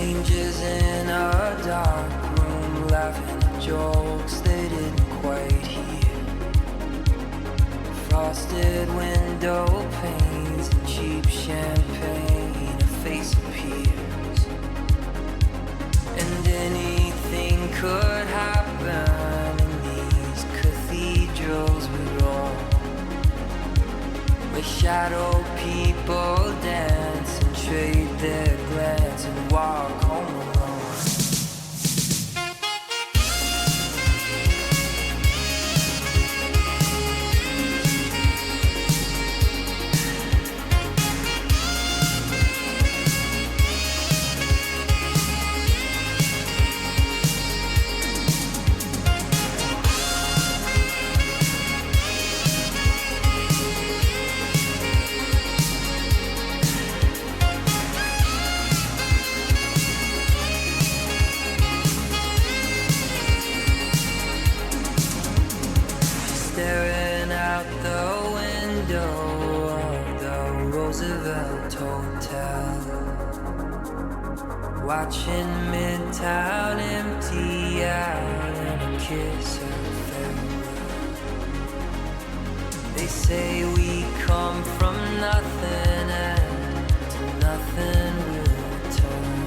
Strangers in a dark room laughing at jokes they didn't quite hear. Frosted window panes and cheap champagne, a face appears. And anything could happen in these cathedrals we roam, where shadow people dance and trade their glance and walk home alone. Staring out the window of the Roosevelt Hotel, watching Midtown empty out and a kiss of farewell. They say we come from nothing and to nothing we'll return,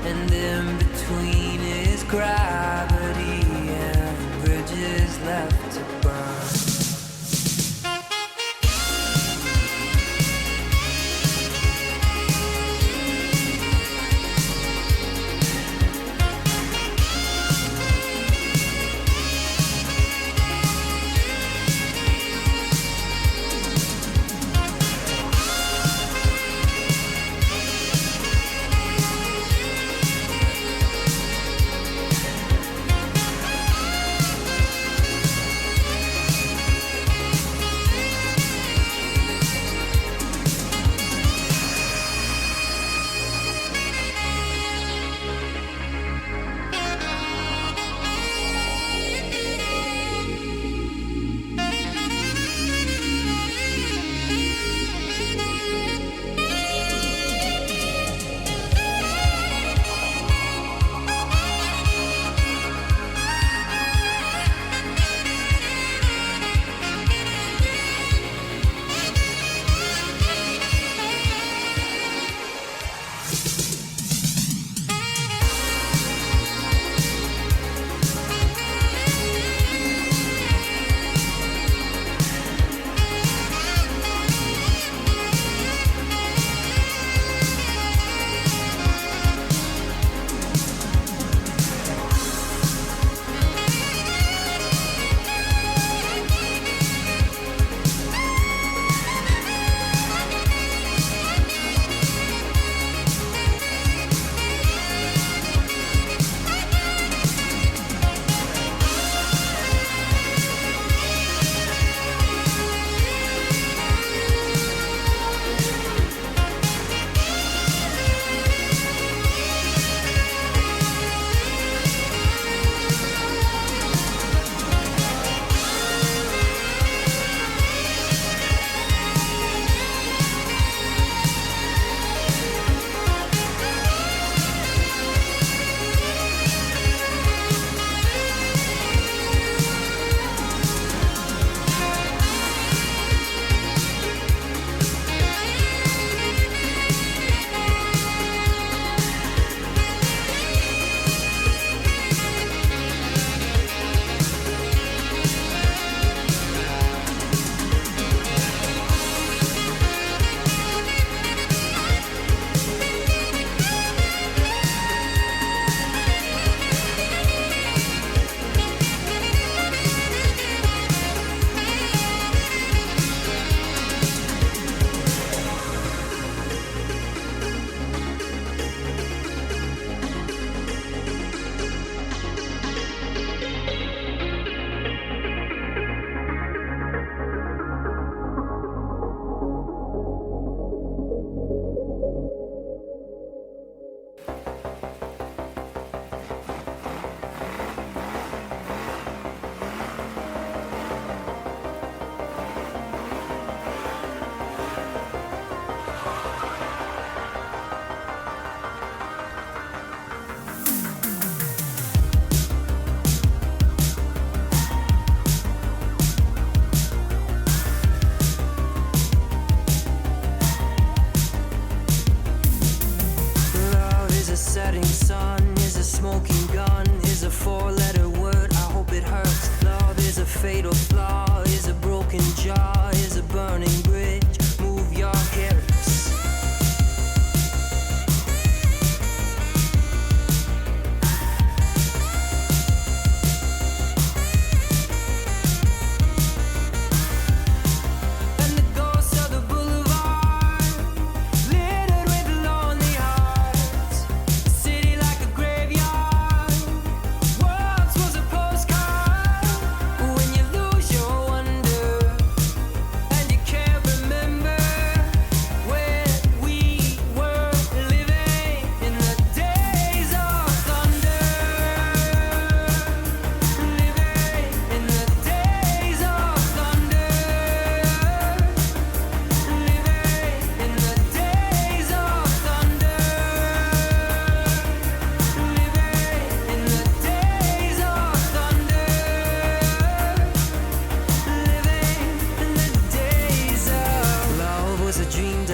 and in between is gravity and bridges left to burn.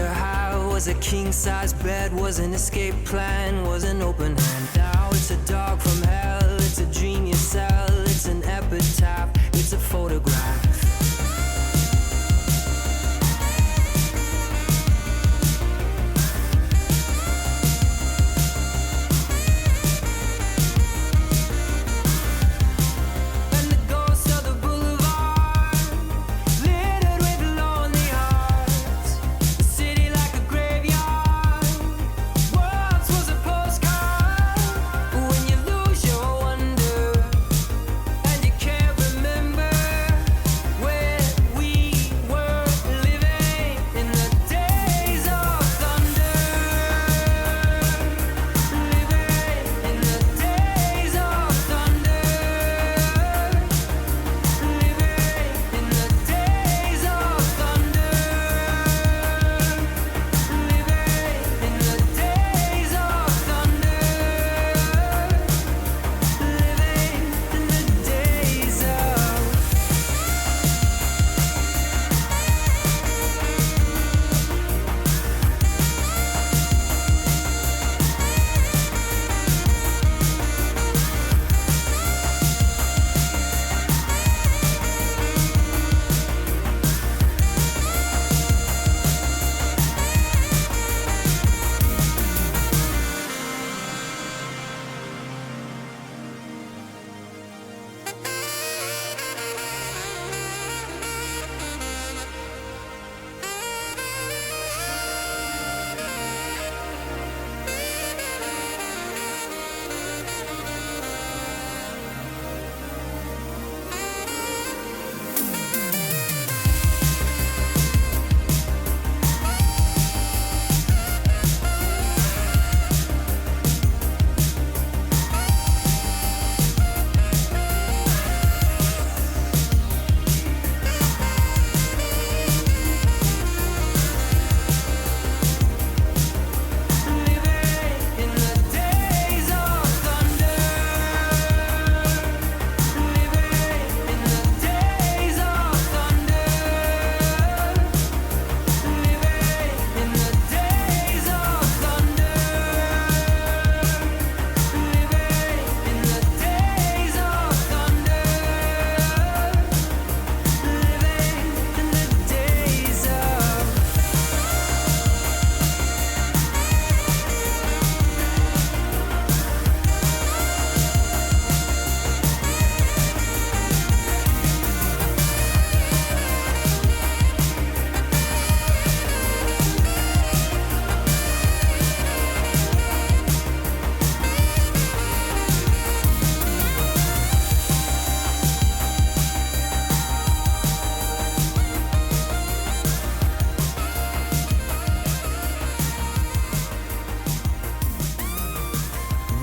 wonder how. Was a king-size bed, was an escape plan, was an open hand. Now it's a dog from hell, it's a dream you sell, it's an epitaph, it's a photograph.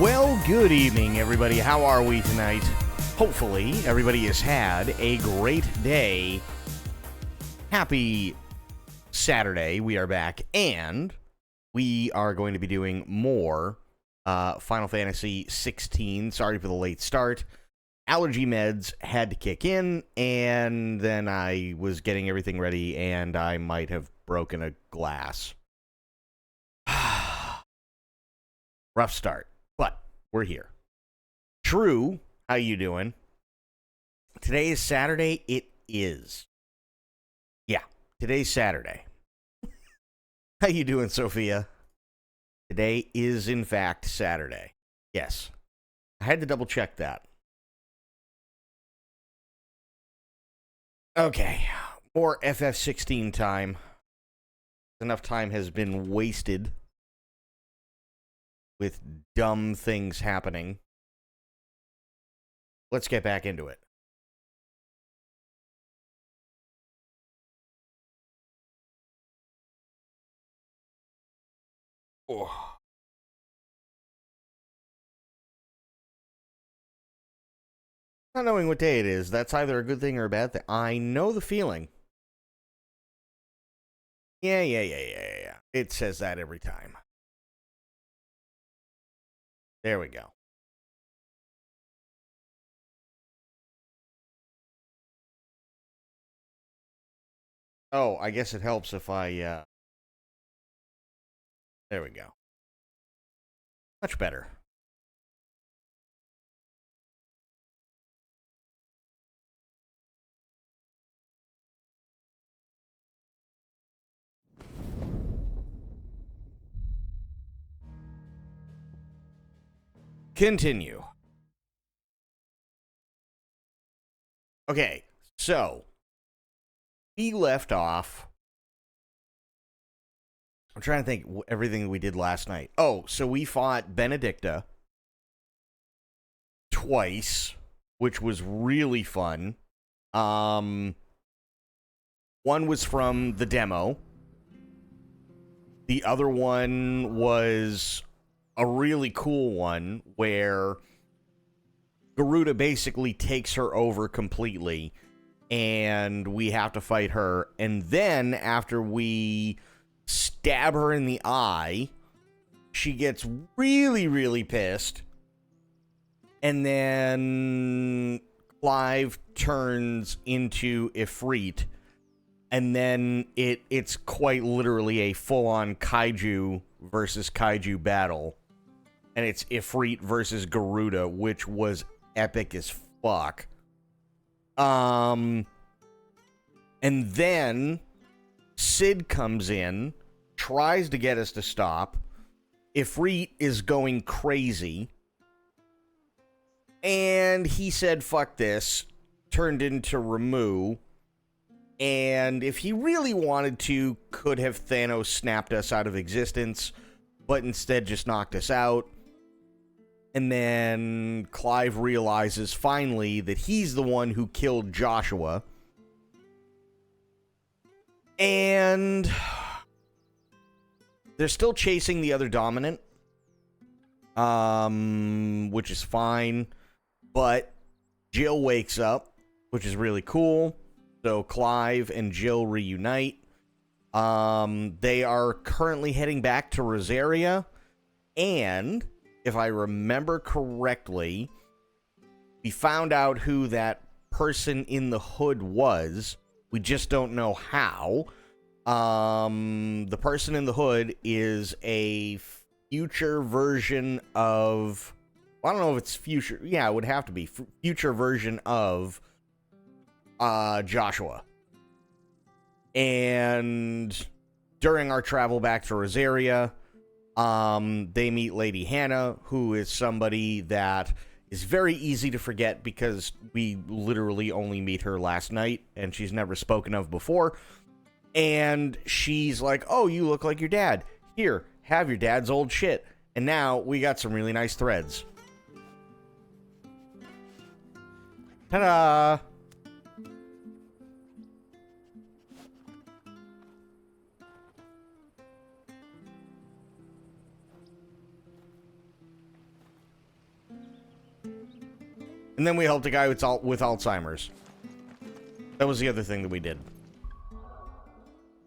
Well, good evening, everybody. How are we tonight? Hopefully, everybody has had a great day. Happy Saturday. We are back, and we are going to be doing more Final Fantasy 16. Sorry for the late start. Allergy meds had to kick in, and then I was getting everything ready, and I might have broken a glass. Rough start. But we're here. True, how you doing? Today is Saturday. It is. Yeah, today's Saturday. How you doing, Sophia? Today is, in fact, Saturday. Yes. I had to double check that. Okay. More FF16 time. Enough time has been wasted with dumb things happening. Let's get back into it. Oh. Not knowing what day it is, that's either a good thing or a bad thing. I know the feeling. Yeah. It says that every time. There we go. Oh, I guess it helps if I There we go. Much better. Continue. Okay, so we left off. I'm trying to think everything we did last night. Oh, so we fought Benedicta twice, which was really fun. One was from the demo. The other one was a really cool one where Garuda basically takes her over completely, and we have to fight her. And then after we stab her in the eye, she gets really, really pissed. And then Clive turns into Ifrit. And then it's quite literally a full-on kaiju versus kaiju battle. And it's Ifrit versus Garuda, which was epic as fuck. And then Sid comes in, tries to get us to stop. Ifrit is going crazy. And he said, fuck this. Turned into Ramu. And if he really wanted to, could have Thanos snapped us out of existence, but instead just knocked us out. And then Clive realizes finally that he's the one who killed Joshua. And they're still chasing the other Dominant, which is fine. But Jill wakes up, which is really cool. So Clive and Jill reunite. They are currently heading back to Rosaria. And if I remember correctly, we found out who that person in the hood was. We just don't know how. The person in the hood is a future version of... I don't know if it's future... Yeah, it would have to be. Future version of Joshua. And during our travel back to Rosaria, they meet Lady Hannah, who is somebody that is very easy to forget because we literally only meet her last night and she's never spoken of before. And she's like, oh, you look like your dad. Here, have your dad's old shit. And now we got some really nice threads. Ta-da! And then we helped a guy with Alzheimer's. That was the other thing that we did.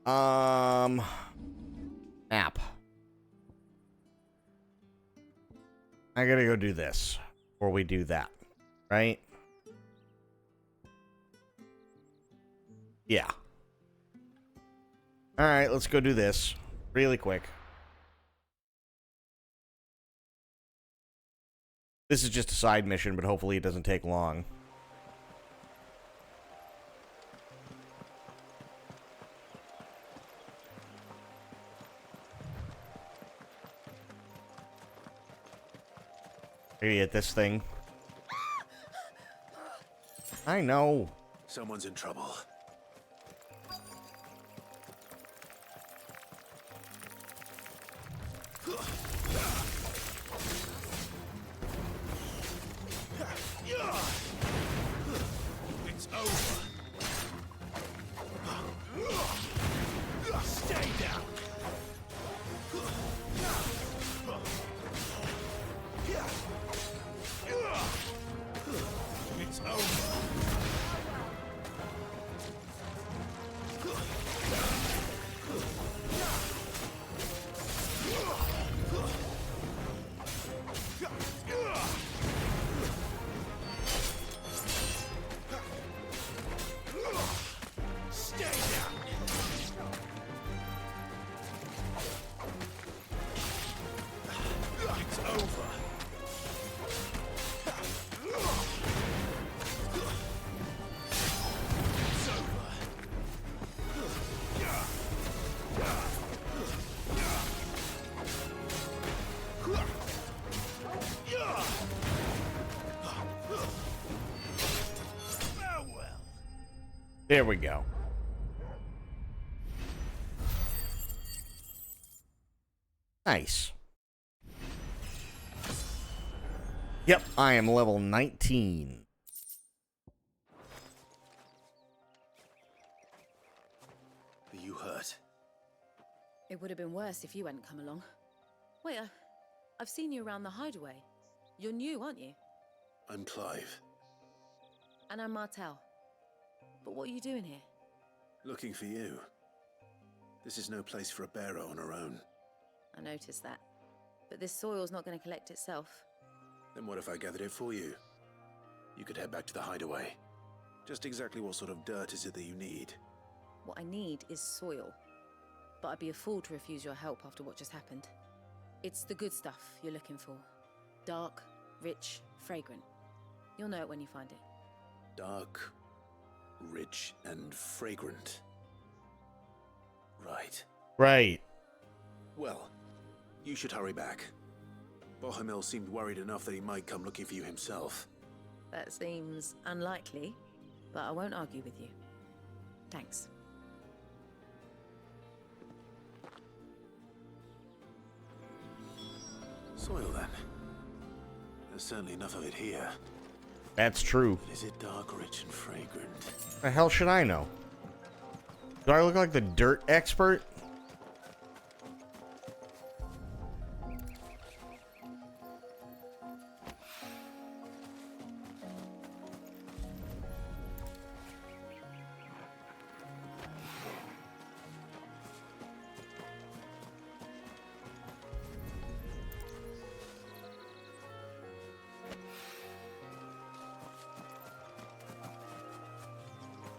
App. I gotta go do this before we do that, right? Yeah. Alright, let's go do this really quick. This is just a side mission, but hopefully it doesn't take long. Here you get this thing. I know. Someone's in trouble. It's over. Stay down. It's over. There we go. Nice. Yep, I am level 19. Are you hurt? It would have been worse if you hadn't come along. Wait, I've seen you around the hideaway. You're new, aren't you? I'm Clive. And I'm Martel. But what are you doing here? Looking for you. This is no place for a bearer on her own. I noticed that. But this soil's not going to collect itself. Then what if I gathered it for you? You could head back to the hideaway. Just exactly what sort of dirt is it that you need? What I need is soil. But I'd be a fool to refuse your help after what just happened. It's the good stuff you're looking for. Dark, rich, fragrant. You'll know it when you find it. Dark, rich, and fragrant. Right. Right. Well, you should hurry back. Bohemil seemed worried enough that he might come looking for you himself. That seems unlikely, but I won't argue with you. Thanks. Soil, then. There's certainly enough of it here. That's true. But is it dark, rich, and fragrant? The hell should I know? Do I look like the dirt expert?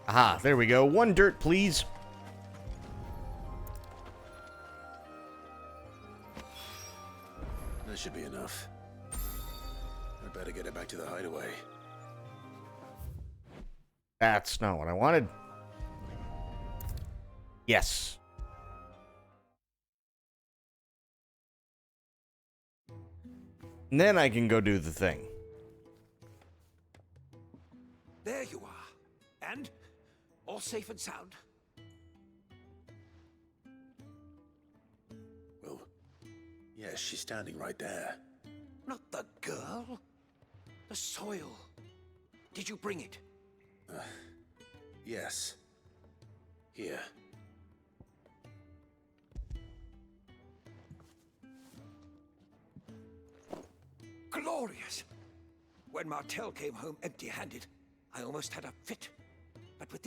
Aha, there we go. One dirt, please. That should be enough. I'd better get it back to the hideaway. That's not what I wanted. Yes. And then I can go do the thing. There you are. And all safe and sound. Well, yes, she's standing right there. Not the girl. The soil. Did you bring it? Yes. Here. Glorious. When Martel came home empty-handed, I almost had a fit. But with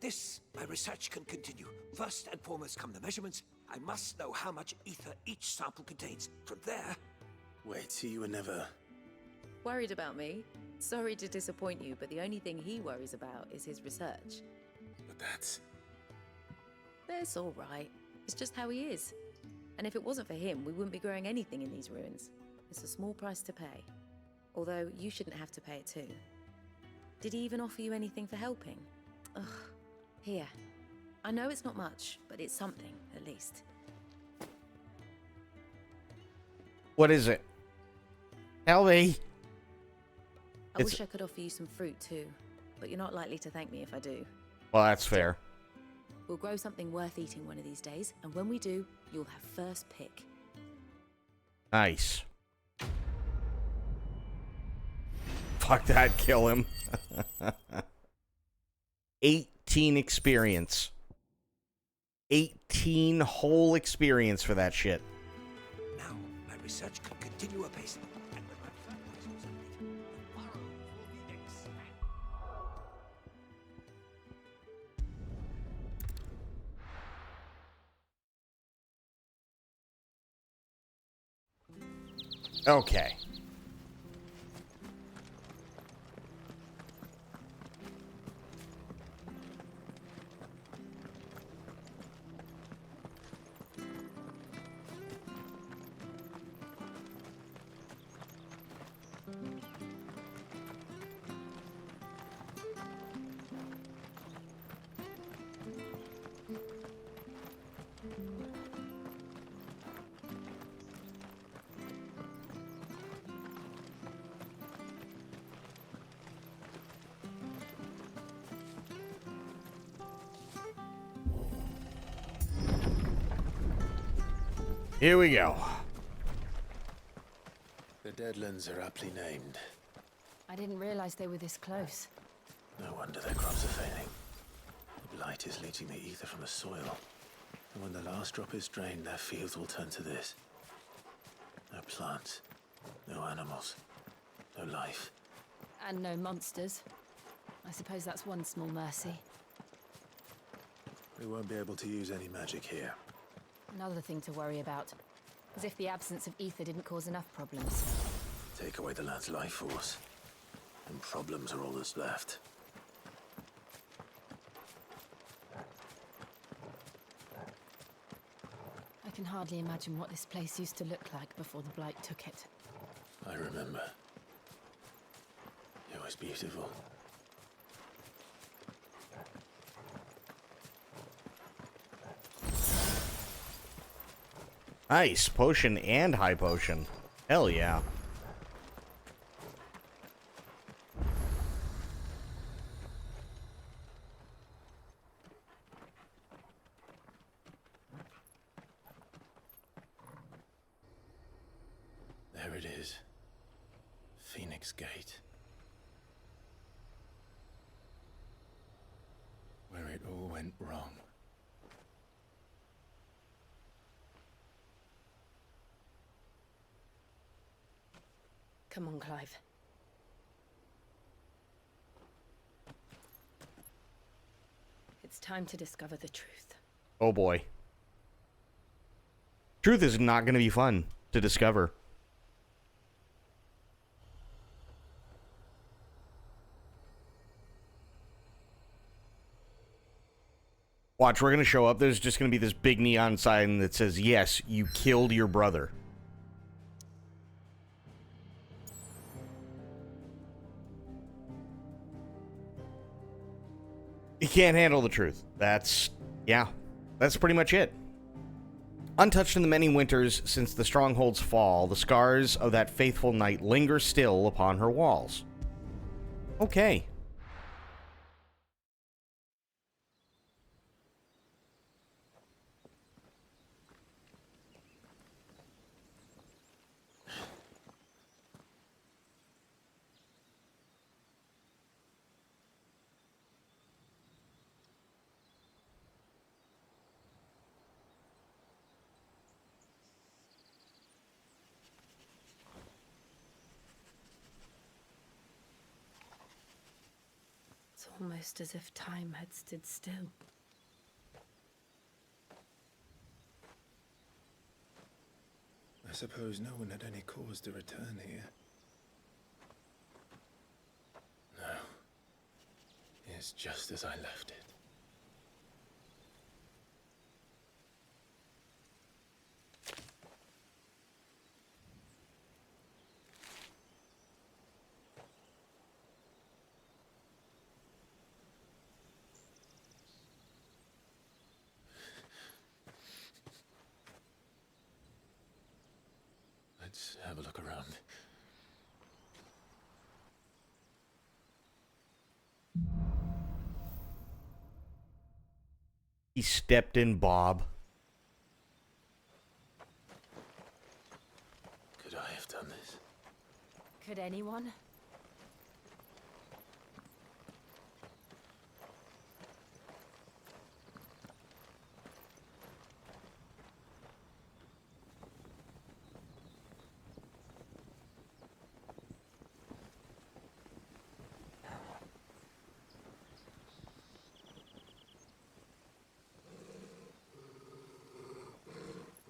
this, my research can continue. First and foremost come the measurements. I must know how much ether each sample contains. From there... Wait, so you were never... Worried about me? Sorry to disappoint you, but the only thing he worries about is his research. But that's... That's all right. It's just how he is. And if it wasn't for him, we wouldn't be growing anything in these ruins. It's a small price to pay. Although, you shouldn't have to pay it too. Did he even offer you anything for helping? Ugh. Here. I know it's not much, but it's something, at least. What is it? Tell me. I wish I could offer you some fruit too, but you're not likely to thank me if I do. Well, that's fair. We'll grow something worth eating one of these days, and when we do, you'll have first pick. Nice. Fuck that, kill him. 18 experience. 18 whole experience for that shit. Now, my research can continue apace. And when my fertilizers are complete, the burrow will be expanded. Okay. Here we go. The Deadlands are aptly named. I didn't realize they were this close. No wonder their crops are failing. The blight is leaching the ether from the soil. And when the last drop is drained, their fields will turn to this. No plants, no animals, no life. And no monsters. I suppose that's one small mercy. We won't be able to use any magic here. Another thing to worry about. As if the absence of ether didn't cause enough problems. Take away the land's life force, and problems are all that's left. I can hardly imagine what this place used to look like before the blight took it. I remember. It was beautiful. Nice. Potion and high potion. Hell yeah. There it is. Phoenix Gate. Where it all went wrong. Come on, Clive. It's time to discover the truth. Oh boy. Truth is not going to be fun to discover. Watch, we're going to show up. There's just going to be this big neon sign that says, yes, you killed your brother. You can't handle the truth. That's pretty much it. Untouched in the many winters since the stronghold's fall, the scars of that faithful night linger still upon her walls. Okay. It's almost as if time had stood still. I suppose no one had any cause to return here. No. It's just as I left it. Let's have a look around. He stepped in, Bob. Could I have done this? Could anyone?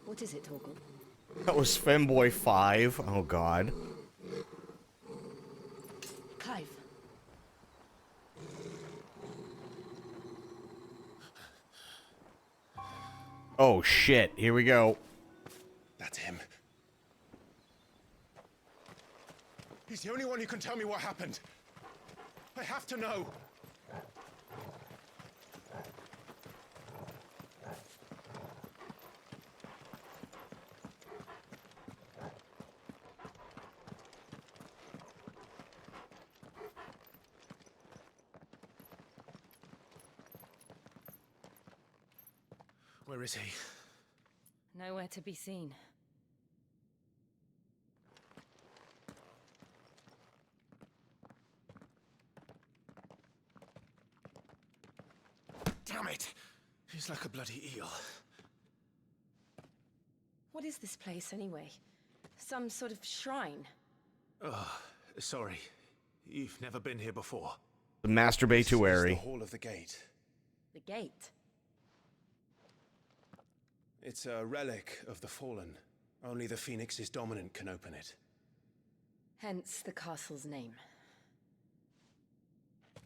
What is it, Torgal? That was Femboy 5. Oh, God. Clive. Oh, shit. Here we go. That's him. He's the only one who can tell me what happened. I have to know. Where is he? Nowhere to be seen. Damn it! He's like a bloody eel. What is this place, anyway? Some sort of shrine? Oh, sorry. You've never been here before. The This is the masturbatory. Hall of the Gate. The gate? It's a relic of the Fallen. Only the Phoenix's dominant can open it. Hence the castle's name.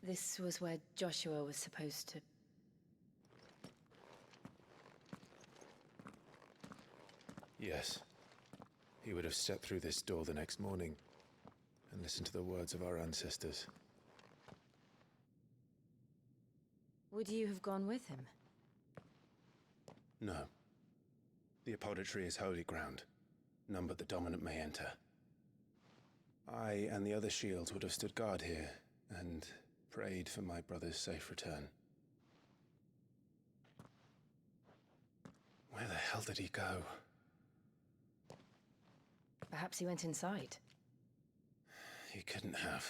This was where Joshua was supposed to... Yes. He would have stepped through this door the next morning and listened to the words of our ancestors. Would you have gone with him? No. The apodatory is holy ground. None but the dominant may enter. I and the other shields would have stood guard here and prayed for my brother's safe return. Where the hell did he go? Perhaps he went inside. He couldn't have.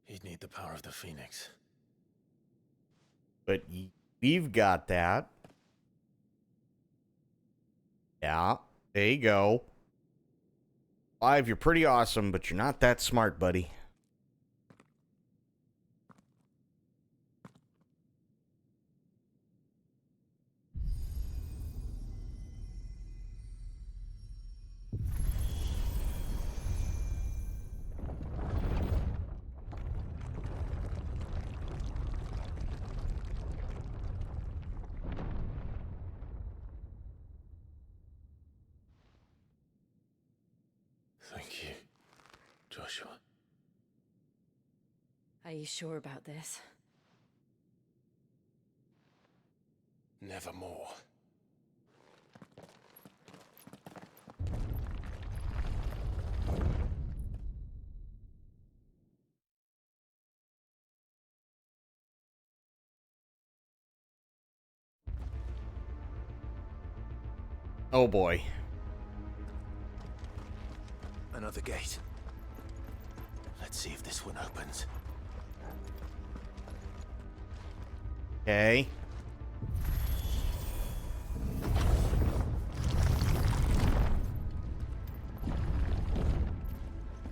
He'd need the power of the Phoenix. But we've got that. Yeah, there you go. 5, you're pretty awesome, but you're not that smart, buddy. Thank you, Joshua. Are you sure about this? Nevermore. Oh boy. Another gate. Let's see if this one opens. Okay.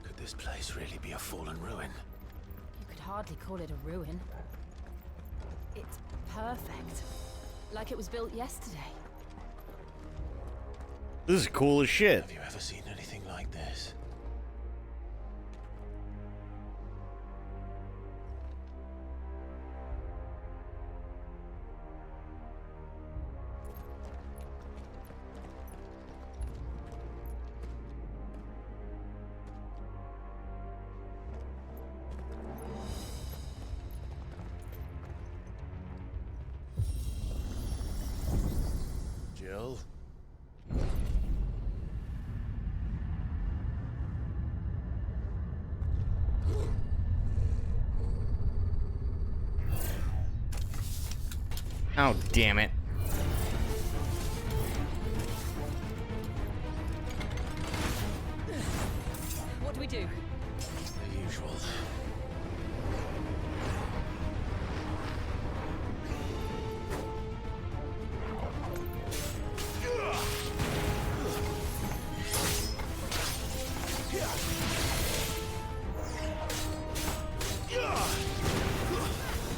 Could this place really be a fallen ruin? You could hardly call it a ruin. It's perfect. Like it was built yesterday. This is cool as shit. Have you ever seen anything like this? Jill? Oh, damn it. What do we do? The usual.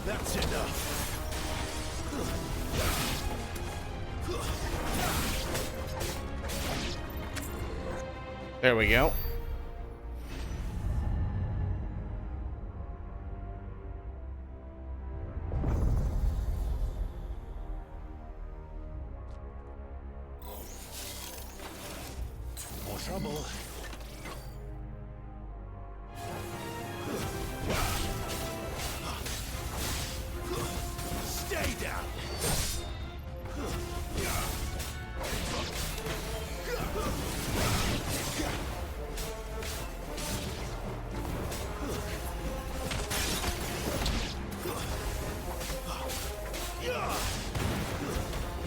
That's enough. There we go. More trouble. Stay down.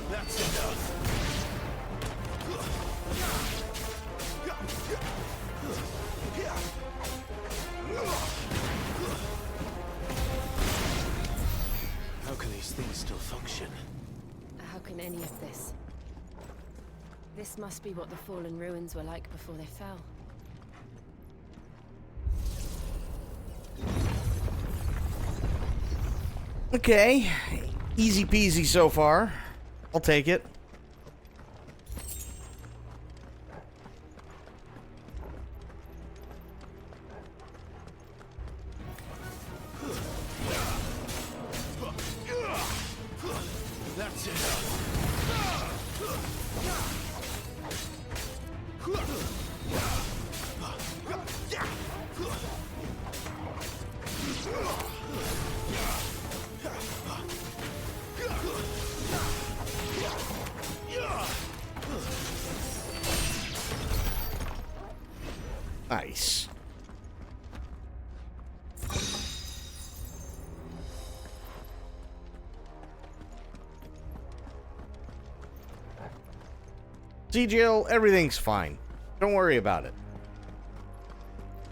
That's enough. This must be what the fallen ruins were like before they fell. Okay. Easy peasy so far. I'll take it. That's it. Nice. See, Jill, everything's fine. Don't worry about it.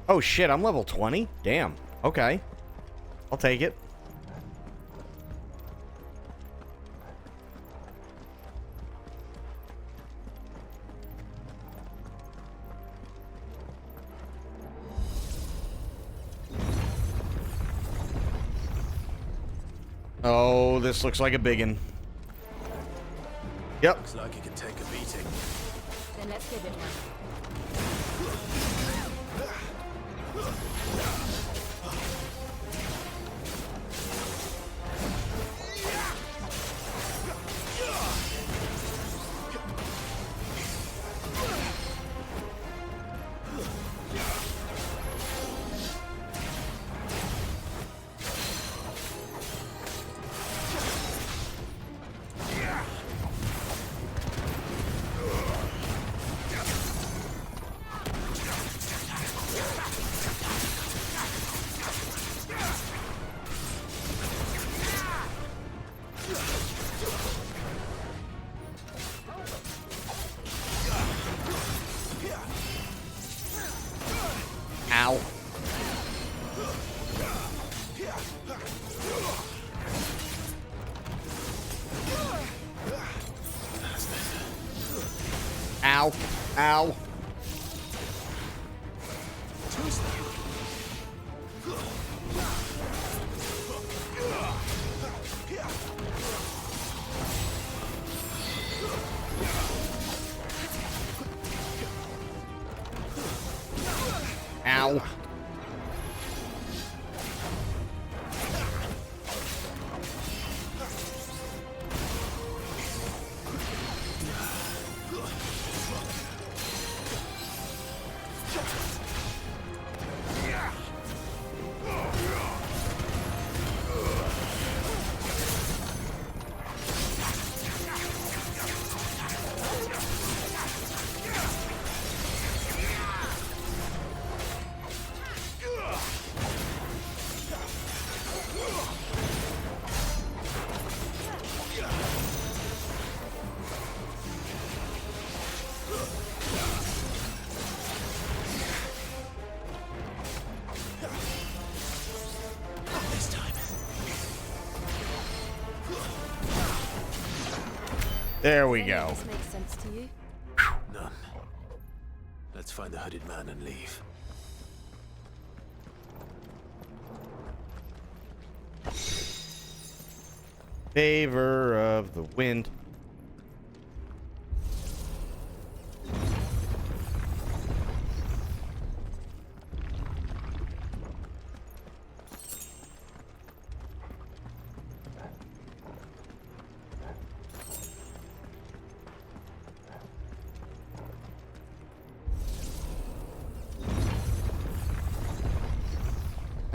Oh shit, I'm level 20? Damn. Okay. I'll take it. Oh, this looks like a biggin. Yep. Looks like it can take a beating. Then let's give it one. Ow. Ow. Ow. Ow. There we go. This makes sense to you? None. Let's find the hooded man and leave. Favor of the wind.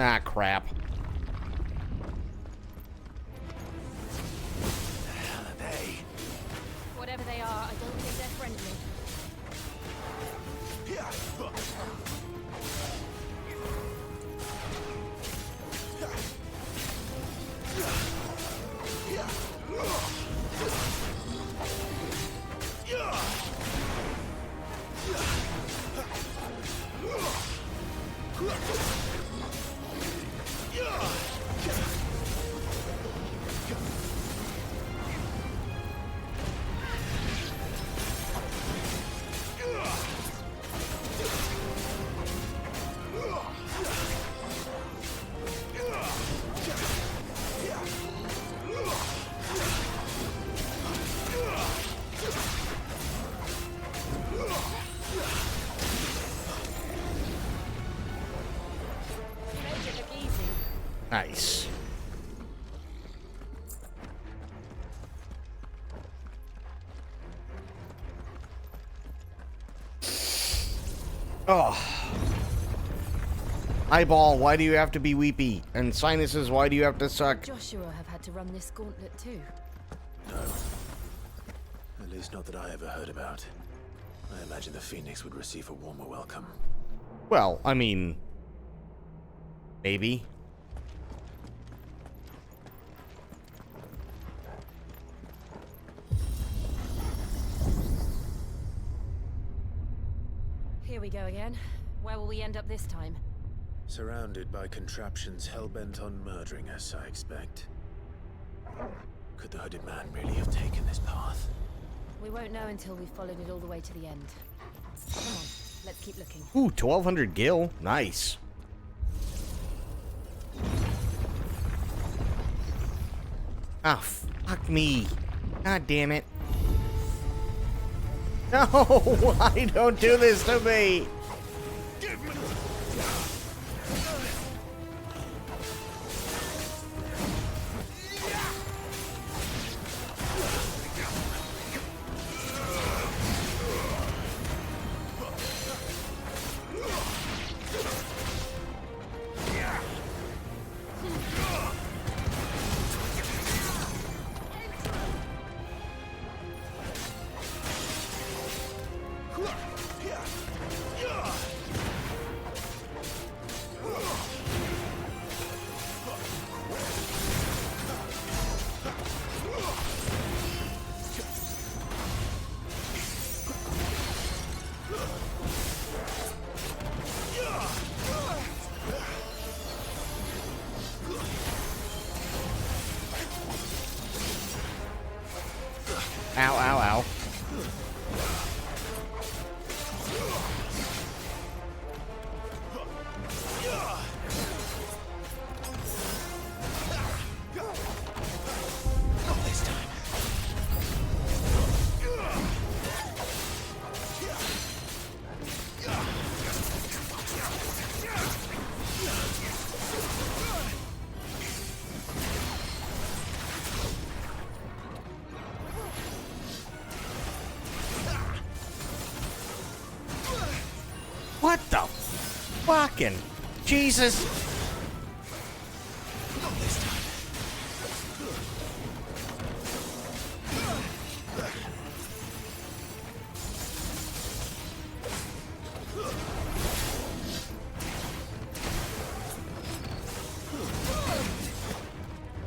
Ah, crap. Whatever they are, I don't think they're friendly. Nice. Oh. Eyeball, why do you have to be weepy? And sinuses, why do you have to suck? Joshua have had to run this gauntlet too. No. At least not that I ever heard about. I imagine the Phoenix would receive a warmer welcome. Well, I mean, maybe. Here we go again. Where will we end up this time? Surrounded by contraptions hell-bent on murdering us, I expect. Could the hooded man really have taken this path? We won't know until we've followed it all the way to the end. Come on, let's keep looking. Ooh, 1200 gil. Nice. Ah, fuck me. God damn it. No, why don't do this to me? Ow, ow, ow. What the fucking Jesus?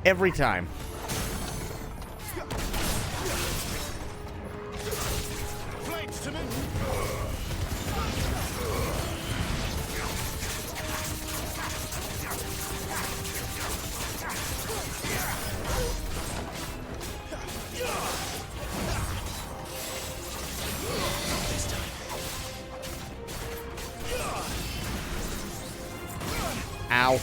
Every time. Ow.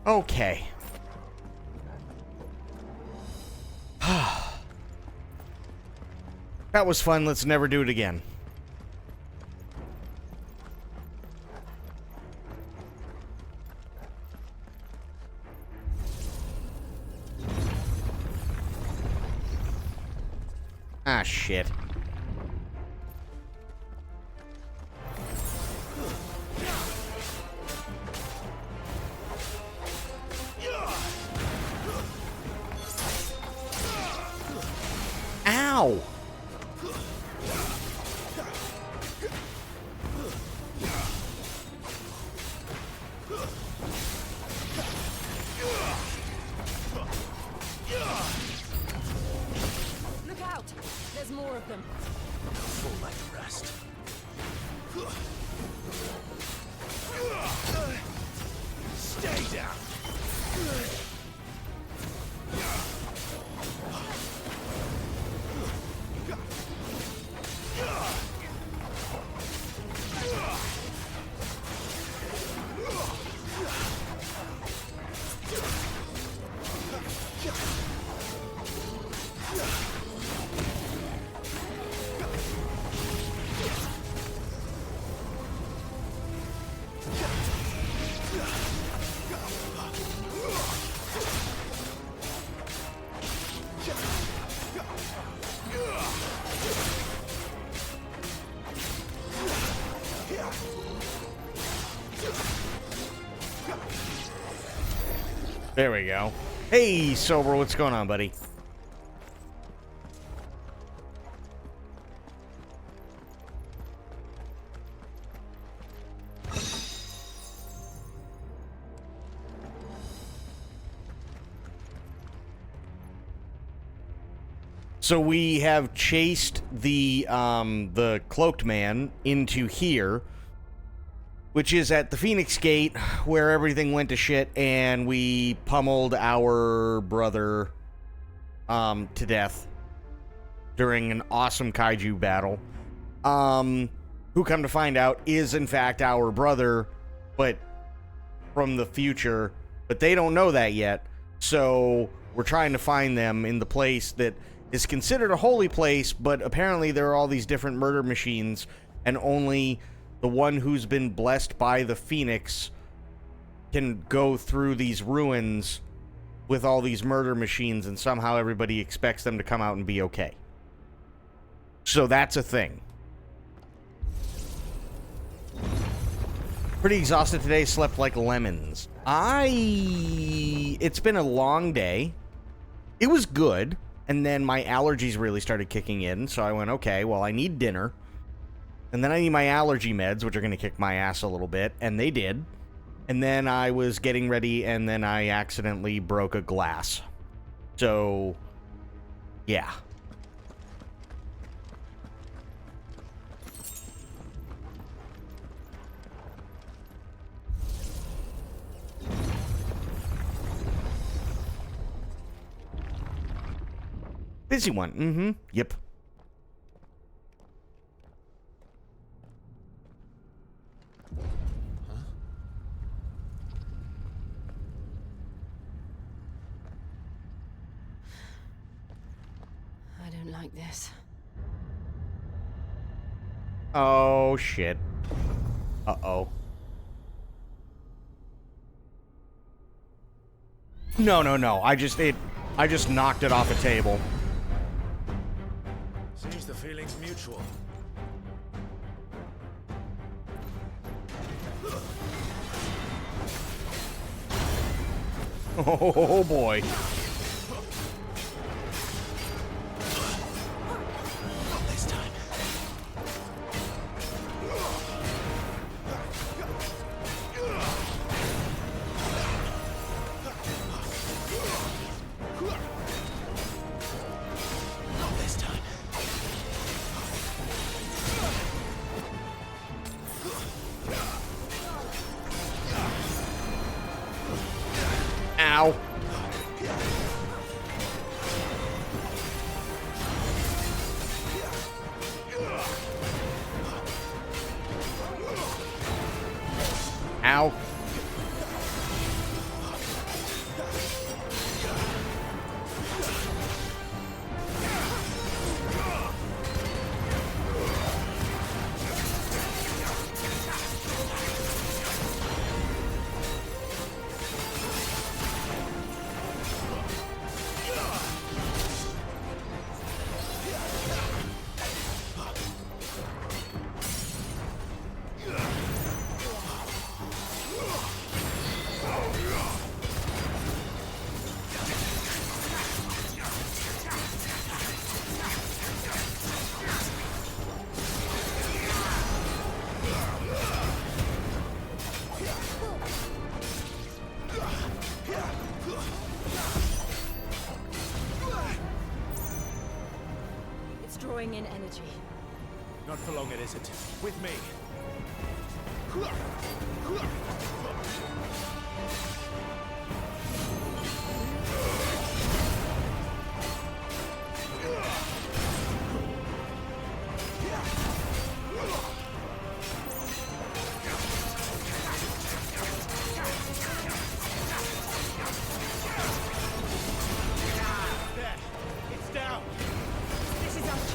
Okay. That was fun. Let's never do it again. Ah, shit. Ow! Look out! There's more of them. Full like the rest. Stay down. There we go. Hey, Sober, what's going on, buddy? So we have chased the cloaked man into here, which is at the Phoenix Gate, where everything went to shit, and we pummeled our brother to death during an awesome kaiju battle. Who, come to find out, is in fact our brother, but from the future. But they don't know that yet, so we're trying to find them in the place that is considered a holy place, but apparently there are all these different murder machines, and only the one who's been blessed by the Phoenix can go through these ruins with all these murder machines, and somehow everybody expects them to come out and be okay. So that's a thing. Pretty exhausted today, slept like lemons. It's been a long day. It was good. And then my allergies really started kicking in, so I went, okay, well, I need dinner. And then I need my allergy meds, which are going to kick my ass a little bit, and they did. And then I was getting ready, and then I accidentally broke a glass. So, yeah. Busy one. Mm-hmm. Yep. Huh? I don't like this. Oh, shit. Uh-oh. No. I just knocked it off a table. Seems the feeling's mutual. Oh, boy. Not this time. Not this time. Ow. Ow. It's drawing in energy. Not for long, it isn't. With me. There. It's down. This is our chance.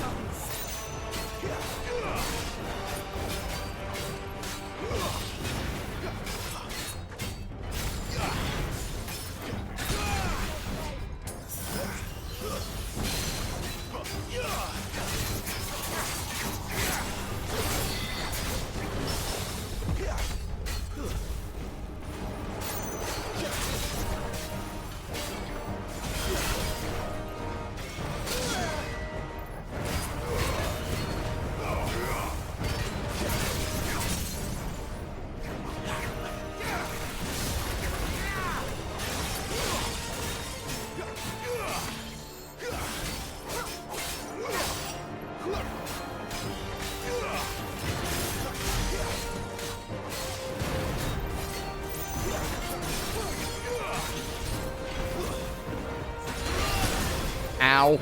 Ow.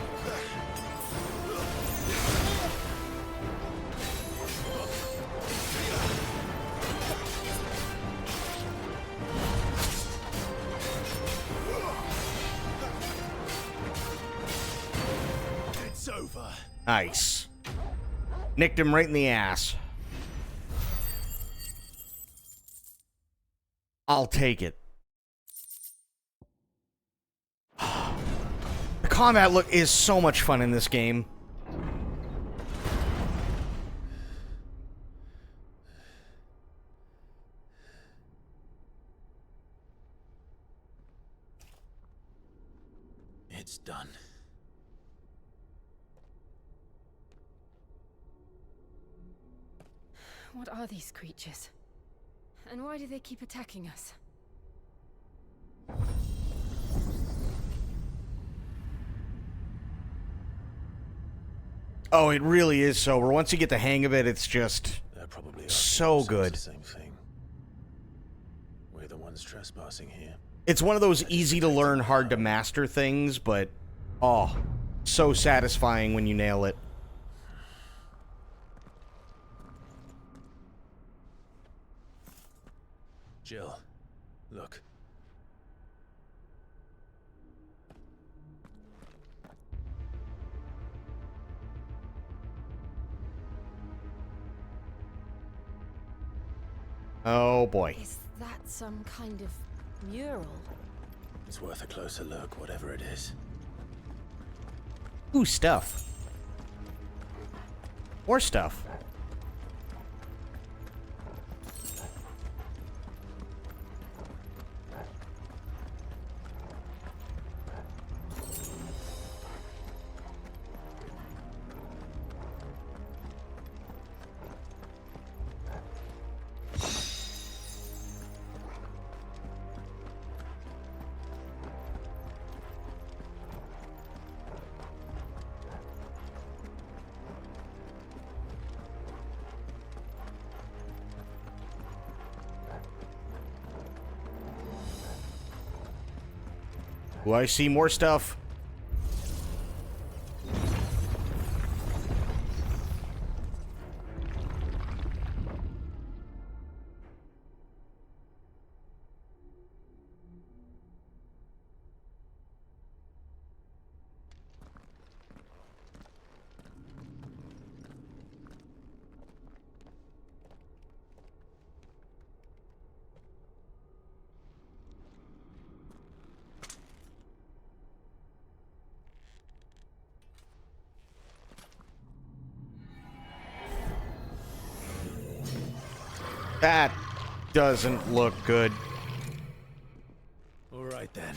It's over. Nice. Nicked him right in the ass. I'll take it. The combat look is so much fun in this game. It's done. What are these creatures? And why do they keep attacking us? Oh, it really is sober. Once you get the hang of it, it's just They're probably so asking themselves good. The same thing. We're the ones trespassing here. It's one of those easy to learn, hard to master things, but oh, so satisfying when you nail it. Jill, look. Oh boy. Is that some kind of mural? It's worth a closer look, whatever it is. Ooh, stuff. More stuff. Ooh, I see more stuff. That doesn't look good. All right then.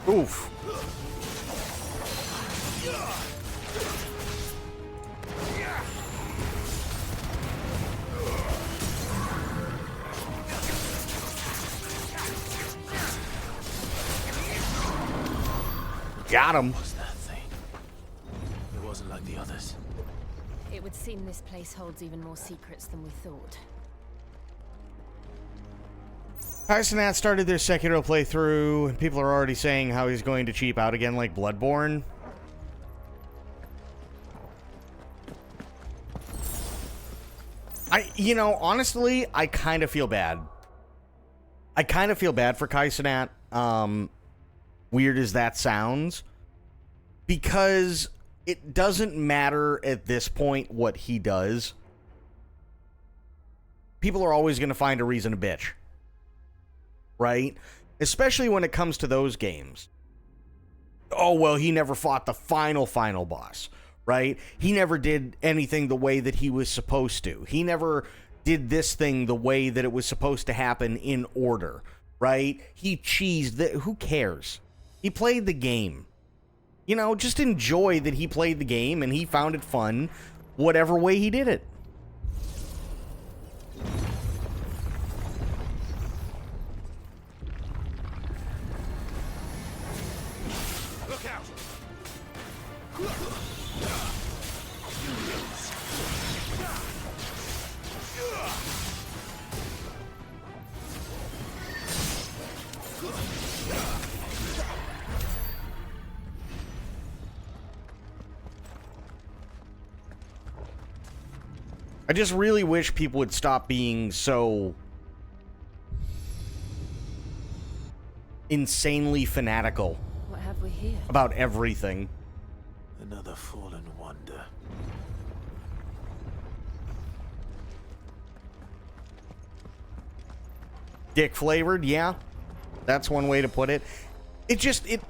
Oof. Got him. What's that thing? It wasn't like the others. It would seem this place holds even more secrets than we thought. Kaisenat started their Sekiro playthrough, and people are already saying how he's going to cheap out again like Bloodborne. Honestly, I kind of feel bad. I kind of feel bad for Kaisenat. Weird as that sounds. because it doesn't matter at this point what he does. People are always going to find a reason to bitch. Right? Especially when it comes to those games. Oh, well, he never fought the final boss. Right? He never did anything the way that he was supposed to. He never did this thing the way that it was supposed to happen in order. Right? He cheesed. Who cares? He played the game. You know, just enjoy that he played the game and he found it fun, whatever way he did it. Look out! I just really wish people would stop being so insanely fanatical What have we here? about everything. Another fallen wonder. Dick flavored, yeah. That's one way to put it. It just it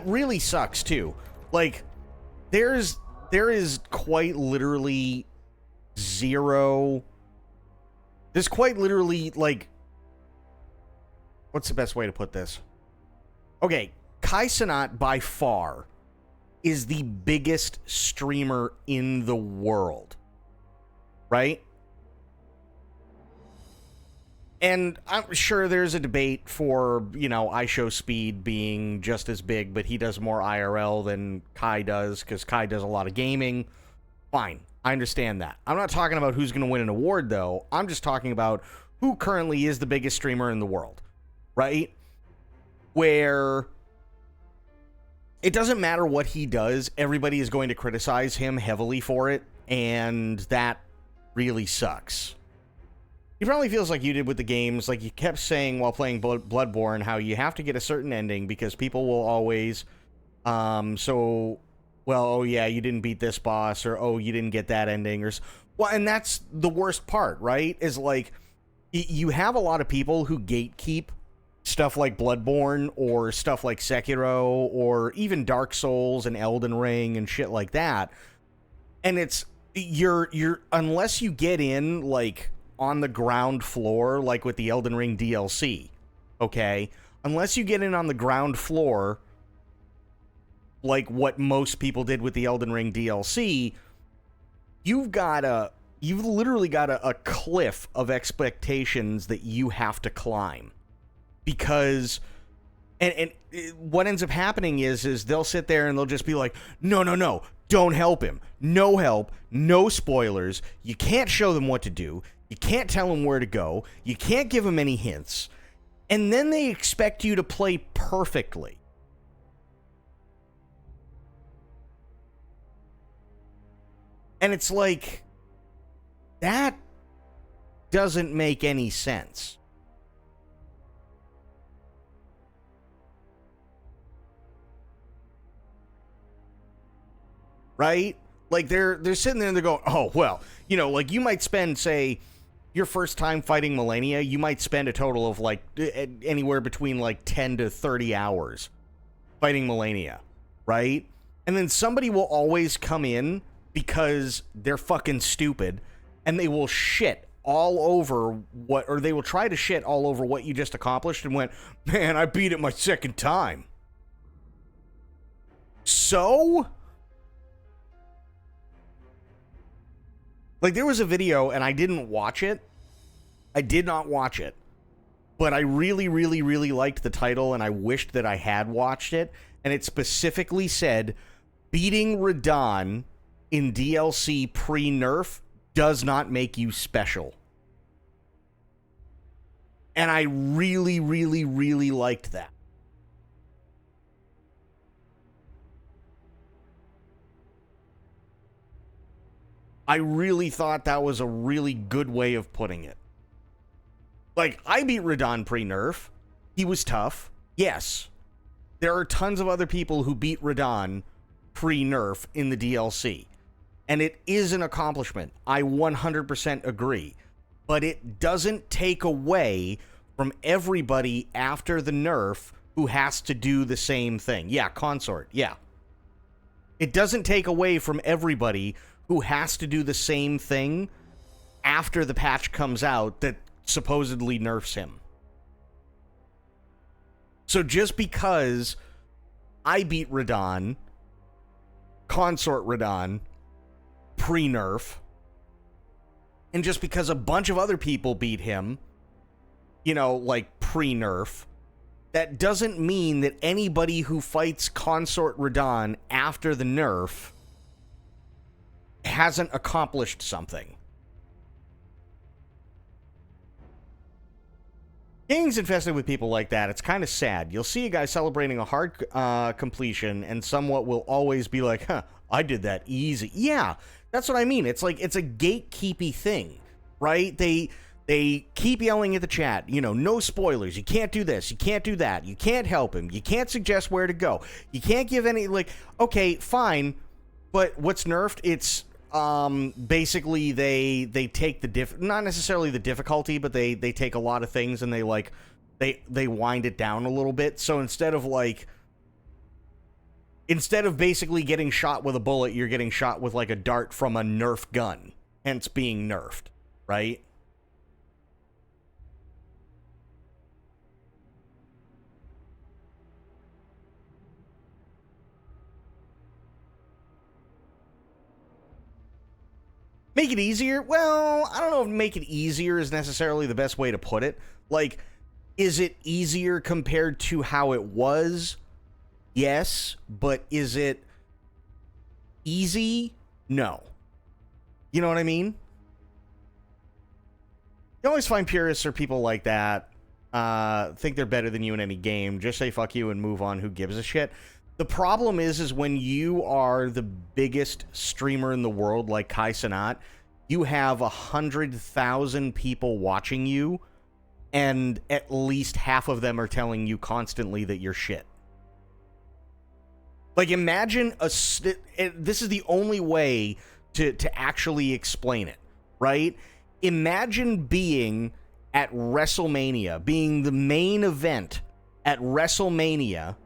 really sucks too. Like there is quite literally there's quite literally, like, what's the best way to put this? Okay, Kai Cenat by far is the biggest streamer in the world. Right? And I'm sure there's a debate for, you know, iShowSpeed being just as big, but he does more IRL than Kai does, because Kai does a lot of gaming. Fine. I understand that. I'm not talking about who's going to win an award, though. I'm just talking about who currently is the biggest streamer in the world, right? Where it doesn't matter what he does, everybody is going to criticize him heavily for it, and that really sucks. He probably feels like you did with the games, like you kept saying while playing Bloodborne, how you have to get a certain ending because people will always, well, oh yeah, you didn't beat this boss, or oh, you didn't get that ending, or well, and that's the worst part, right? Is like you have a lot of people who gatekeep stuff like Bloodborne or stuff like Sekiro or even Dark Souls and Elden Ring and shit like that, and it's you're unless you get in like on the ground floor, like with the Elden Ring DLC, okay? Unless you get in on the ground floor, like what most people did with the Elden Ring DLC, you've literally got a cliff of expectations that you have to climb. Because, and what ends up happening is they'll sit there and they'll just be like, no, don't help him. No help, no spoilers. You can't show them what to do. You can't tell them where to go. You can't give them any hints. And then they expect you to play perfectly. And it's like, that doesn't make any sense. Right? Like, they're sitting there and they're going, oh, well, you know, like, you might spend, say, your first time fighting Malenia, you might spend a total of, like, anywhere between, like, 10 to 30 hours fighting Malenia, right? And then somebody will always come in because they're fucking stupid, and they will shit all over or they will try to shit all over what you just accomplished and went, man, I beat it my second time. So? Like, there was a video, and I didn't watch it. I did not watch it. But I really, really, really liked the title, and I wished that I had watched it. And it specifically said, beating Radahn in DLC pre-nerf does not make you special. And I really, really, really liked that. I really thought that was a really good way of putting it. Like, I beat Radahn pre-nerf. He was tough. Yes. There are tons of other people who beat Radahn pre-nerf in the DLC. And it is an accomplishment. I 100% agree. But it doesn't take away from everybody after the nerf who has to do the same thing. Yeah, Consort, yeah. It doesn't take away from everybody who has to do the same thing after the patch comes out that supposedly nerfs him. So just because I beat Radon, Consort Radon, pre-nerf, and just because a bunch of other people beat him, you know, like pre-nerf, that doesn't mean that anybody who fights Consort Radon after the nerf hasn't accomplished something. Gaming's infested with people like that. It's kind of sad. You'll see a guy celebrating a hard completion, and somewhat will always be like, huh, I did that easy. Yeah, that's what I mean. It's like, it's a gatekeepy thing, right? They keep yelling at the chat, you know, no spoilers. You can't do this. You can't do that. You can't help him. You can't suggest where to go. You can't give any, like, okay, fine. But what's nerfed? It's basically they take the not necessarily the difficulty, but they take a lot of things and they wind it down a little bit. So instead of basically getting shot with a bullet, you're getting shot with like a dart from a Nerf gun, hence being nerfed, right? Make it easier? Well, I don't know if make it easier is necessarily the best way to put it. Like, is it easier compared to how it was? Yes, but is it easy? No. You know what I mean? You always find purists or people like that think they're better than you in any game. Just say fuck you and move on. Who gives a shit? The problem is when you are the biggest streamer in the world, like Kai Cenat, you have 100,000 people watching you, and at least half of them are telling you constantly that you're shit. Like, imagine this is the only way to actually explain it, right? Imagine being at WrestleMania, being the main event at WrestleMania,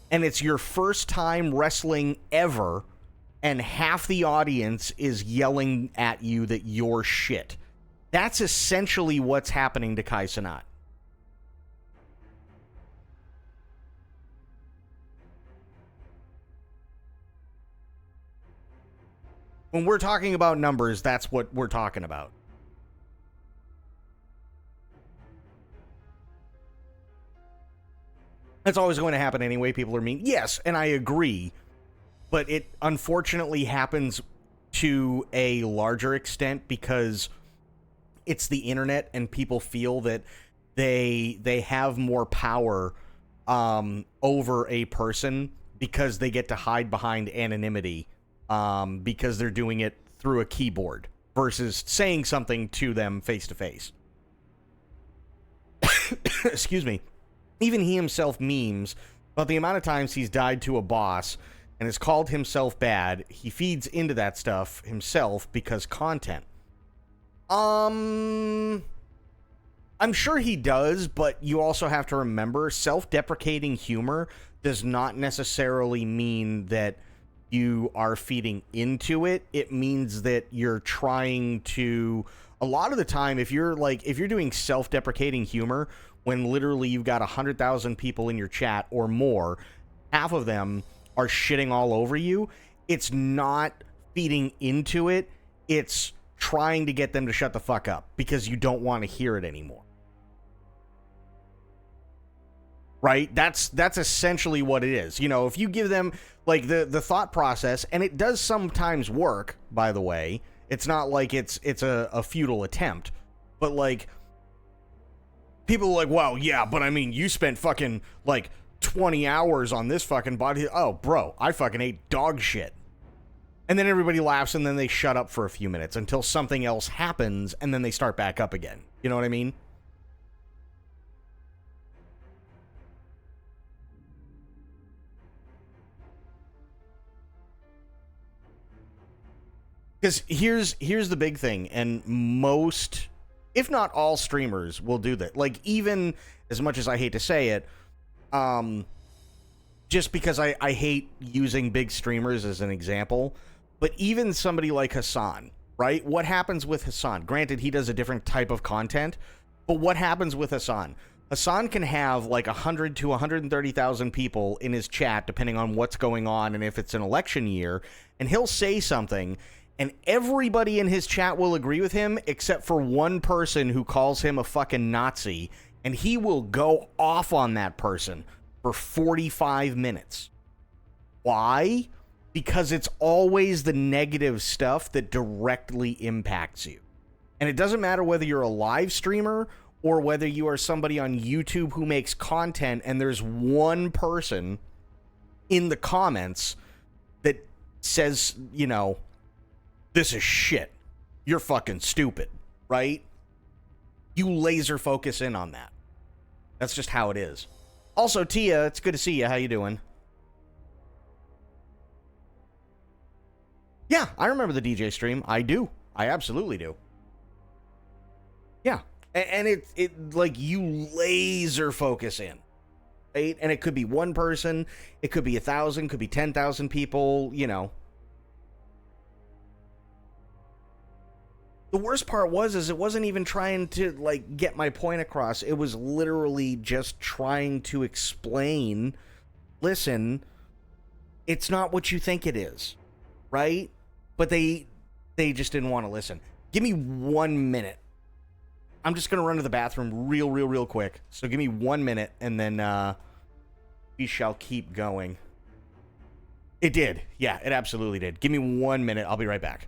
and it's your first time wrestling ever, and half the audience is yelling at you that you're shit. That's essentially what's happening to Kai Cenat. When we're talking about numbers, that's what we're talking about. That's always going to happen anyway. People are mean. Yes, and I agree. But it unfortunately happens to a larger extent because it's the internet and people feel that they have more power over a person because they get to hide behind anonymity because they're doing it through a keyboard versus saying something to them face to face. Excuse me. Even he himself memes about the amount of times he's died to a boss and has called himself bad. He feeds into that stuff himself because content. I'm sure he does, but you also have to remember self-deprecating humor does not necessarily mean that you are feeding into it. It means that you're trying to, a lot of the time, if you're doing self-deprecating humor when literally you've got 100,000 people in your chat or more, half of them are shitting all over you, it's not feeding into it, it's trying to get them to shut the fuck up because you don't want to hear it anymore. Right? That's essentially what it is. You know, if you give them like the thought process, and it does sometimes work, by the way. It's not like it's a futile attempt, but like people are like, well, yeah, but I mean, you spent fucking like 20 hours on this fucking body. Oh, bro, I fucking ate dog shit. And then everybody laughs, and then they shut up for a few minutes until something else happens, and then they start back up again. You know what I mean? Because here's the big thing, and most, if not all streamers will do that. Like, even as much as I hate to say it, just because I hate using big streamers as an example, but even somebody like Hassan, right? What happens with Hassan? Granted, he does a different type of content, but what happens with Hassan? Hassan can have like 100 to 130,000 people in his chat, depending on what's going on and if it's an election year, and he'll say something, and everybody in his chat will agree with him except for one person who calls him a fucking Nazi, and he will go off on that person for 45 minutes. Why? Because it's always the negative stuff that directly impacts you. And it doesn't matter whether you're a live streamer or whether you are somebody on YouTube who makes content and there's one person in the comments that says, you know, this is shit. You're fucking stupid, right? You laser focus in on that. That's just how it is. Also, Tia, it's good to see you. How you doing? Yeah, I remember the DJ stream. I do. I absolutely do. Yeah. And it like, you laser focus in, right? And it could be one person, it could be 1,000, could be 10,000 people, you know. The worst part is it wasn't even trying to, like, get my point across. It was literally just trying to explain, listen, it's not what you think it is, right? But they just didn't want to listen. Give me 1 minute. I'm just going to run to the bathroom real quick. So give me 1 minute, and then we shall keep going. It did. Yeah, it absolutely did. Give me 1 minute. I'll be right back.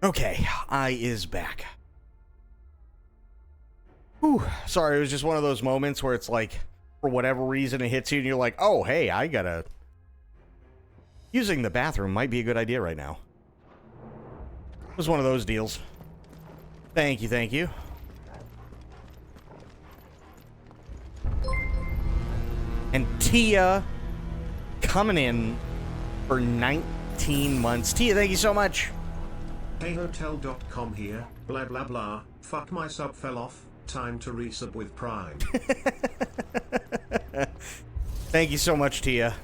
Okay, I is back. Whew, sorry, it was just one of those moments where it's like, for whatever reason, it hits you and you're like, oh, hey, I gotta... Using the bathroom might be a good idea right now. It was one of those deals. Thank you, thank you. And Tia coming in for 19 months. Tia, thank you so much. HeyHotel.com here, blah blah blah, fuck my sub fell off, time to resub with Prime. Thank you so much, Tia.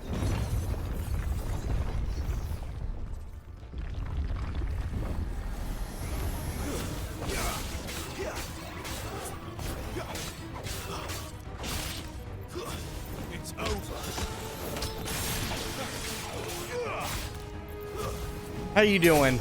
It's over. How you doing?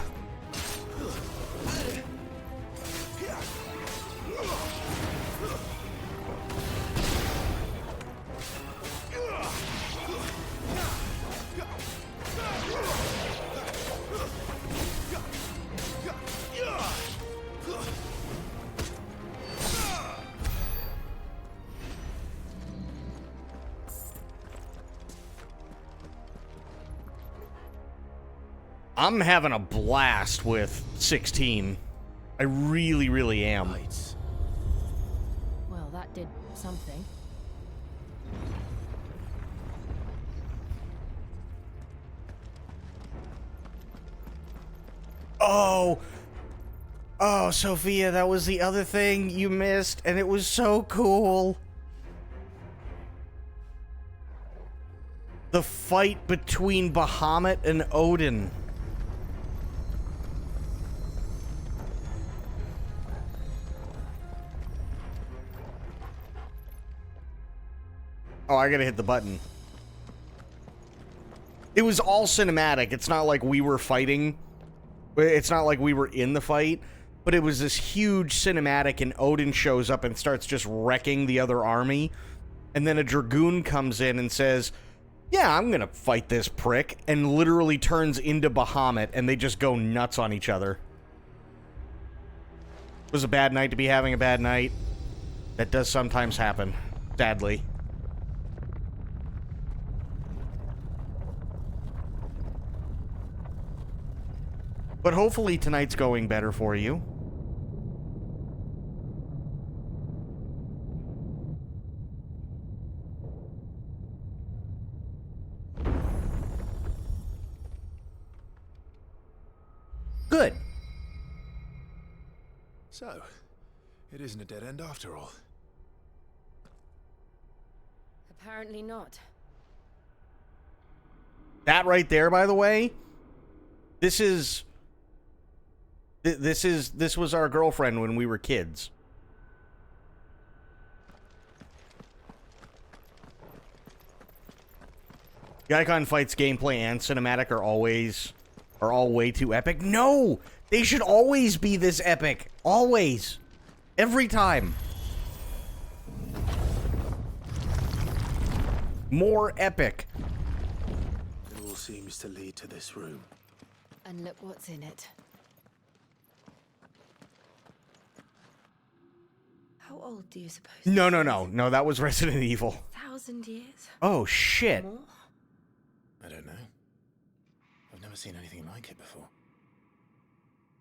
I'm having a blast with 16. I really, really am. Lights. Well, that did something. Oh, Sophia, that was the other thing you missed, and it was so cool. The fight between Bahamut and Odin. Oh, I gotta hit the button. It was all cinematic. It's not like we were fighting. It's not like we were in the fight, but it was this huge cinematic, and Odin shows up and starts just wrecking the other army. And then a dragoon comes in and says, yeah, I'm gonna fight this prick, and literally turns into Bahamut, and they just go nuts on each other. It was a bad night to be having a bad night. That does sometimes happen, sadly. But hopefully tonight's going better for you. Good. So, it isn't a dead end after all. Apparently not. That right there, by the way, this was our girlfriend when we were kids. The Icon Fights gameplay and cinematic are all way too epic. No! They should always be this epic. Always. Every time. More epic. It all seems to lead to this room. And look what's in it. How old do you suppose? No, that was Resident Evil. 1,000 years? Oh, shit. More? I don't know. I've never seen anything like it before.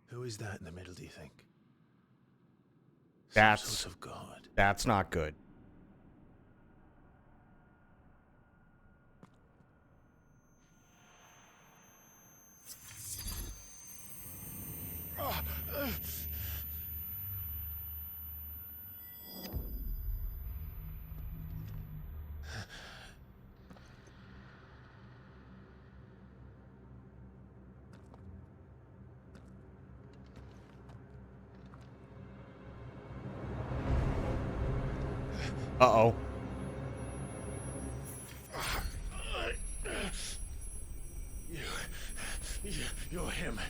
Who is that in the middle, do you think? Some sort of god. That's not good. Uh-oh. You're him.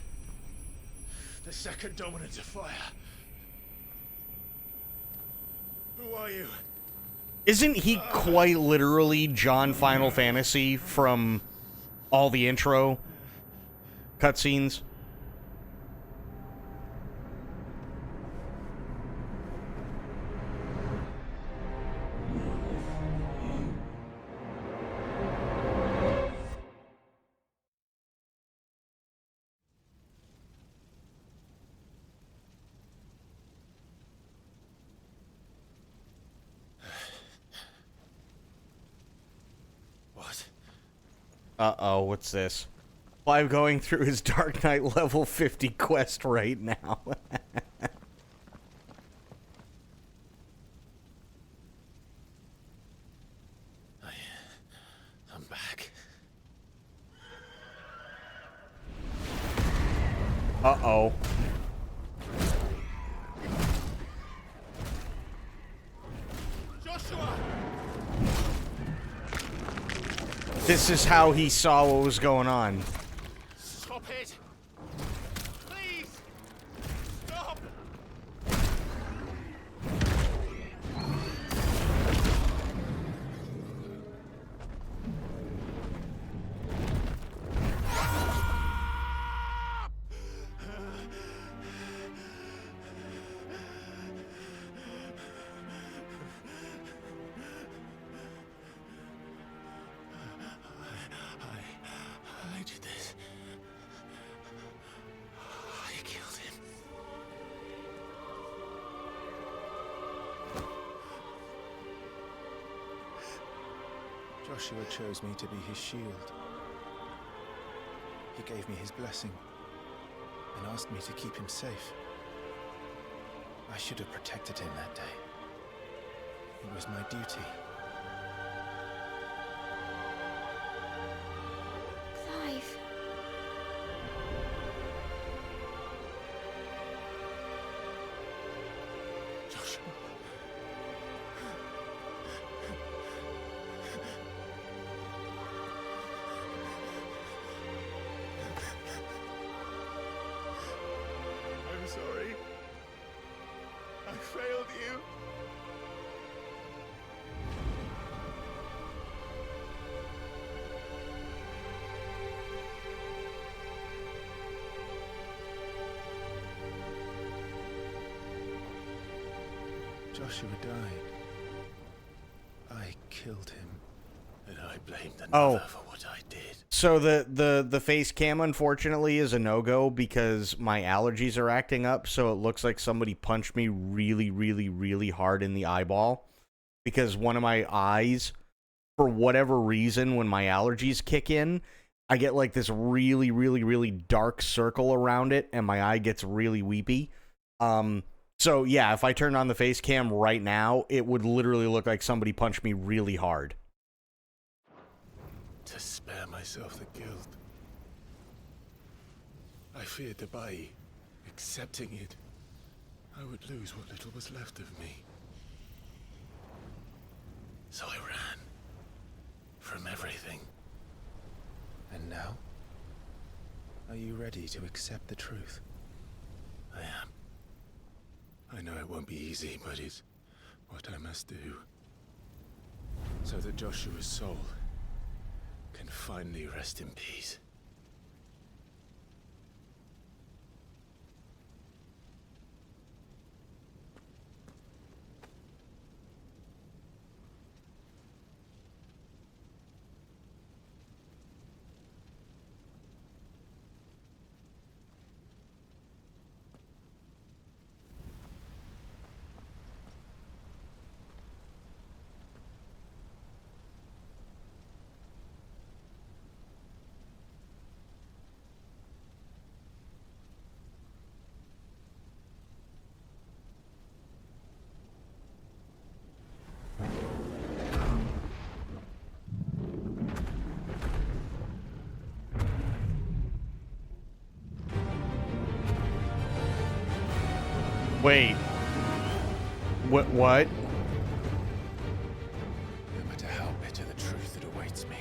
The second dominant of fire. Who are you? Isn't he quite literally John Final Fantasy from all the intro cutscenes? Uh-oh, what's this? Well, I'm going through his Dark Knight level 50 quest right now. I'm back. Uh-oh. Joshua! This is how he saw what was going on. Stop it! Please! Stop! I did this. Joshua chose me to be his shield. He gave me his blessing and asked me to keep him safe. I should have protected him that day. It was my duty. Clive. Joshua. I'm sorry. I failed you. Joshua died. I killed him. And I blamed another for what I did. So the face cam, unfortunately, is a no-go because my allergies are acting up, so it looks like somebody punched me really, really, really hard in the eyeball. Because one of my eyes, for whatever reason, when my allergies kick in, I get like this really, really, really dark circle around it, and my eye gets really weepy. So yeah, if I turned on the face cam right now, it would literally look like somebody punched me really hard. To spare myself the guilt. I feared that by accepting it, I would lose what little was left of me. So I ran from everything. And now? Are you ready to accept the truth? I am. I know it won't be easy, but it's what I must do. So that Joshua's soul can finally rest in peace. Wait. What? No matter how bitter the truth that awaits me,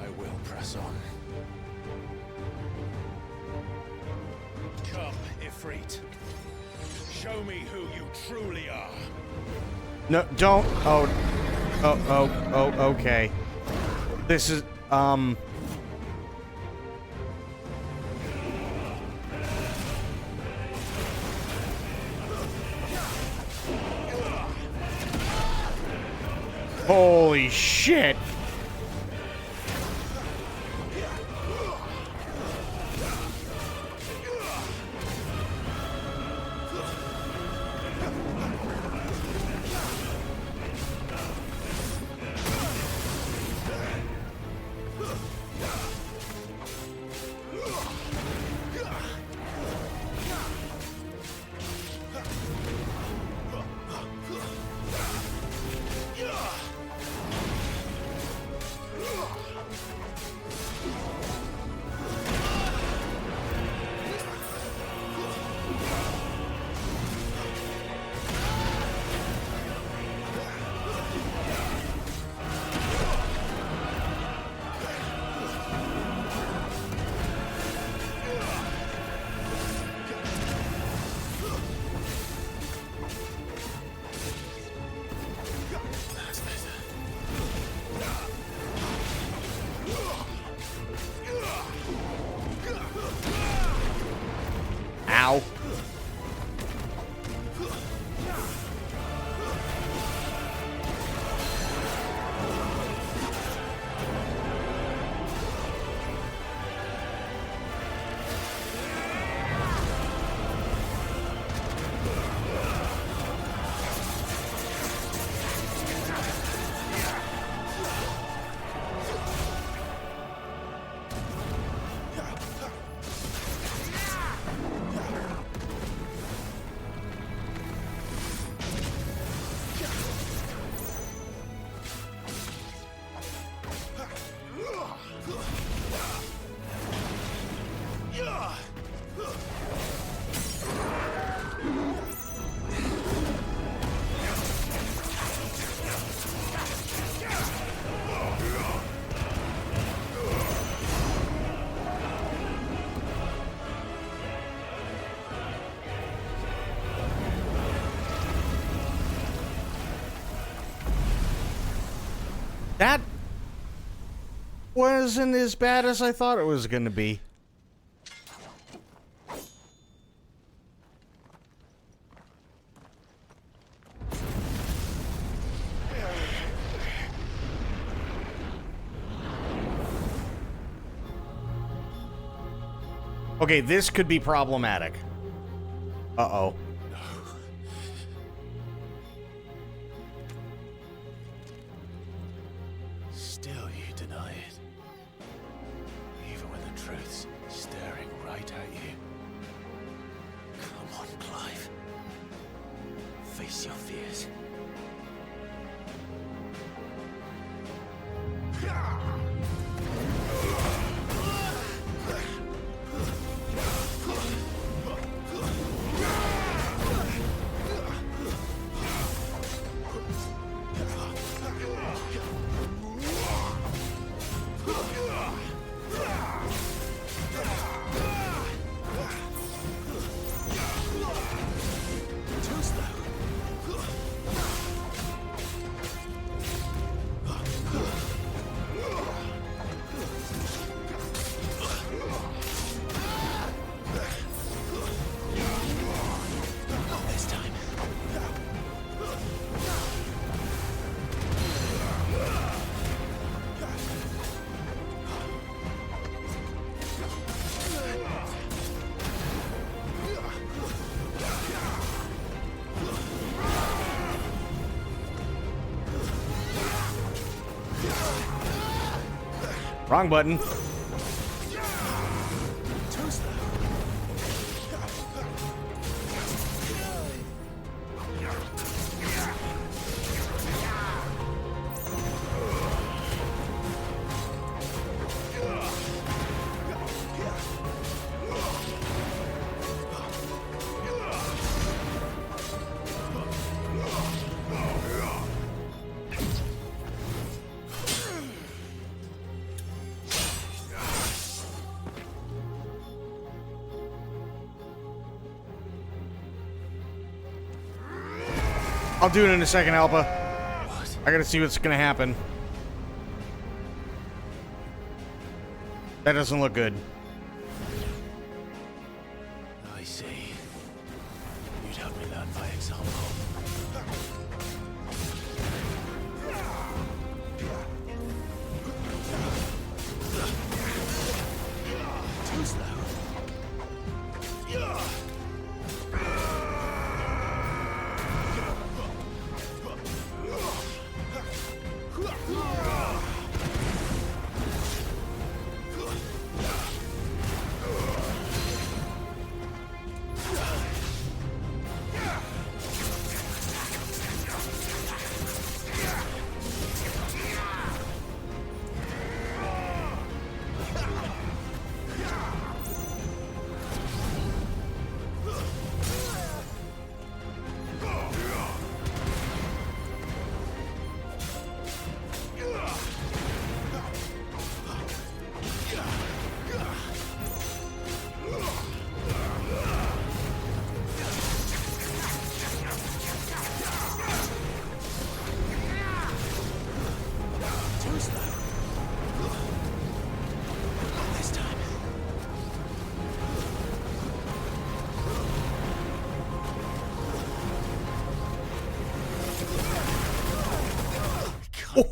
I will press on. Come, Ifrit. Show me who you truly are. No, don't. Oh, okay. This is, holy shit. Ow. That wasn't as bad as I thought it was going to be. Okay, this could be problematic. Uh-oh. Still you deny it. Even when the truth's staring right at you. Come on, Clive. Face your fears. Wrong button. I'll do it in a second, Alpha. I gotta see what's gonna happen. That doesn't look good. I see. You'd help me learn by example. Too slow.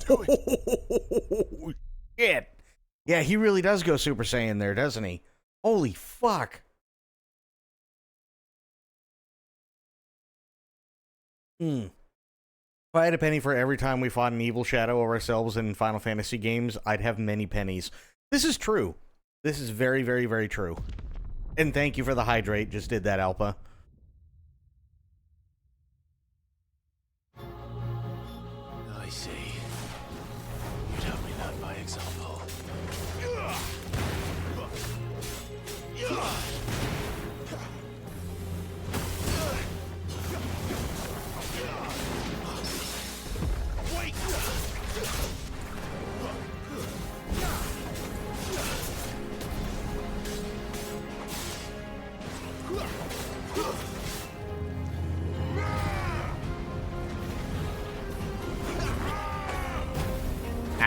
Oh, shit. Yeah, he really does go Super Saiyan there, doesn't he? Holy fuck. If I had a penny for every time we fought an evil shadow of ourselves in Final Fantasy games, I'd have many pennies. This is true. This is very, very, very true. And thank you for the hydrate. Just did that, Alpha. I see. You'd help me learn by example. Wait!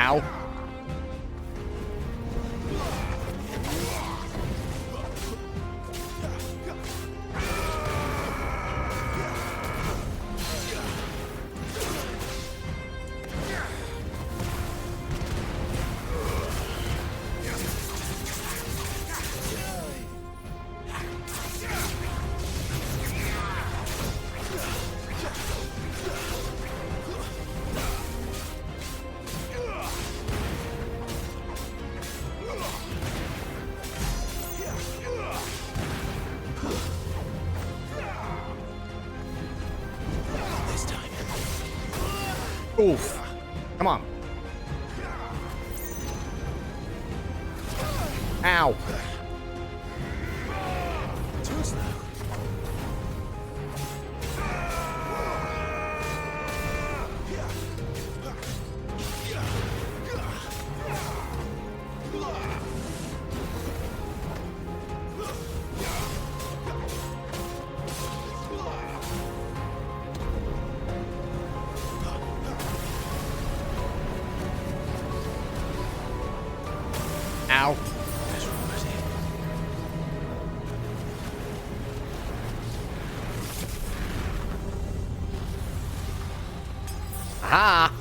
Ow. Oof. Come on. Ow. Ow. Aha!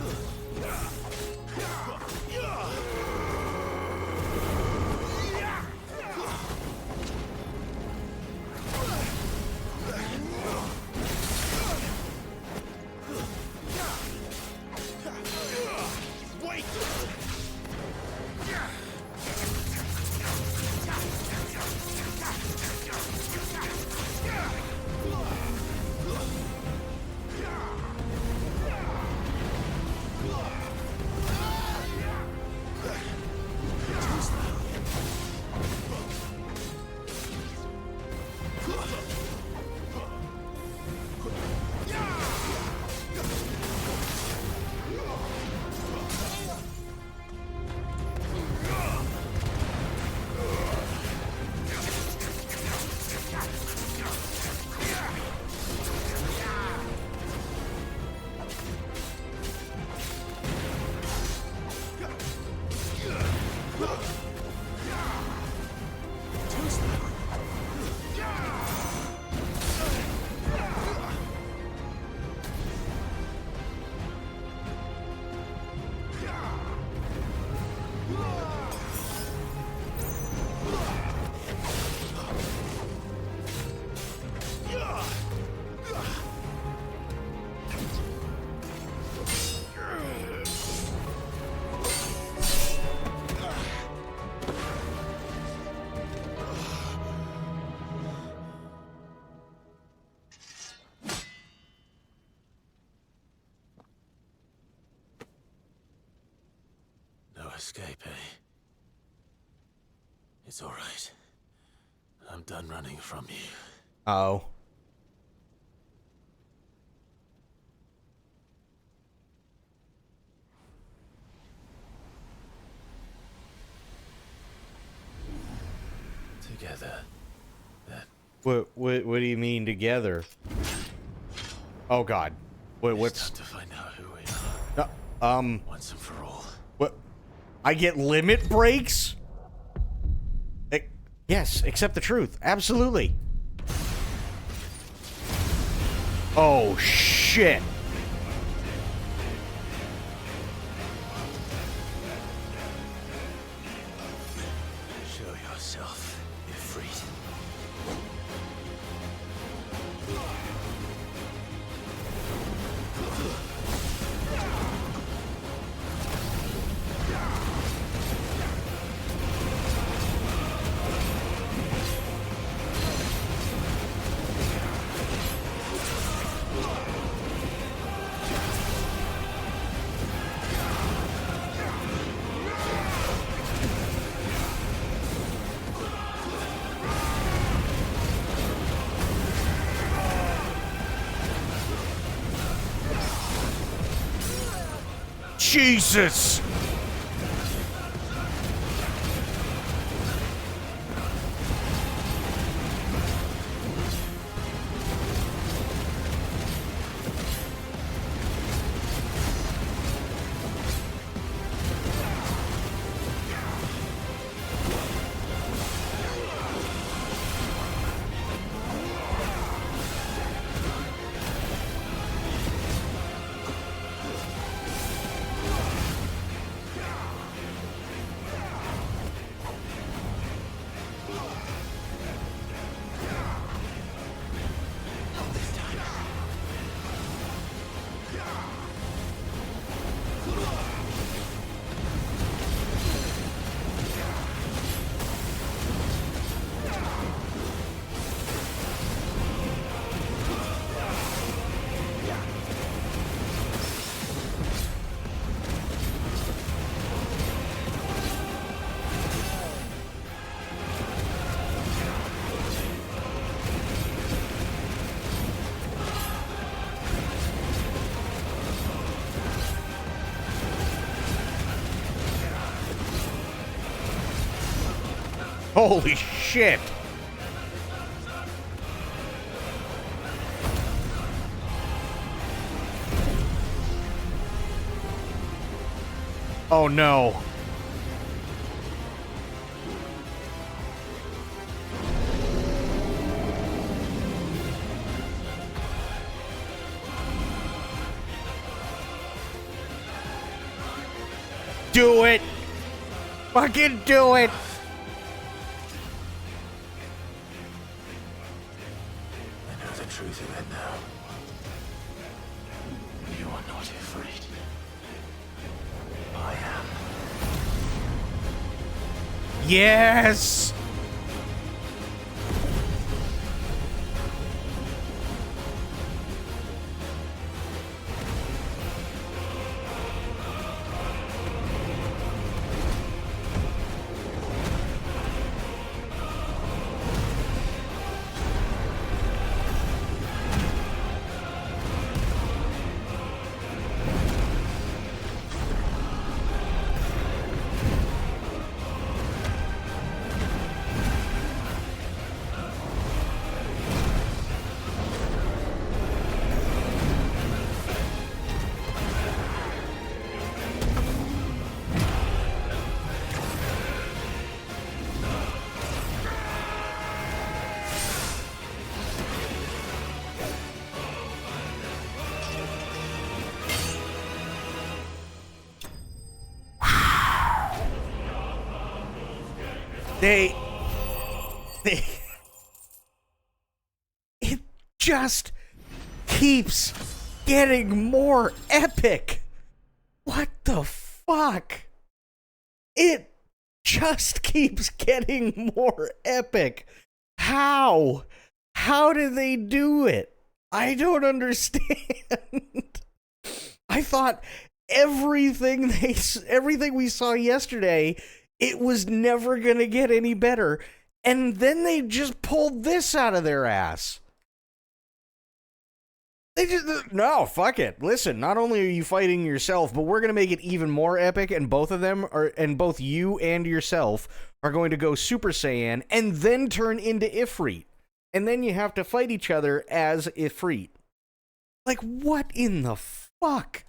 Escape, eh? It's all right. I'm done running from you. Oh. Together, then. What do you mean together? Oh God. What's Time to find out who we are. Once and for all. What? I get limit breaks? Yes, accept the truth. Absolutely. Oh, shit. Show yourself, Ifrit. Jesus! Holy shit! Oh no. Do it! Fucking do it! I know the truth of it now. You are not afraid. I am. Yes! They it just keeps getting more epic. What the fuck? It just keeps getting more epic. How? How do they do it? I don't understand. I thought everything we saw yesterday, it was never going to get any better. And then they just pulled this out of their ass. They just, no, fuck it. Listen, not only are you fighting yourself, but we're going to make it even more epic, and both of them are, and both you and yourself are going to go Super Saiyan and then turn into Ifrit. And then you have to fight each other as Ifrit. Like, what in the fuck?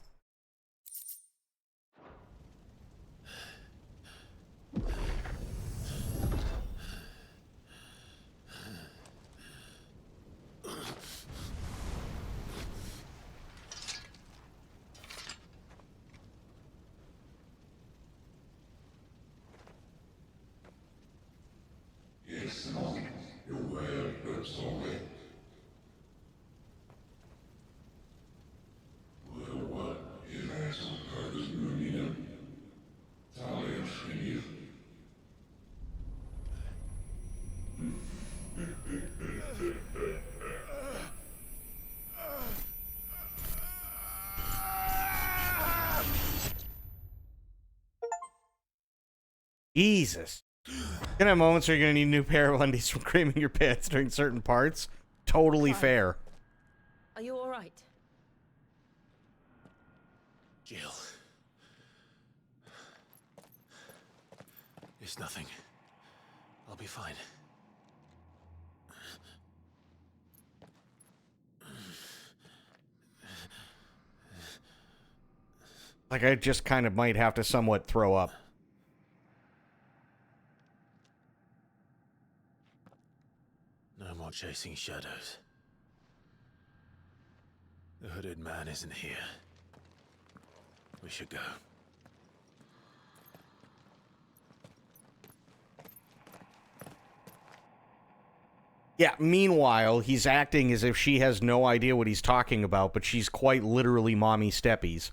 Jesus. Gonna have moments where you're gonna need a new pair of undies from creaming your pants during certain parts. Totally fair. Are you all right? Jill. It's nothing. I'll be fine. Like, I just kind of might have to somewhat throw up. No more chasing shadows. The hooded man isn't here. We should go. Yeah, meanwhile, he's acting as if she has no idea what he's talking about, but she's quite literally mommy steppies.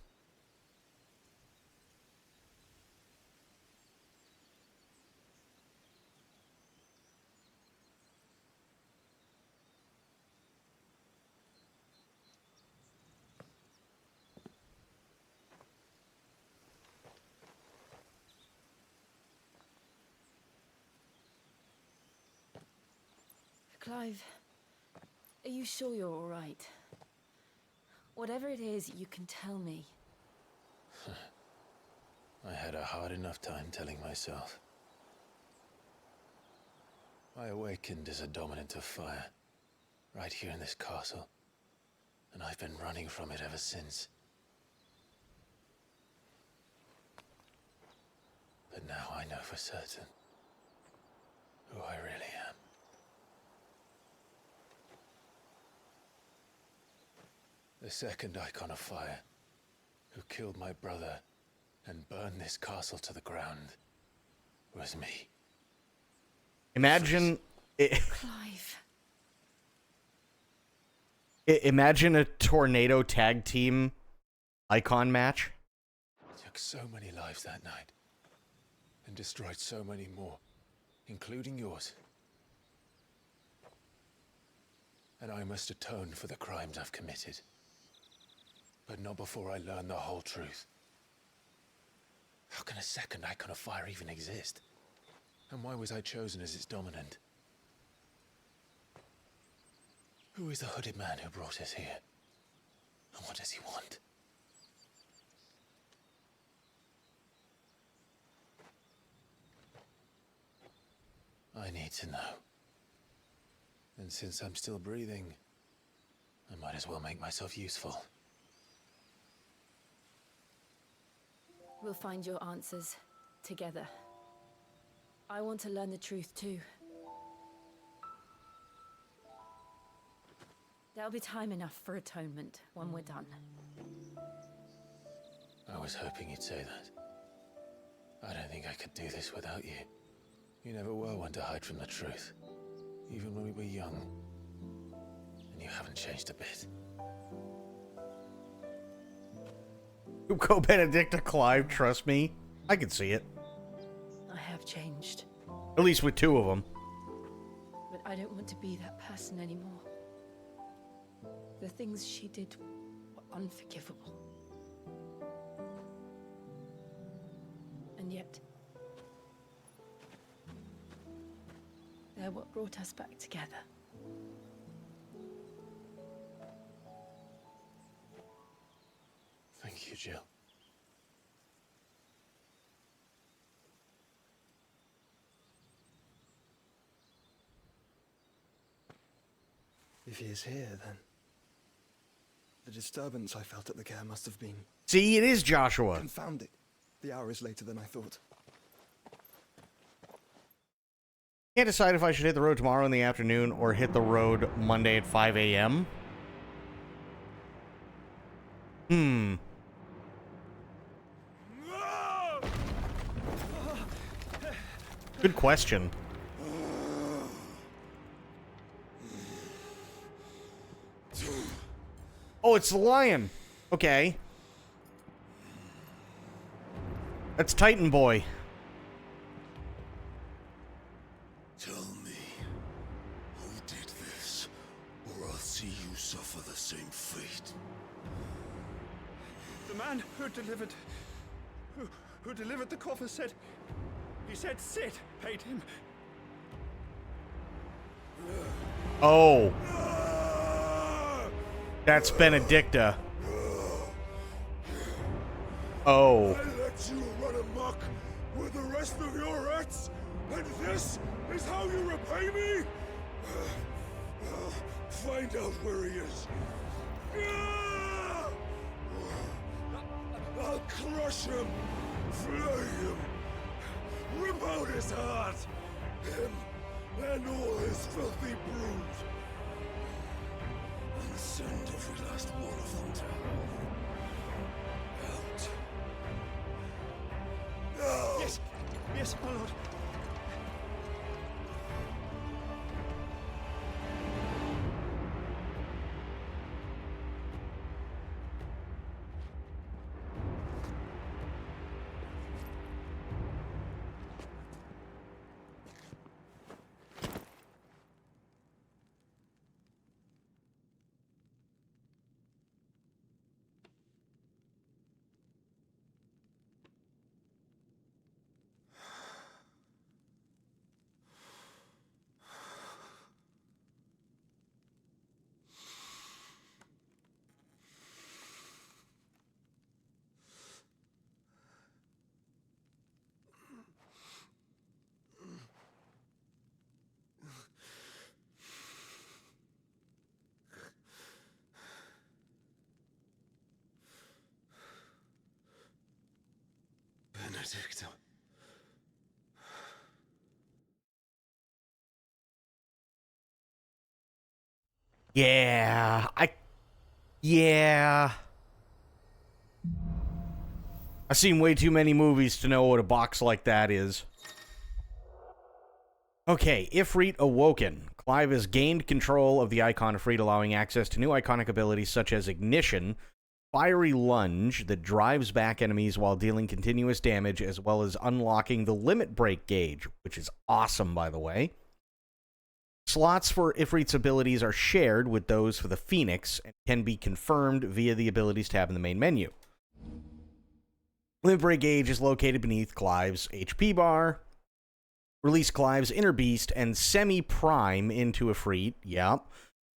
Clive, are you sure you're all right? Whatever it is, you can tell me. I had a hard enough time telling myself. I awakened as a dominant of fire, right here in this castle, and I've been running from it ever since. But now I know for certain who I really am. The second icon of fire, who killed my brother and burned this castle to the ground, was me. Imagine Clive. imagine a tornado tag team icon match. Took so many lives that night, and destroyed so many more, including yours. And I must atone for the crimes I've committed. But not before I learn the whole truth. How can a second icon of fire even exist? And why was I chosen as its dominant? Who is the hooded man who brought us here? And what does he want? I need to know. And since I'm still breathing, I might as well make myself useful. We'll find your answers together. I want to learn the truth too. There'll be time enough for atonement when we're done. I was hoping you'd say that. I don't think I could do this without you. You never were one to hide from the truth, even when we were young. And you haven't changed a bit. Go Benedicta, Clive, trust me. I can see it. I have changed, At least with two of them. but I don't want to be that person anymore. The things she did were unforgivable. And yet, they're what brought us back together. Thank you, Jill. If he is here, then the disturbance I felt at the care must have been... See, it is Joshua. Confounded. The hour is later than I thought. Can't decide if I should hit the road tomorrow in the afternoon or hit the road Monday at 5 a.m. Good question. Oh, it's the lion. Okay. That's Titan Boy. Tell me, who did this, or I'll see you suffer the same fate. The man who delivered the coffer said... He said Sid paid him. Oh. That's Benedicta. Oh. I let you run amok with the rest of your rats, and this is how you repay me? Find out where he is. I'll crush him, flay him, rip out his heart, him and all his filthy brood, and send every last one of them to hell. Out. Yes, yes, my lord. Yeah, yeah. I've seen way too many movies to know what a box like that is. Okay, Ifrit awoken. Clive has gained control of the icon Ifrit, allowing access to new iconic abilities such as Ignition, Fiery Lunge that drives back enemies while dealing continuous damage, as well as unlocking the Limit Break gauge, which is awesome, by the way. Slots for Ifrit's abilities are shared with those for the Phoenix and can be confirmed via the Abilities tab in the main menu. Limit Break gauge is located beneath Clive's HP bar. Release Clive's Inner Beast and Semi-Prime into Ifrit. Yep.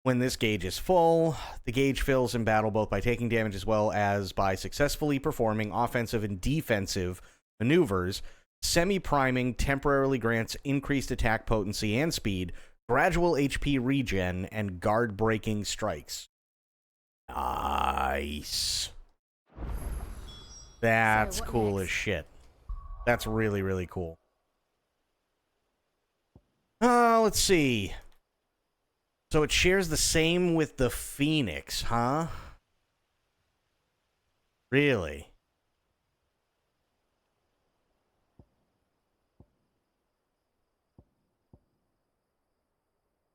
When this gauge is full, the gauge fills in battle both by taking damage as well as by successfully performing offensive and defensive maneuvers. Semi-priming temporarily grants increased attack potency and speed, gradual HP regen, and guard-breaking strikes. Nice. That's So, what cool next? as shit. That's really, really cool. Let's see. So it shares the same with the Phoenix, huh? Really?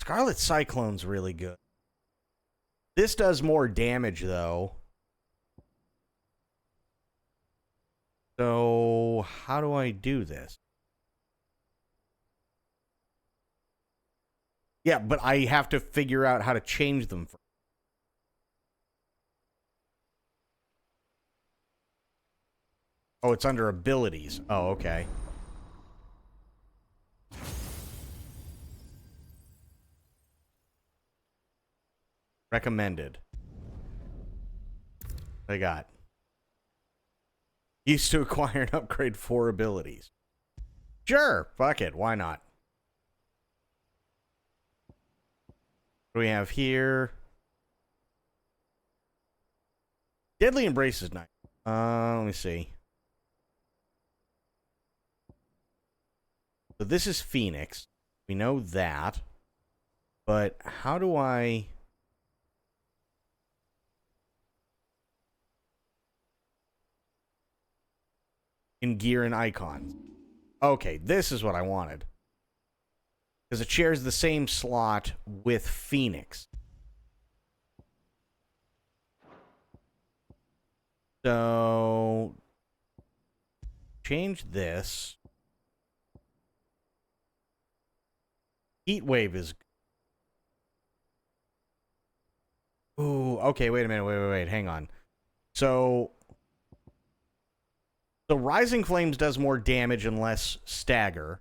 Scarlet Cyclone's really good. This does more damage, though. So, how do I do this? Yeah, but I have to figure out how to change them. Oh, it's under abilities. Oh, okay. Recommended. What I got. Used to acquire and upgrade 4 abilities. Sure, fuck it, why not? What do we have here? Deadly Embrace is nice. Let me see. So this is Phoenix. We know that. But how do I... in gear and icons? Okay, this is what I wanted. Because it shares the same slot with Phoenix. So... change this. Heatwave is... Ooh, okay, wait a minute, wait, hang on. So Rising Flames does more damage and less stagger.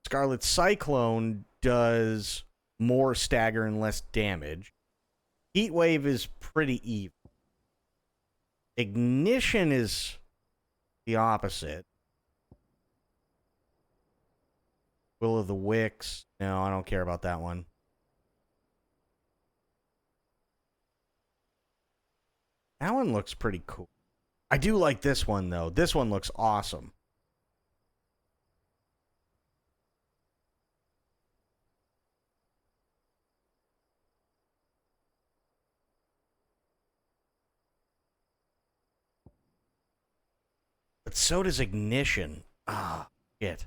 Scarlet Cyclone does more stagger and less damage. Heatwave is pretty even. Ignition is the opposite. Will of the Wicks. No, I don't care about that one. That one looks pretty cool. I do like this one, though. This one looks awesome. But so does Ignition. Ah, shit.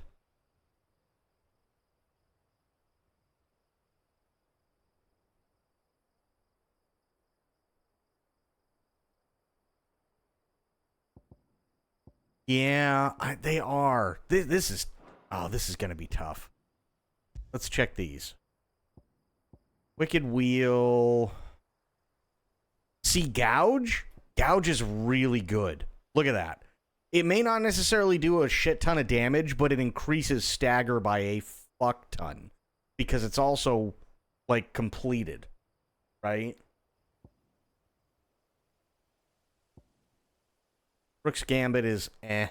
Yeah, they are. This is... oh, this is going to be tough. Let's check these. Wicked Wheel. See, Gouge? Gouge is really good. Look at that. It may not necessarily do a shit ton of damage, but it increases stagger by a fuck ton. Because it's also, like, completed. Right? Rook's Gambit is eh.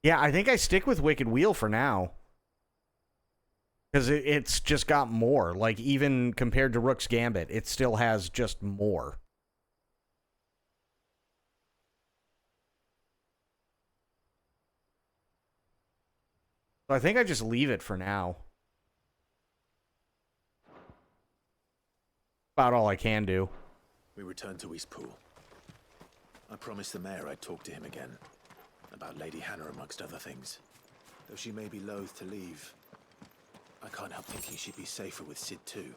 Yeah, I think I stick with Wicked Wheel for now. Because it's just got more. Like, even compared to Rook's Gambit, it still has just more. So I think I just leave it for now. About all I can do. We returned to Eastpool. I promised the mayor I'd talk to him again. About Lady Hannah amongst other things. Though she may be loath to leave, I can't help thinking she'd be safer with Sid too.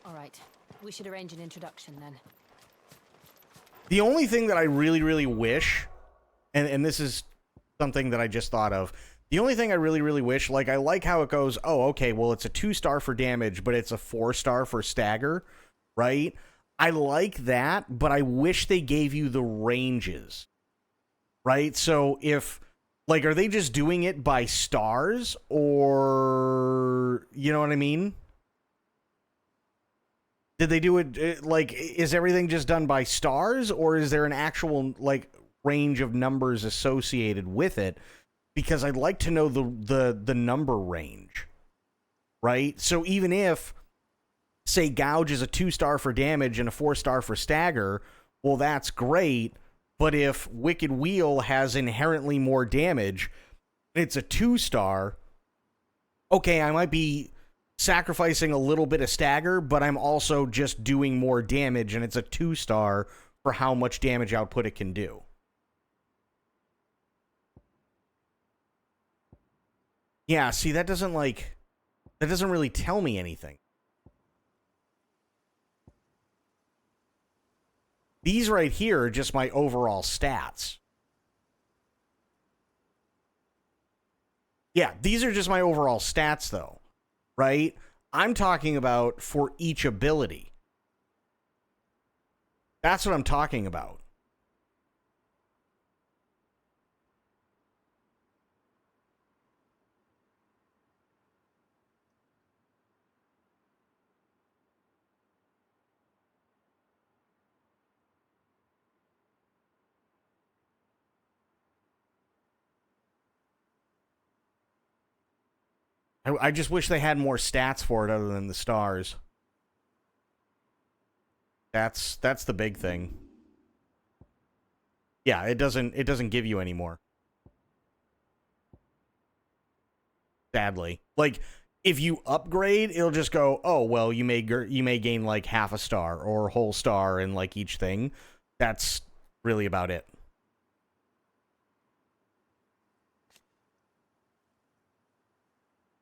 All right. We should arrange an introduction then. The only thing that I really, really wish, and this is something that I just thought of, the only thing I really, really wish, like, I like how it goes, oh, okay, well, it's a 2-star for damage, but it's a 4-star for stagger, right? I like that, but I wish they gave you the ranges, right? So if, like, are they just doing it by stars, or, you know what I mean? Did they do it, like, is everything just done by stars, or is there an actual, like, range of numbers associated with it? Because I'd like to know the number range, right? So even if, say, Gouge is a 2-star for damage and a 4-star for stagger, well, that's great, but if Wicked Wheel has inherently more damage, it's a 2-star, okay, I might be sacrificing a little bit of stagger, but I'm also just doing more damage, and it's a 2-star for how much damage output it can do. Yeah, see, that doesn't really tell me anything. These right here are just my overall stats. Yeah, these are just my overall stats, though. Right? I'm talking about for each ability. That's what I'm talking about. I just wish they had more stats for it other than the stars. That's the big thing. Yeah, it doesn't give you any more. Sadly. Like, if you upgrade, it'll just go, oh, well, you may gain like half a star or a whole star in like each thing. That's really about it.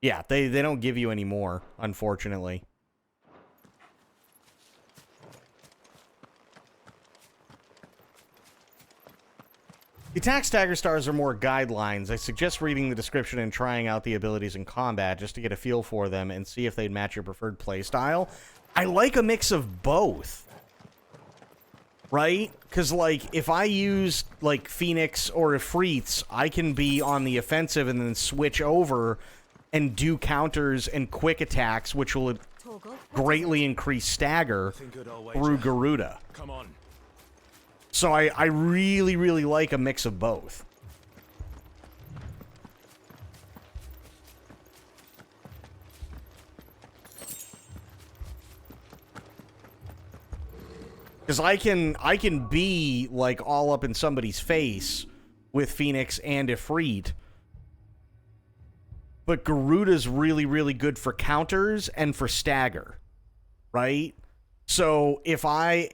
Yeah, they don't give you any more, unfortunately. The attack stagger stars are more guidelines. I suggest reading the description and trying out the abilities in combat just to get a feel for them and see if they'd match your preferred playstyle. I like a mix of both. Right? Because, like, if I use, like, Phoenix or Ifrits, I can be on the offensive and then switch over and do counters and quick attacks, which will greatly increase stagger through Garuda. Come on. So I really, really like a mix of both. Because I can be, like, all up in somebody's face with Phoenix and Ifrit. But Garuda's really, really good for counters and for stagger, right? So if I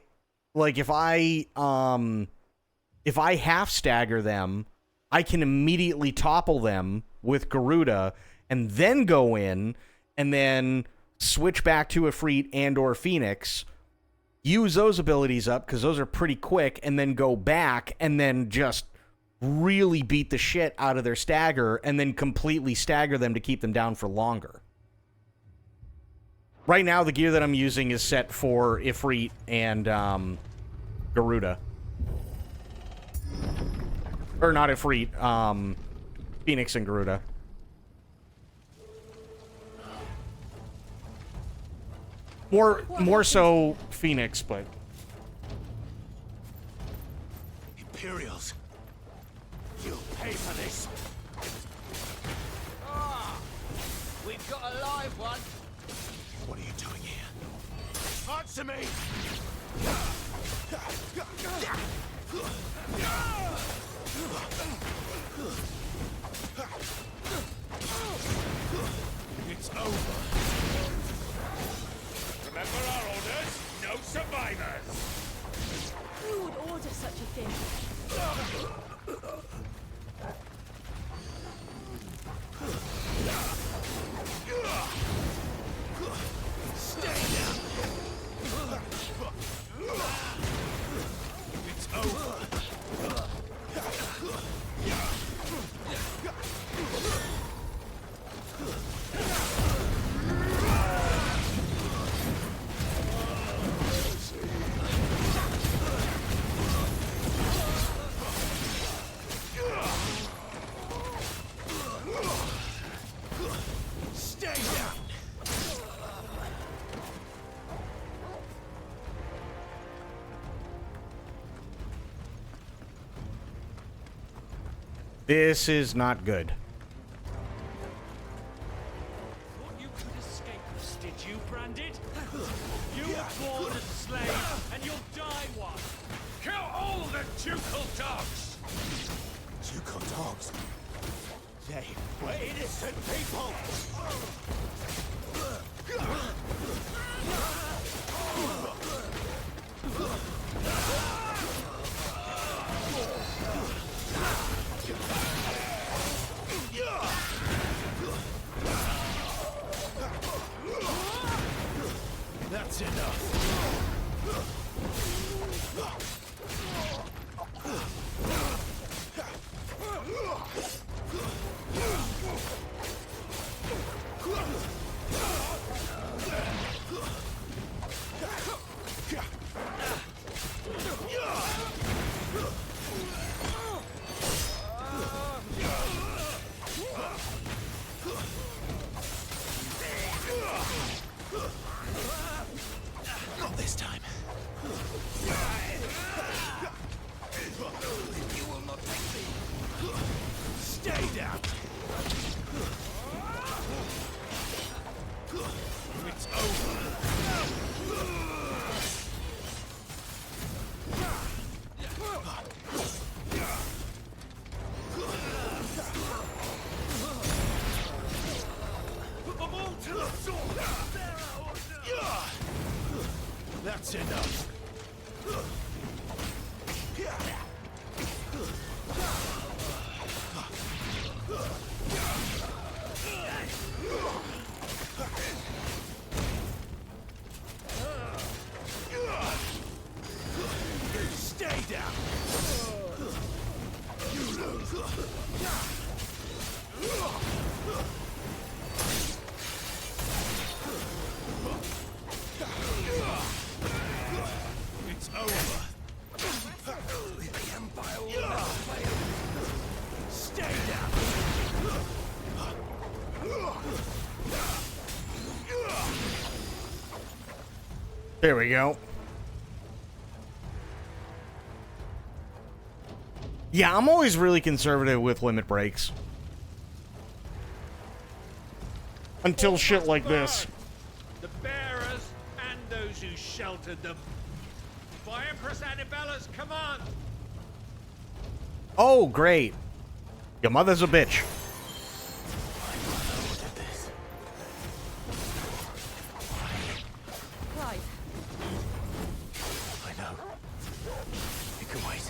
half stagger them, I can immediately topple them with Garuda and then go in and then switch back to Ifrit and or Phoenix, use those abilities up because those are pretty quick, and then go back and then just really beat the shit out of their stagger and then completely stagger them to keep them down for longer. Right now, the gear that I'm using is set for Ifrit and Garuda. Or not Ifrit, Phoenix and Garuda. More so Phoenix, but... Imperials. You'll pay for this. We've got a live one. What are you doing here? Answer me! This is not good. Thought you could escape us, did you, Branded? You were born a slave, and you'll die one. Kill all the ducal dogs! Ducal dogs? They were innocent people! That's enough. Not this time. You will not take me. Stay down. It's over. Put them all to the sword. That's enough. Stay down. You lose. It's over. The Empire will never fail. Stay down. There we go. Yeah, I'm always really conservative with limit breaks. Until shit like this. The bearers and those who sheltered them. By Empress Annabella's command. Oh, great. Your mother's a bitch. Clive. I know. You can wait.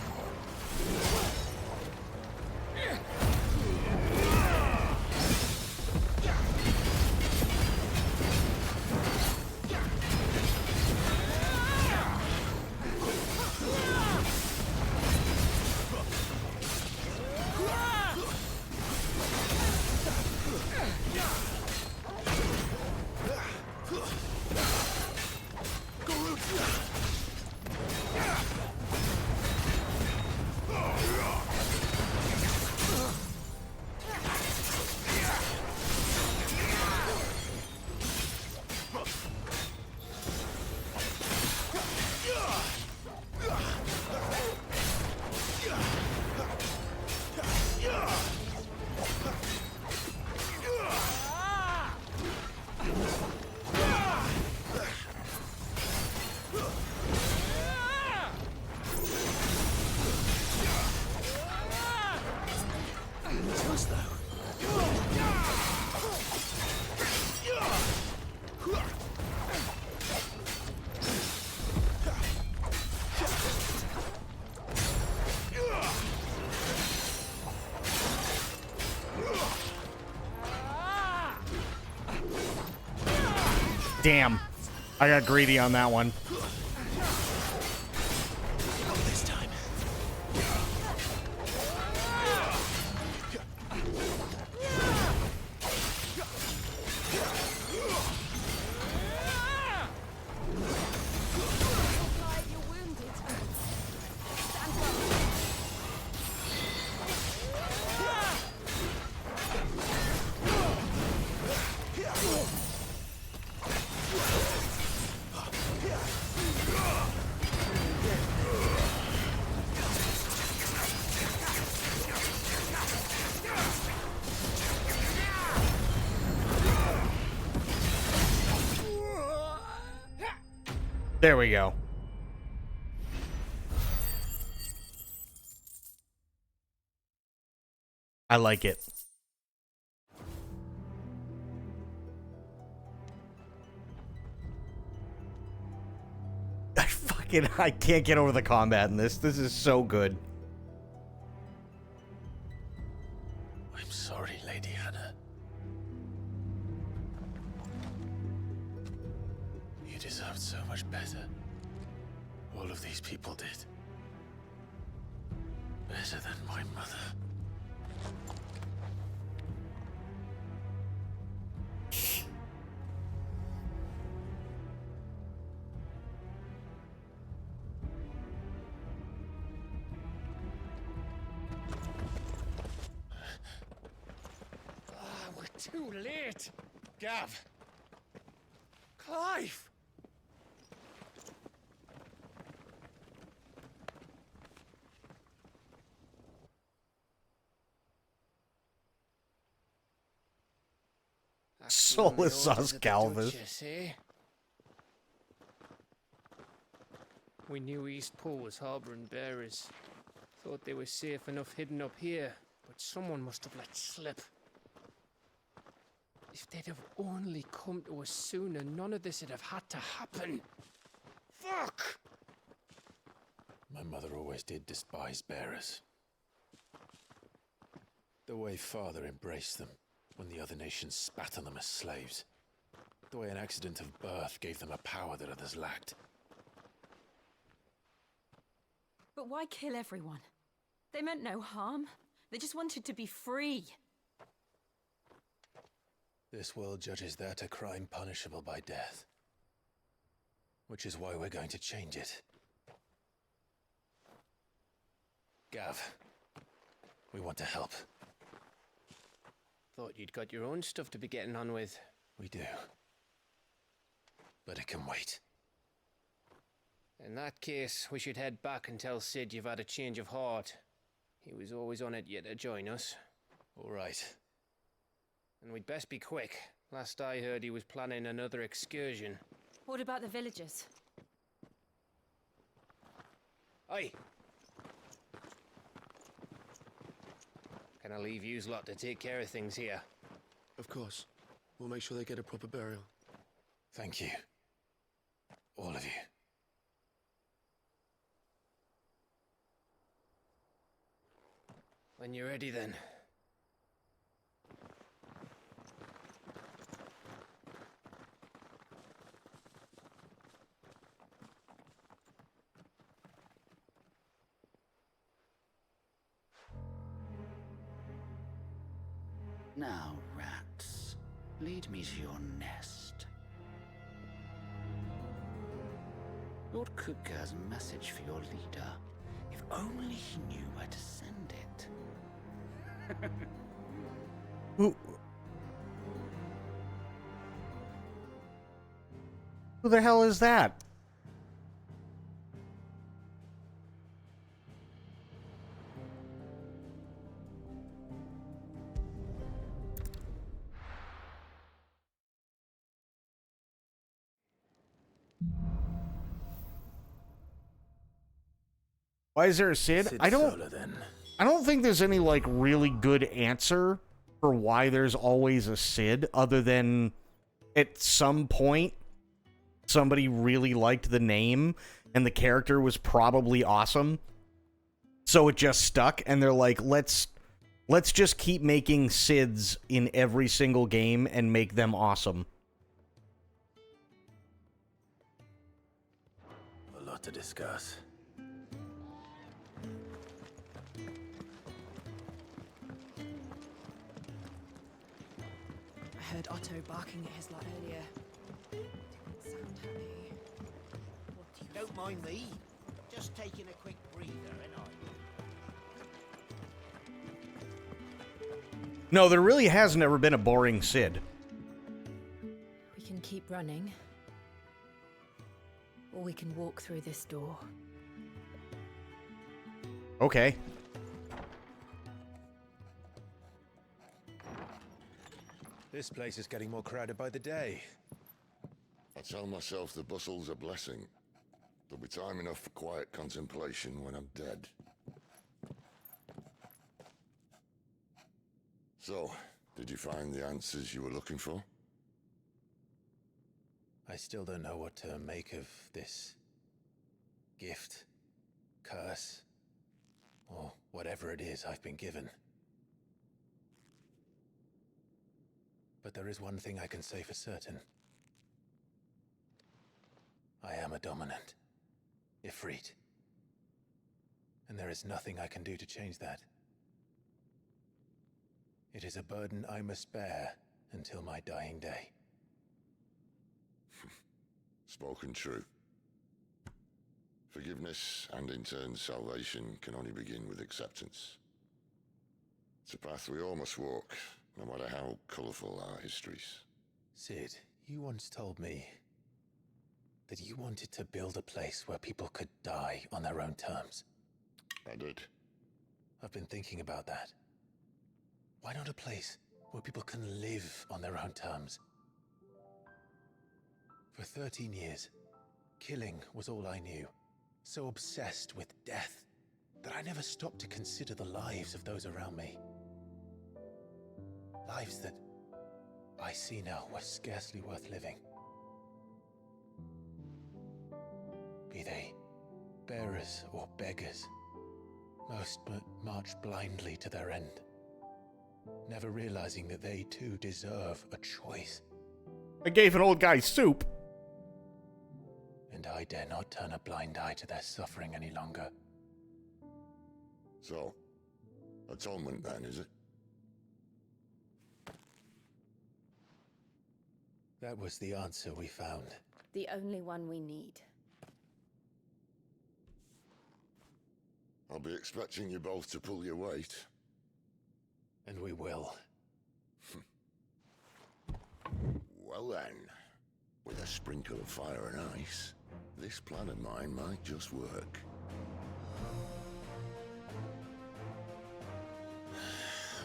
Damn. I got greedy on that one. Not this time. Clive, you're wounded. Stand up. There we go. I like it. I can't get over the combat in this. This is so good. I'm sorry, Lady Hannah. You deserved so much better. All of these people did. Better than my mother. Too late! Gav! Clive! Solus us Galvus. We knew East Pool was harbouring bearers. Thought they were safe enough hidden up here, but someone must have let slip. If they'd have only come to us sooner, none of this would have had to happen. Fuck! My mother always did despise bearers. The way Father embraced them when the other nations spat on them as slaves. The way an accident of birth gave them a power that others lacked. But why kill everyone? They meant no harm. They just wanted to be free. This world judges that a crime punishable by death. Which is why we're going to change it. Gav, we want to help. Thought you'd got your own stuff to be getting on with. We do. But it can wait. In that case, we should head back and tell Sid you've had a change of heart. He was always on it yet to join us. All right. And we'd best be quick. Last I heard, he was planning another excursion. What about the villagers? Aye. Can I leave yous lot to take care of things here? Of course. We'll make sure they get a proper burial. Thank you. All of you. When you're ready, then. Now, rats, lead me to your nest. Lord Kupka has a message for your leader. If only he knew where to send it. Who the hell is that? Why is there a Sid? I don't think there's any like really good answer for why there's always a Sid, other than at some point somebody really liked the name and the character was probably awesome. So it just stuck, and they're like, let's just keep making Sids in every single game and make them awesome. A lot to discuss. I heard Otto barking at his lot earlier. Didn't sound happy. Don't mind me. Just taking a quick breather, and No, there really has never been a boring Sid. We can keep running. Or we can walk through this door. Okay. This place is getting more crowded by the day. I tell myself the bustle's a blessing. There'll be time enough for quiet contemplation when I'm dead. So, did you find the answers you were looking for? I still don't know what to make of this gift, curse, or whatever it is I've been given. But there is one thing I can say for certain. I am a dominant, Ifrit. And there is nothing I can do to change that. It is a burden I must bear until my dying day. Spoken true. Forgiveness, and in turn salvation, can only begin with acceptance. It's a path we all must walk, no matter how colourful our histories. Sid, you once told me that you wanted to build a place where people could die on their own terms. I did. I've been thinking about that. Why not a place where people can live on their own terms? For 13 years, killing was all I knew. So obsessed with death that I never stopped to consider the lives of those around me. Lives that I see now were scarcely worth living. Be they bearers or beggars, most march blindly to their end, never realizing that they too deserve a choice. I gave an old guy soup. And I dare not turn a blind eye to their suffering any longer. So, atonement then, is it? That was the answer we found. The only one we need. I'll be expecting you both to pull your weight. And we will. Well then, with a sprinkle of fire and ice, this plan of mine might just work.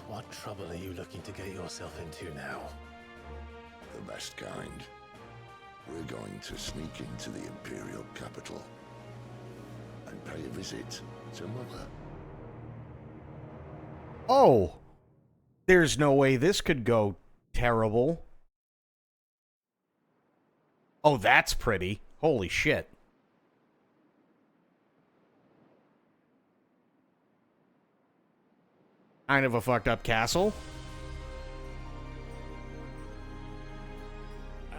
What trouble are you looking to get yourself into now? The best kind. We're going to sneak into the Imperial capital and pay a visit to Mother. Oh! There's no way this could go terrible. Oh, that's pretty. Holy shit. Kind of a fucked up castle.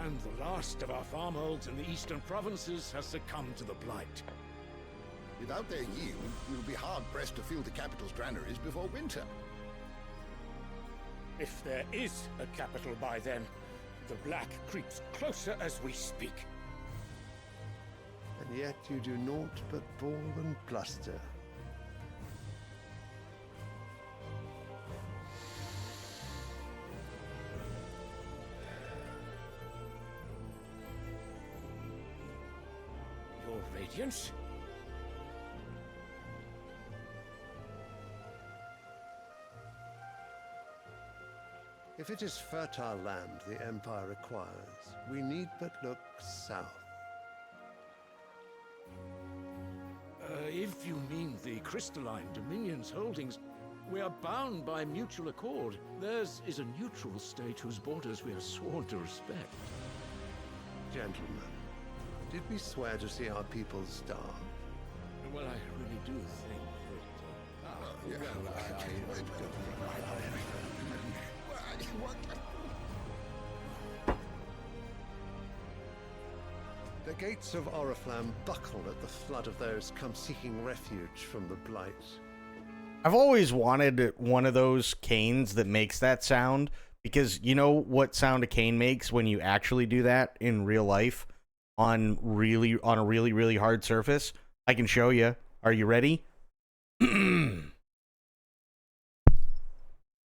And the last of our farmholds in the eastern provinces has succumbed to the blight. Without their yield, we'll be hard-pressed to fill the capital's granaries before winter. If there is a capital by then, the black creeps closer as we speak. And yet you do naught but bawl and bluster. Your Radiance? If it is fertile land the Empire requires, we need but look south. If you mean the crystalline Dominion's holdings, we are bound by mutual accord. Theirs is a neutral state whose borders we are sworn to respect. Gentlemen, did we swear to see our people starve? Well, I really do think The gates of Oriflamme buckle at the flood of those come seeking refuge from the blight. I've always wanted one of those canes that makes that sound, because you know what sound a cane makes when you actually do that in real life on a really hard surface? I can show you. Are you ready?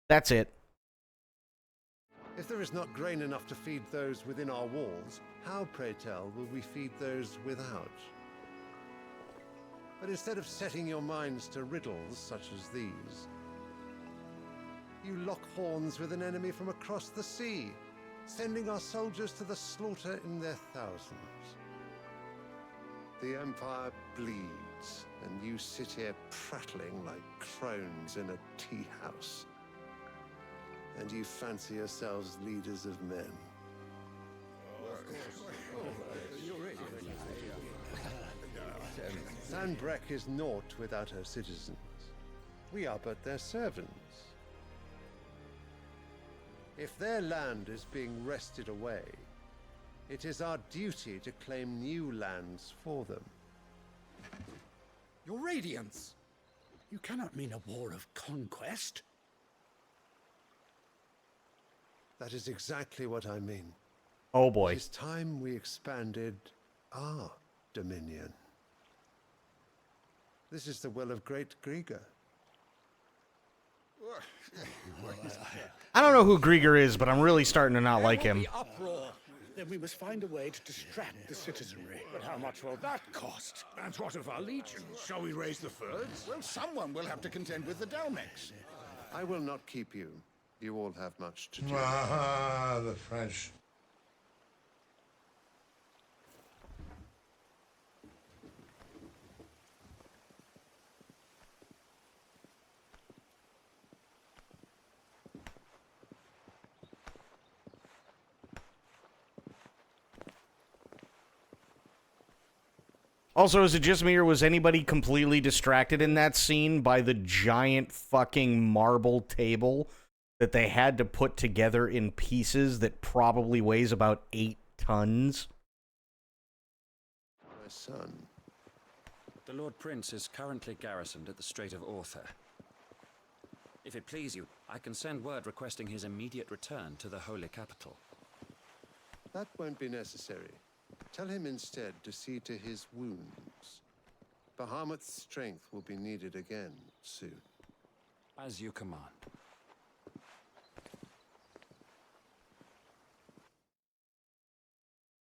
That's it. If there is not grain enough to feed those within our walls, how, pray tell, will we feed those without? But instead of setting your minds to riddles such as these, you lock horns with an enemy from across the sea, sending our soldiers to the slaughter in their thousands. The Empire bleeds, and you sit here prattling like crones in a tea house. And you fancy yourselves leaders of men. Sandbreck is naught without her citizens. We are but their servants. If their land is being wrested away, it is our duty to claim new lands for them. Your Radiance! You cannot mean a war of conquest. That is exactly what I mean. Oh boy. It is time we expanded our dominion. This is the will of great Grieger. I don't know who Grieger is, but I'm really starting to not like him. Uproar. Then we must find a way to distract the citizenry. But how much will that cost? And what of our legions? Shall we raise the furs? Well, someone will have to contend with the Dalmex. I will not keep you. You all have much to do. Ah, the French. Also, is it just me, or was anybody completely distracted in that scene by the giant fucking marble table that they had to put together in pieces that probably weighs about 8 tons? My son. The Lord Prince is currently garrisoned at the Strait of Arthur. If it please you, I can send word requesting his immediate return to the Holy Capital. That won't be necessary. Tell him instead to see to his wounds. Bahamut's strength will be needed again soon. As you command.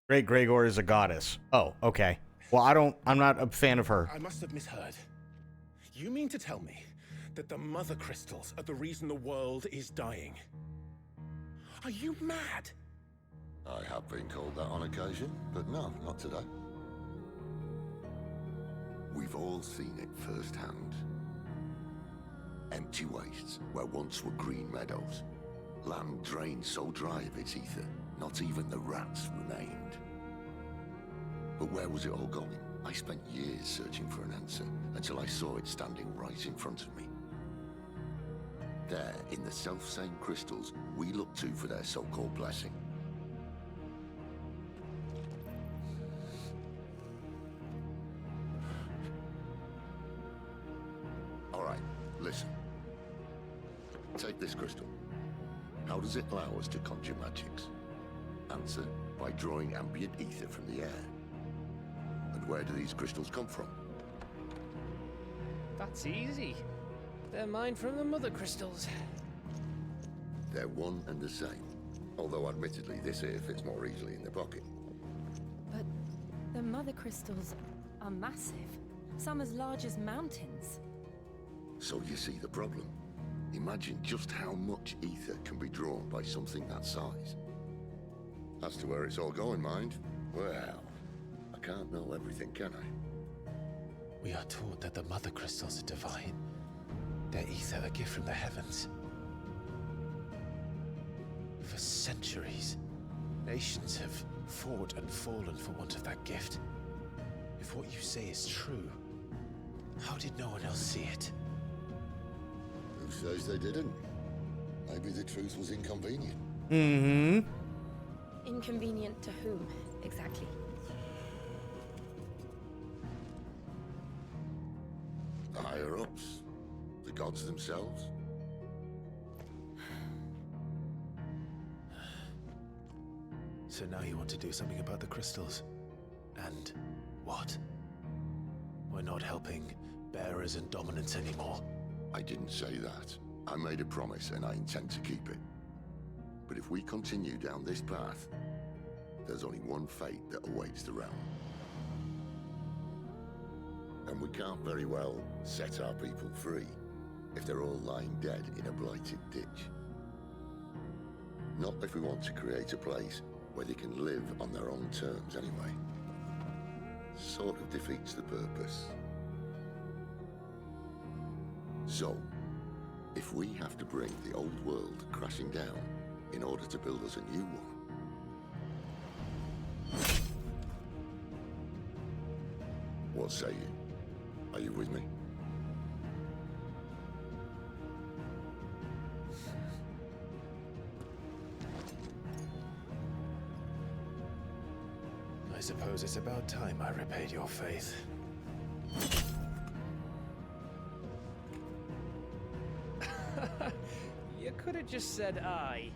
Great Gregor is a goddess. Oh, okay. Well, I'm not a fan of her. I must have misheard. You mean to tell me that the mother crystals are the reason the world is dying? Are you mad? I have been called that on occasion, but no, not today. We've all seen it firsthand. Empty wastes where once were green meadows. Land drained so dry of its ether, not even the rats remained. But where was it all going? I spent years searching for an answer, until I saw it standing right in front of me. There, in the self-same crystals we look to for their so-called blessing. Listen. Take this crystal. How does it allow us to conjure magics? Answer, by drawing ambient ether from the air. And where do these crystals come from? That's easy. They're mine from the mother crystals. They're one and the same. Although admittedly this here fits more easily in the pocket. But the mother crystals are massive. Some as large as mountains. So you see the problem. Imagine just how much ether can be drawn by something that size. As to where it's all going, mind, well, I can't know everything, can I? We are taught that the mother crystals are divine. Their ether a gift from the heavens. For centuries, nations have fought and fallen for want of that gift. If what you say is true, how did no one else see it? Who says they didn't? Maybe the truth was inconvenient. Mm-hmm. Inconvenient to whom, exactly? The higher-ups? The gods themselves? So now you want to do something about the crystals? And what? We're not helping bearers and dominants anymore. I didn't say that. I made a promise and I intend to keep it. But if we continue down this path, there's only one fate that awaits the realm. And we can't very well set our people free if they're all lying dead in a blighted ditch. Not if we want to create a place where they can live on their own terms anyway. sort of defeats the purpose. So, if we have to bring the old world crashing down in order to build us a new one, what say you? Are you with me? I suppose it's about time I repaid your faith. You could have just said aye.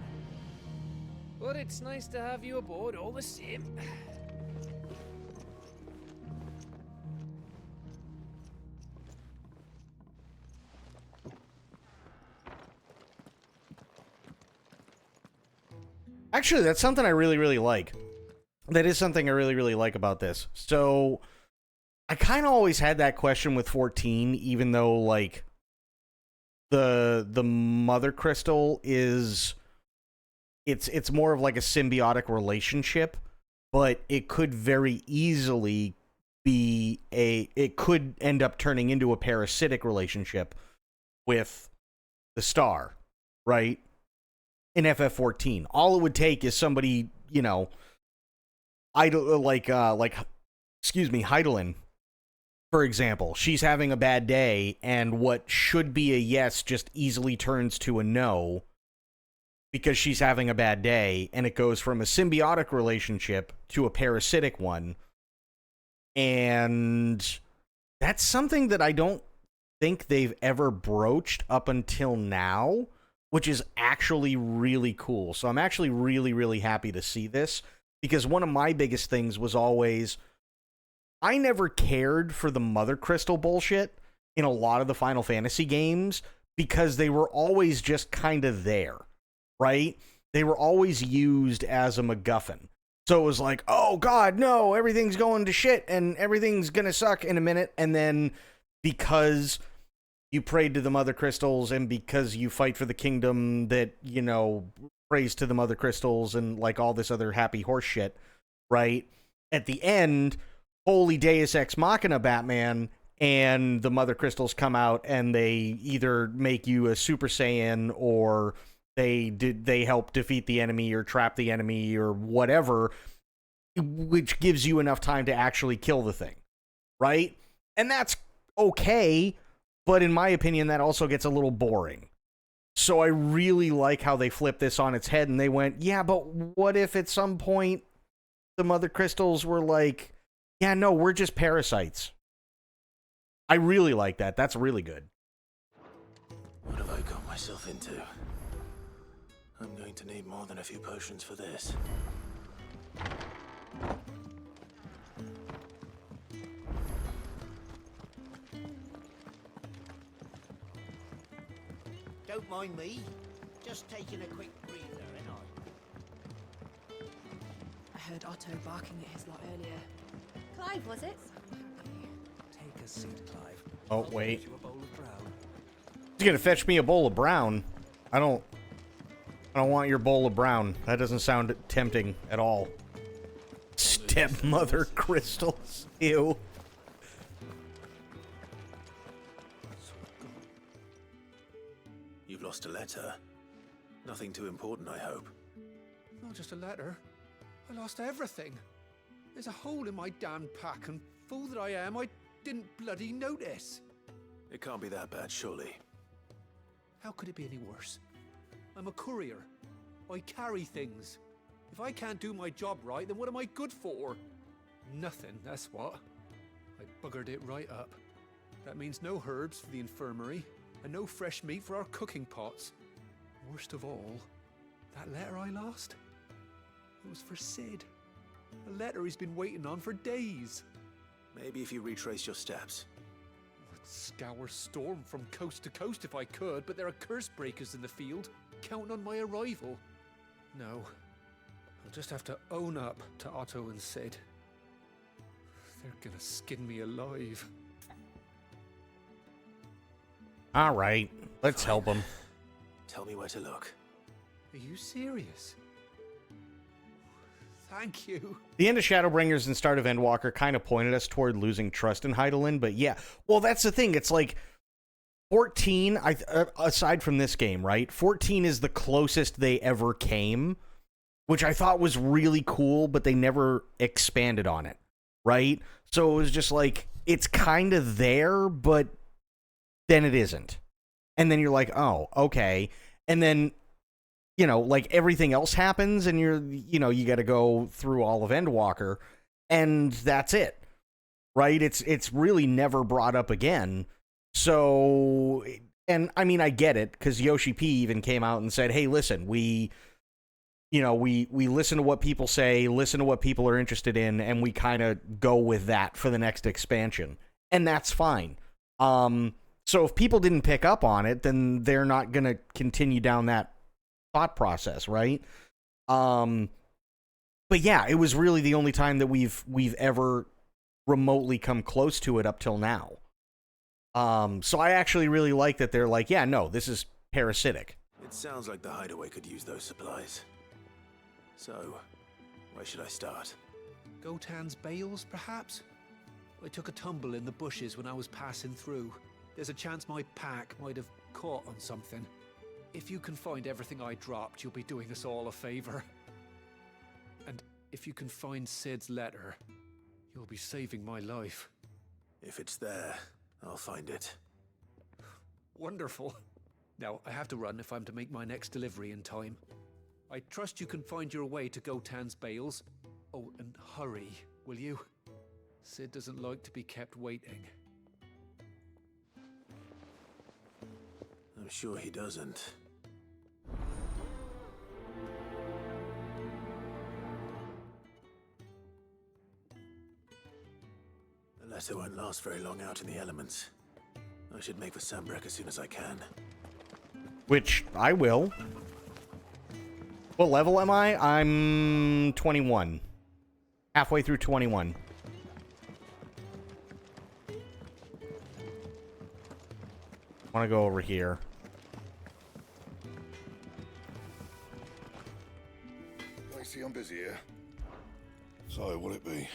But it's nice to have you aboard all the same. Actually, that's something I really, really like. That is something I really, really like about this. So, I kind of always had that question with 14, even though, like, the mother crystal is... It's more of like a symbiotic relationship, but it could very easily be it could end up turning into a parasitic relationship with the star, right? In FF14. All it would take is somebody, you know, Heidelin, for example. She's having a bad day, and what should be a yes just easily turns to a no because she's having a bad day, and it goes from a symbiotic relationship to a parasitic one. And that's something that I don't think they've ever broached up until now, which is actually really cool. So I'm actually really, really happy to see this, because one of my biggest things was always, I never cared for the Mother Crystal bullshit in a lot of the Final Fantasy games, because they were always just kind of there, right? They were always used as a MacGuffin. So it was like, oh god, no, everything's going to shit, and everything's gonna suck in a minute, and then because you prayed to the Mother Crystals, and because you fight for the kingdom that, you know, prays to the Mother Crystals, and like all this other happy horse shit, right? At the end, holy Deus Ex Machina Batman, and the Mother Crystals come out, and they either make you a Super Saiyan, or they help defeat the enemy, or trap the enemy, or whatever, which gives you enough time to actually kill the thing, right? And that's okay, but in my opinion, that also gets a little boring. So I really like how they flipped this on its head, and they went, yeah, but what if at some point the Mother Crystals were like, yeah, no, we're just parasites. I really like that. That's really good. What have I got myself into? I'm going to need more than a few potions for this. Don't mind me. Just taking a quick breather, ain't I? I heard Otto barking at his lot earlier. Clive, was it? Take a seat, Clive. Oh, wait. You a bowl of brown. He's gonna fetch me a bowl of brown. I don't want your bowl of brown. That doesn't sound tempting at all. Stepmother crystals. Ew. You've lost a letter. Nothing too important, I hope. Not just a letter. I lost everything. There's a hole in my damn pack, and fool that I am, I didn't bloody notice. It can't be that bad, surely. How could it be any worse? I'm a courier. I carry things. If I can't do my job right, then what am I good for? Nothing, that's what. I buggered it right up. That means no herbs for the infirmary, and no fresh meat for our cooking pots. Worst of all, that letter I lost? It was for Sid. A letter he's been waiting on for days. Maybe if you retrace your steps. I'd scour Storm from coast to coast if I could, but there are curse breakers in the field, counting on my arrival. No, I'll just have to own up to Otto and Sid. They're gonna skin me alive. All right, let's help him. Tell me where to look. Are you serious? Thank you. The end of Shadowbringers and start of Endwalker kind of pointed us toward losing trust in Hydaelyn, but yeah. Well, that's the thing. It's like 14, aside from this game, right? 14 is the closest they ever came, which I thought was really cool, but they never expanded on it, right? So it was just like, it's kind of there, but then it isn't. And then you're like, oh, okay. And then, you know, like everything else happens and you got to go through all of Endwalker and that's it, right? It's really never brought up again. So, and I mean, I get it because Yoshi P even came out and said, hey, listen, we listen to what people say, listen to what people are interested in, and we kind of go with that for the next expansion. And that's fine. So if people didn't pick up on it, then they're not going to continue down that thought process, right? But yeah, it was really the only time that we've ever remotely come close to it up till now. So I actually really like that they're like, yeah, no, this is parasitic. It sounds like the hideaway could use those supplies. So, where should I start? Gotan's bales, perhaps? I took a tumble in the bushes when I was passing through. There's a chance my pack might have caught on something. If you can find everything I dropped, you'll be doing us all a favor. And if you can find Sid's letter, you'll be saving my life. If it's there, I'll find it. Wonderful. Now, I have to run if I'm to make my next delivery in time. I trust you can find your way to Gotan's bales. Oh, and hurry, will you? Sid doesn't like to be kept waiting. I'm sure he doesn't. The letter won't last very long out in the elements. I should make for Sambrek as soon as I can. Which I will. What level am I? I'm 21. Halfway through 21. Want to go over here. I see I'm busy here. So, what'll it be?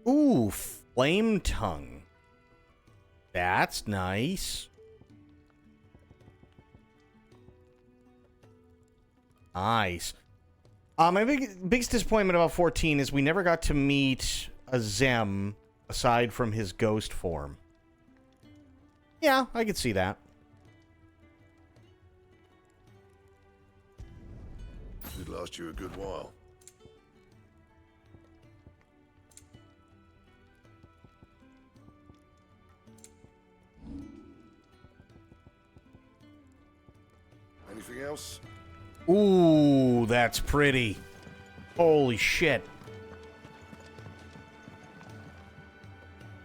Ooh, flame tongue. That's nice. Nice. My biggest disappointment about 14 is we never got to meet a Zem aside from his ghost form. Yeah, I could see that. Should last you a good while. Anything else? Ooh, that's pretty. Holy shit.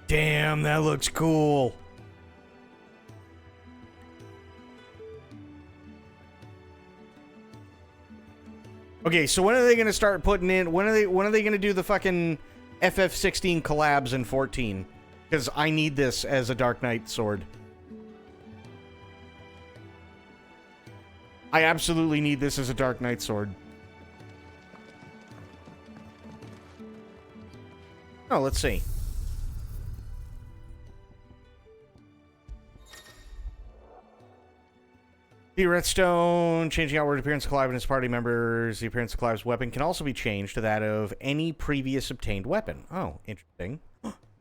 Damn, that looks cool. Okay, so when are they going to start putting in... When are they going to do the fucking FF16 collabs in 14? Because I need this as a Dark Knight sword. I absolutely need this as a Dark Knight sword. Oh, let's see. The Redstone, changing outward appearance of Clive and his party members. The appearance of Clive's weapon can also be changed to that of any previous obtained weapon. Oh, interesting.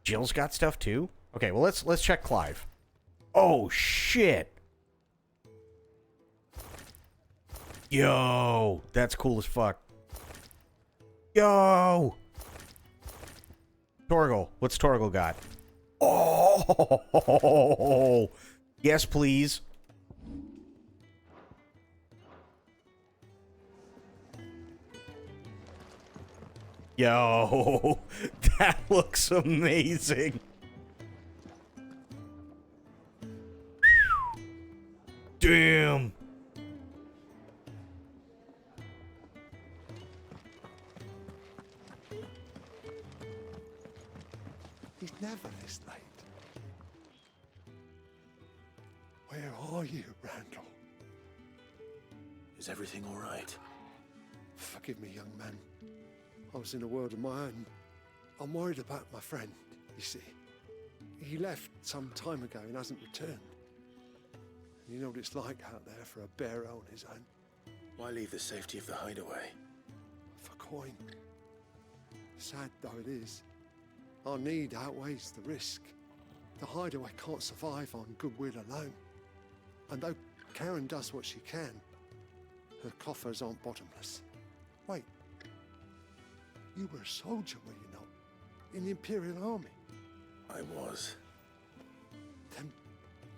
Jill's got stuff too? Okay, well let's check Clive. Oh shit. Yo, that's cool as fuck. Yo. Torgal, what's Torgal got? Oh, yes, please. Yo, that looks amazing. Damn. He's never this late. Where are you, Randall? Is everything all right? Forgive me, young man. I was in a world of my own. I'm worried about my friend, you see. He left some time ago and hasn't returned. You know what it's like out there for a bearer on his own. Why leave the safety of the hideaway? For coin. Sad though it is, our need outweighs the risk. The hideaway can't survive on goodwill alone. And though Karen does what she can, her coffers aren't bottomless. Wait, you were a soldier, were you not? In the Imperial Army? I was. Then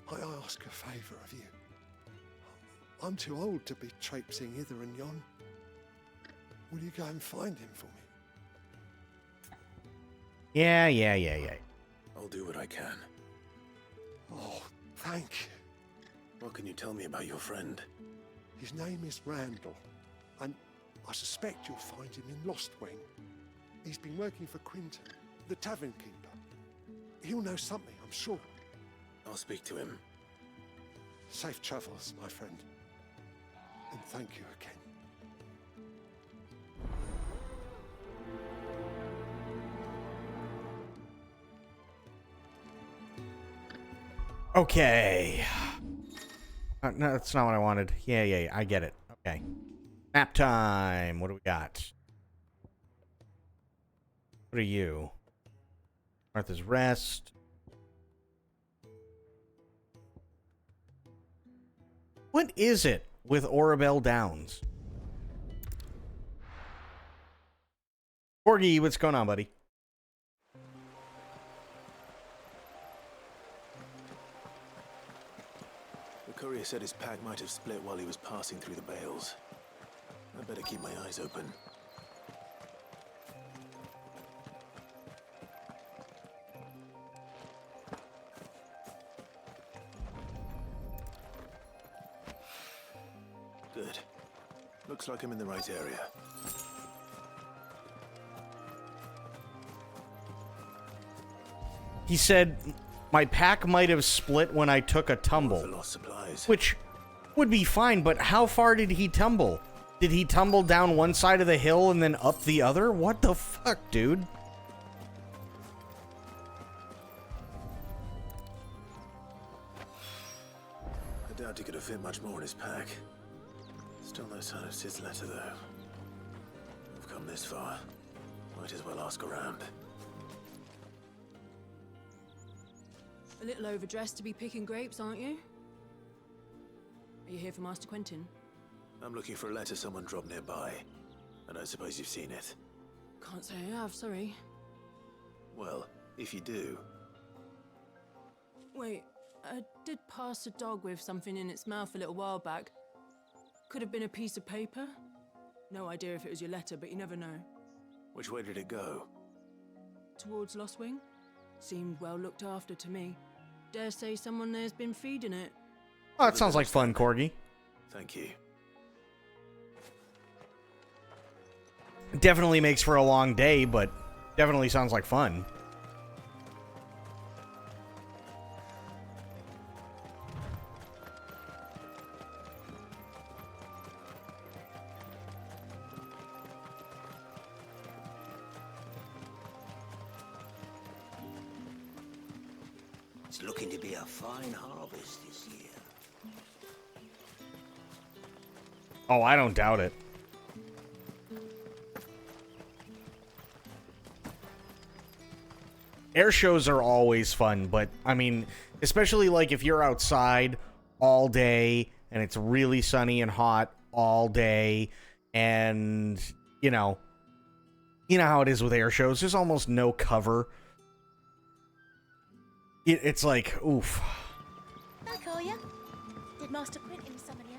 I ask a favour of you. I'm too old to be traipsing hither and yon. Will you go and find him for me? Yeah. I'll do what I can. Oh, thank you. What can you tell me about your friend? His name is Randall, and I suspect you'll find him in Lost Wing. He's been working for Quinton, the tavern keeper. He'll know something, I'm sure. I'll speak to him. Safe travels, my friend. And thank you again. Okay. No, that's not what I wanted. Yeah, I get it. Okay. Map time. What do we got? What are you? Martha's Rest. What is it with Orabelle Downs? Corgi, what's going on, buddy? The courier said his pack might have split while he was passing through the bales. I better keep my eyes open. Good. Looks like I'm in the right area. He said my pack might have split when I took a tumble. Lost supplies. Which would be fine, but how far did he tumble? Did he tumble down one side of the hill and then up the other? What the fuck, dude? I doubt he could have fit much more in his pack. Still no sign of Sid's letter, though. We've come this far. Might as well ask around. A little overdressed to be picking grapes, aren't you? Are you here for Master Quentin? I'm looking for a letter someone dropped nearby. I don't suppose you've seen it. Can't say I have, sorry. Well, if you do... Wait, I did pass a dog with something in its mouth a little while back. Could have been a piece of paper. No idea if it was your letter, but you never know. Which way did it go? Towards Lost Wing? Seemed well looked after to me. Dare say someone there's been feeding it. Oh, that sounds like fun, Corgi. Thank you. Definitely makes for a long day, but definitely sounds like fun. It's looking to be a fine harvest this year. Oh, I don't doubt it. Air shows are always fun, but, I mean, especially, like, if you're outside all day, and it's really sunny and hot all day, and, you know how it is with air shows. There's almost no cover. It's like, oof. Back, are ya? Did Master Quentin summon ya?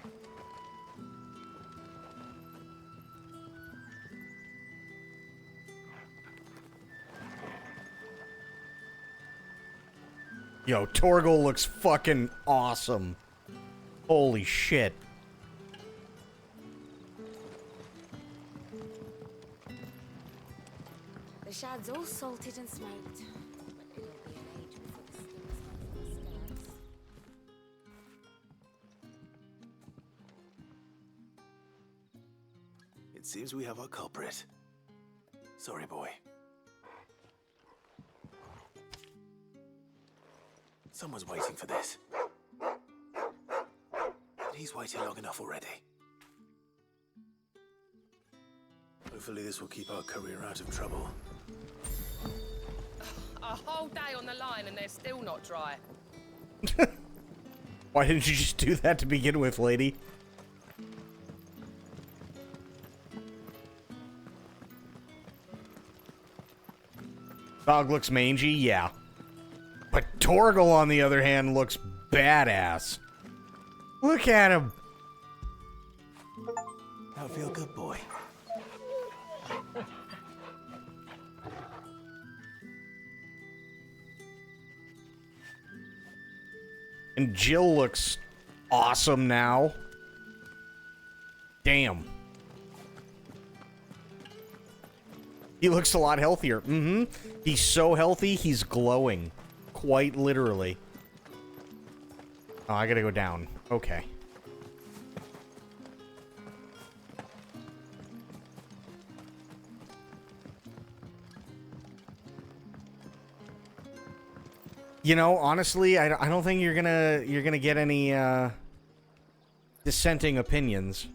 Yo, Torgal looks fucking awesome. Holy shit. The shad's all salted and smoked. But it'll be an age before the skins have their scabs. It seems we have our culprit. Sorry, boy. Someone's waiting for this. And he's waited long enough already. Hopefully this will keep our career out of trouble. A whole day on the line and they're still not dry. Why didn't you just do that to begin with, lady? Dog looks mangy, yeah. But Torgal, on the other hand, looks badass. Look at him. Now feel good, boy. And Jill looks awesome now. Damn. He looks a lot healthier. Mm-hmm. He's so healthy, he's glowing. Quite literally. Oh, I gotta go down. Okay. You know, honestly, I don't think you're gonna get any dissenting opinions.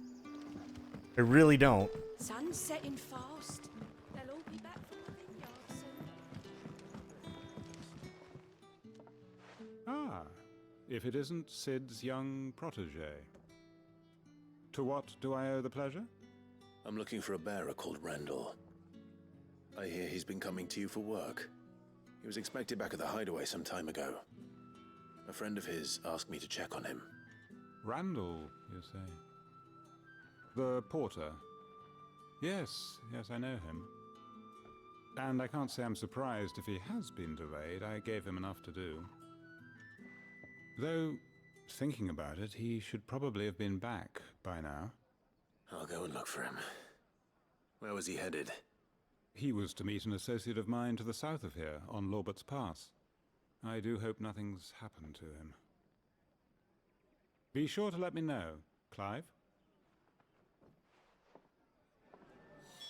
I really don't. Sun's setting fast. They'll all be back from the vineyard soon. Ah, if it isn't Sid's young protege. To what do I owe the pleasure? I'm looking for a bearer called Randall. I hear he's been coming to you for work. He was expected back at the hideaway some time ago. A friend of his asked me to check on him. Randall, you say? The porter? Yes, I know him. And I can't say I'm surprised if he has been delayed. I gave him enough to do. Though, thinking about it, he should probably have been back by now. I'll go and look for him. Where was he headed? He was to meet an associate of mine to the south of here, on Lorbert's Pass. I do hope nothing's happened to him. Be sure to let me know, Clive.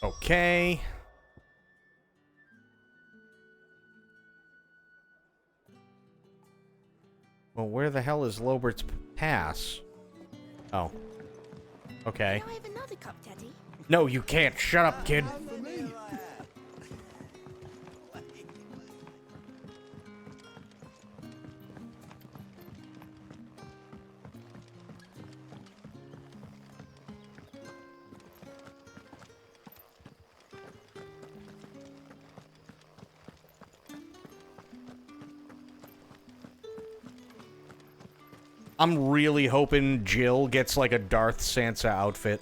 Okay. Well, where the hell is Lobert's Pass? Oh. Okay. Can I have another cup, Daddy? No, you can't. Shut up, kid. I'm really hoping Jill gets like a Darth Sansa outfit.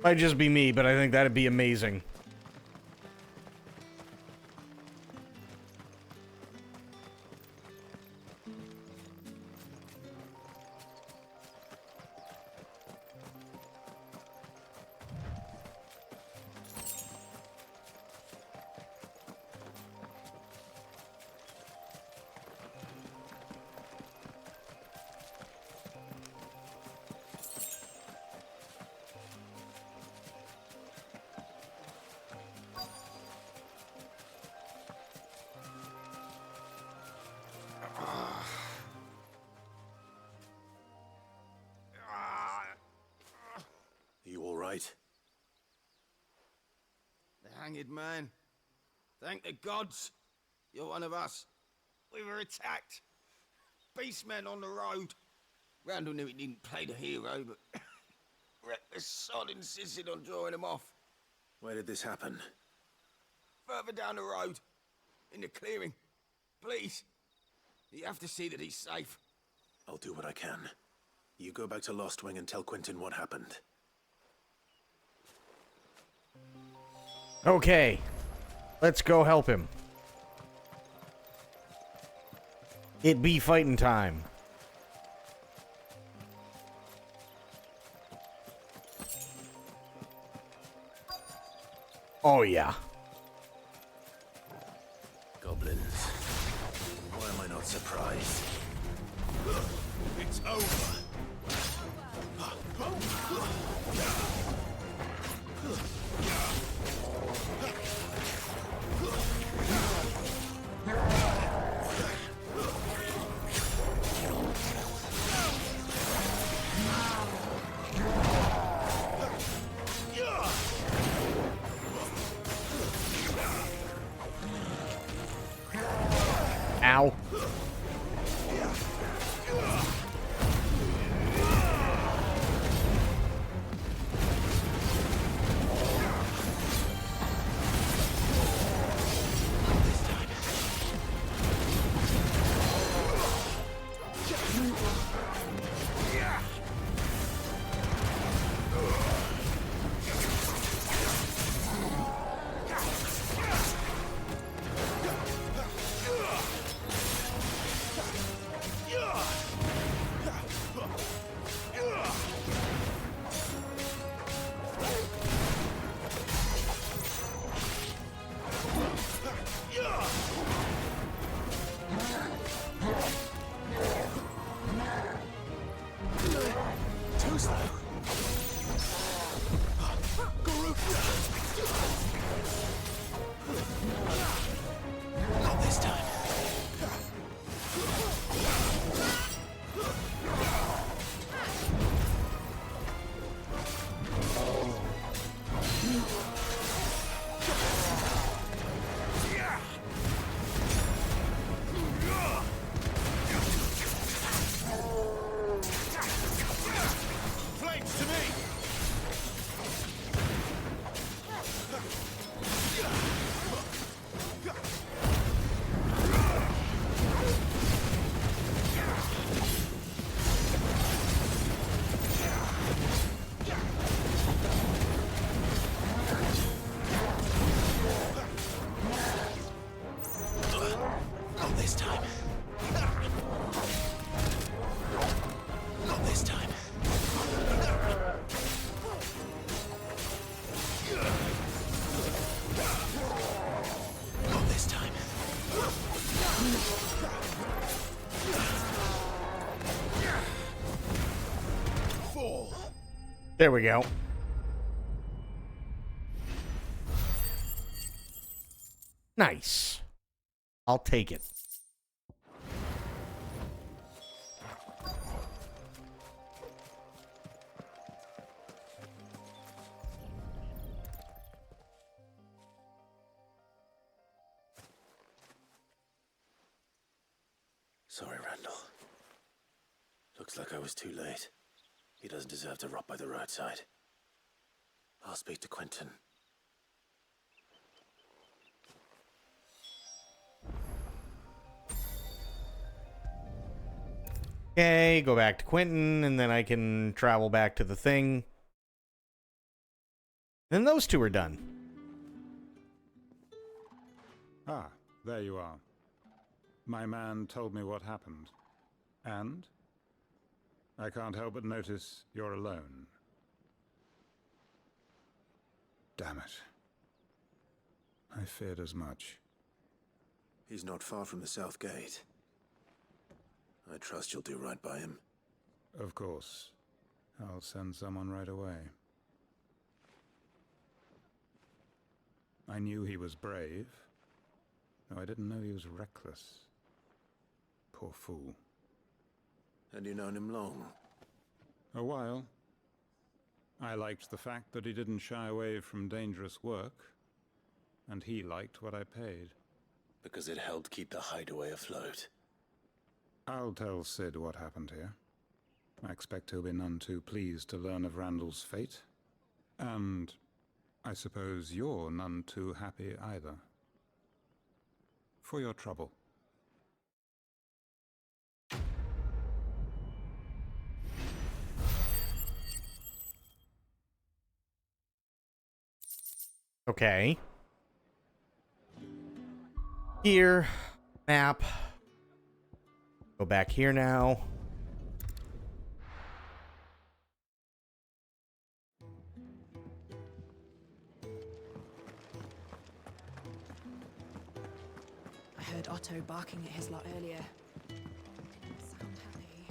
Might just be me, but I think that'd be amazing. The hanged man. Thank the gods. You're one of us. We were attacked. Beastmen on the road. Randall knew he didn't play the hero, but reckless sod insisted on drawing him off. Where did this happen? Further down the road. In the clearing. Please. You have to see that he's safe. I'll do what I can. You go back to Lost Wing and tell Quentin what happened. Okay. Let's go help him. It be fighting time. Oh, yeah. Goblins. Why am I not surprised? It's over. close now. Not this time. Flames to me! Not this time. Not this time. Not this time. Fall. There we go. Nice. I'll take it. Sorry, Randall. Looks like I was too late. He doesn't deserve to rot by the roadside. I'll speak to Quentin. Okay, go back to Quentin, and then I can travel back to the thing. And those two are done. Ah, there you are. My man told me what happened. And? I can't help but notice you're alone. Damn it. I feared as much. He's not far from the south gate. I trust you'll do right by him. Of course. I'll send someone right away. I knew he was brave, though I didn't know he was reckless. Poor fool. And you known him long? A while. I liked the fact that he didn't shy away from dangerous work, and he liked what I paid. Because it helped keep the hideaway afloat. I'll tell Sid what happened here. I expect he'll be none too pleased to learn of Randall's fate. And I suppose you're none too happy either. For your trouble. Okay. Here. Map. Go back here now. I heard Otto barking at his lot earlier. Sound happy.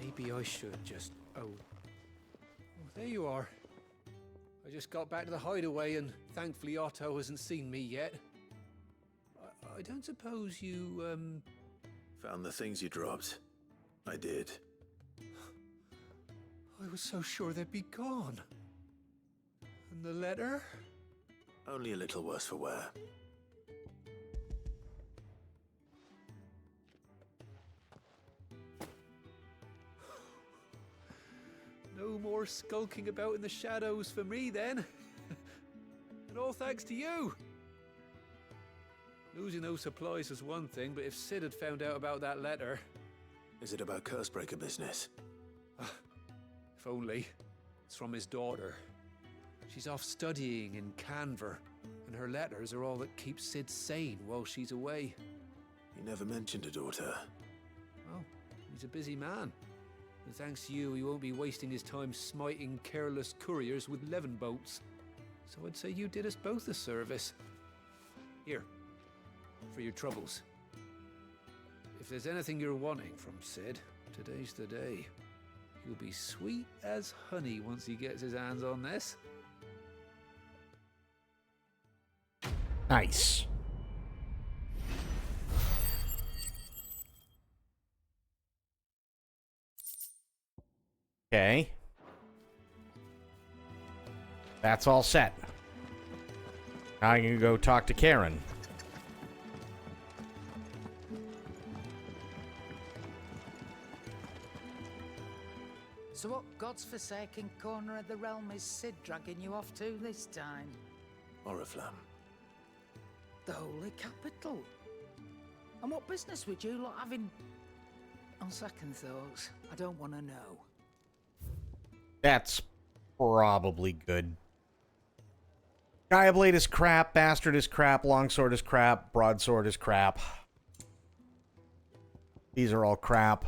Maybe I should just... Oh, there you are. I just got back to the hideaway and thankfully Otto hasn't seen me yet. I don't suppose you, Found the things you dropped. I did. I was so sure they'd be gone. And the letter? Only a little worse for wear. No more skulking about in the shadows for me then. And all thanks to you. Losing those supplies is one thing, but if Sid had found out about that letter... Is it about Cursebreaker business? If only. It's from his daughter. She's off studying in Canver, and her letters are all that keeps Sid sane while she's away. He never mentioned a daughter. Well, he's a busy man. And thanks to you, he won't be wasting his time smiting careless couriers with levin boats. So I'd say you did us both a service. Here, for your troubles. If there's anything you're wanting from Sid, today's the day. He'll be sweet as honey once he gets his hands on this. Nice. Okay. That's all set. Now I can go talk to Karen. So what God's forsaken corner of the realm is Sid dragging you off to this time? Oriflamme. The Holy Capital. And what business would you lot have in... On second thoughts, I don't want to know. That's probably good. Gaia-blade is crap, bastard is crap, longsword is crap, broadsword is crap. These are all crap.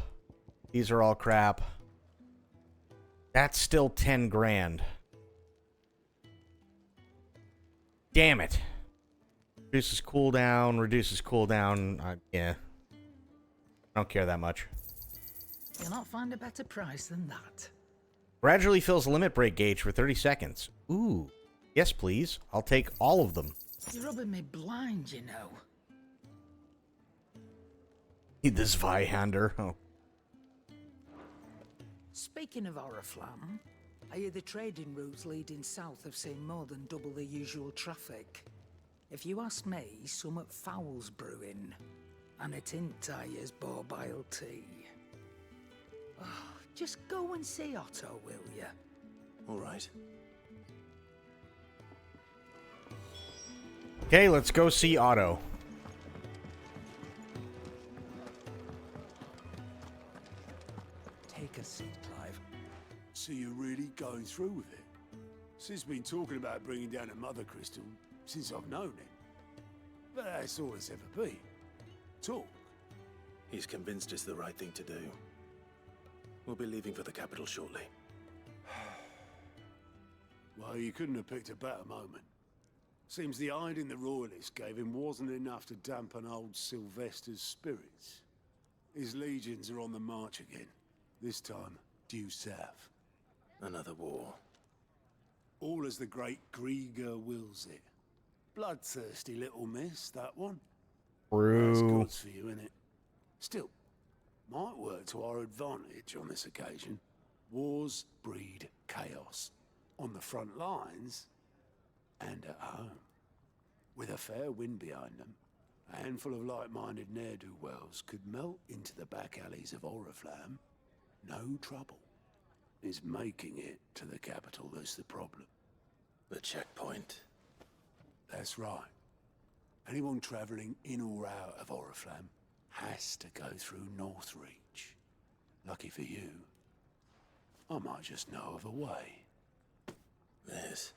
These are all crap. That's still 10 grand. Damn it. Reduces cooldown, yeah. I don't care that much. You'll not find a better price than that. Gradually fills limit break gauge for 30 seconds. Ooh. Yes, please. I'll take all of them. You're rubbing me blind, you know. Need this Zweihander. Oh. Speaking of Oriflamme, I hear the trading routes leading south have seen more than double the usual traffic. If you ask me, somewhat foul's brewing. And it ain't Tyre's borbile tea. Oh, just go and see Otto, will you? All right. Okay, let's go see Otto. Take a seat, Clive. So you're really going through with it? Sid's been talking about bringing down a mother crystal since I've known him. But that's all it's ever been. Talk. He's convinced it's the right thing to do. We'll be leaving for the capital shortly. Well, you couldn't have picked a better moment. Seems the hiding the Royalists gave him wasn't enough to dampen old Sylvester's spirits. His legions are on the march again. This time, due south. Another war. All as the great Grieger wills it. Bloodthirsty little miss, that one. That's True. God's for you, innit? Still, might work to our advantage on this occasion. Wars breed chaos. On the front lines, and at home. With a fair wind behind them, a handful of like-minded ne'er-do-wells could melt into the back alleys of Oriflamme. No trouble. It's making it to the capital that's the problem. The checkpoint. That's right. Anyone travelling in or out of Oriflamme has to go through Northreach. Lucky for you, I might just know of a way. This?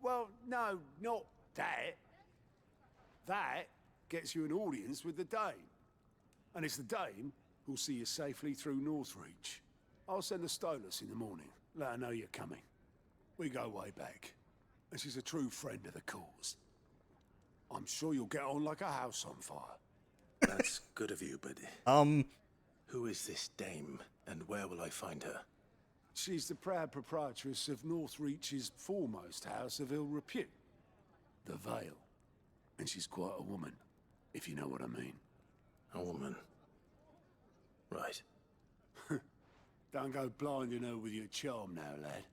Well, no, not that. That gets you an audience with the Dame. And it's the Dame who'll see you safely through Northreach. I'll send the Stolas in the morning. Let her know you're coming. We go way back. And she's a true friend of the cause. I'm sure you'll get on like a house on fire. That's good of you, but... Who is this Dame, and where will I find her? She's the proud proprietress of Northreach's foremost house of ill repute, the Vale. And she's quite a woman, if you know what I mean. A woman. Right. Don't go blinding her with your charm now, lad.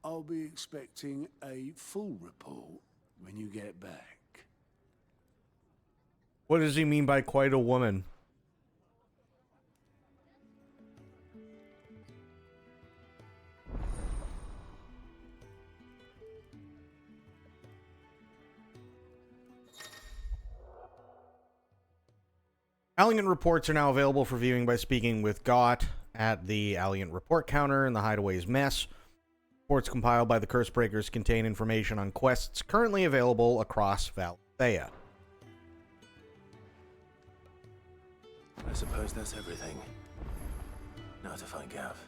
I'll be expecting a full report when you get back. What does he mean by quite a woman? Alliant reports are now available for viewing by speaking with Gott at the Alliant report counter in the Hideaway's mess. Reports compiled by the Cursebreakers contain information on quests currently available across Valthea. I suppose that's everything. Now to find Gav.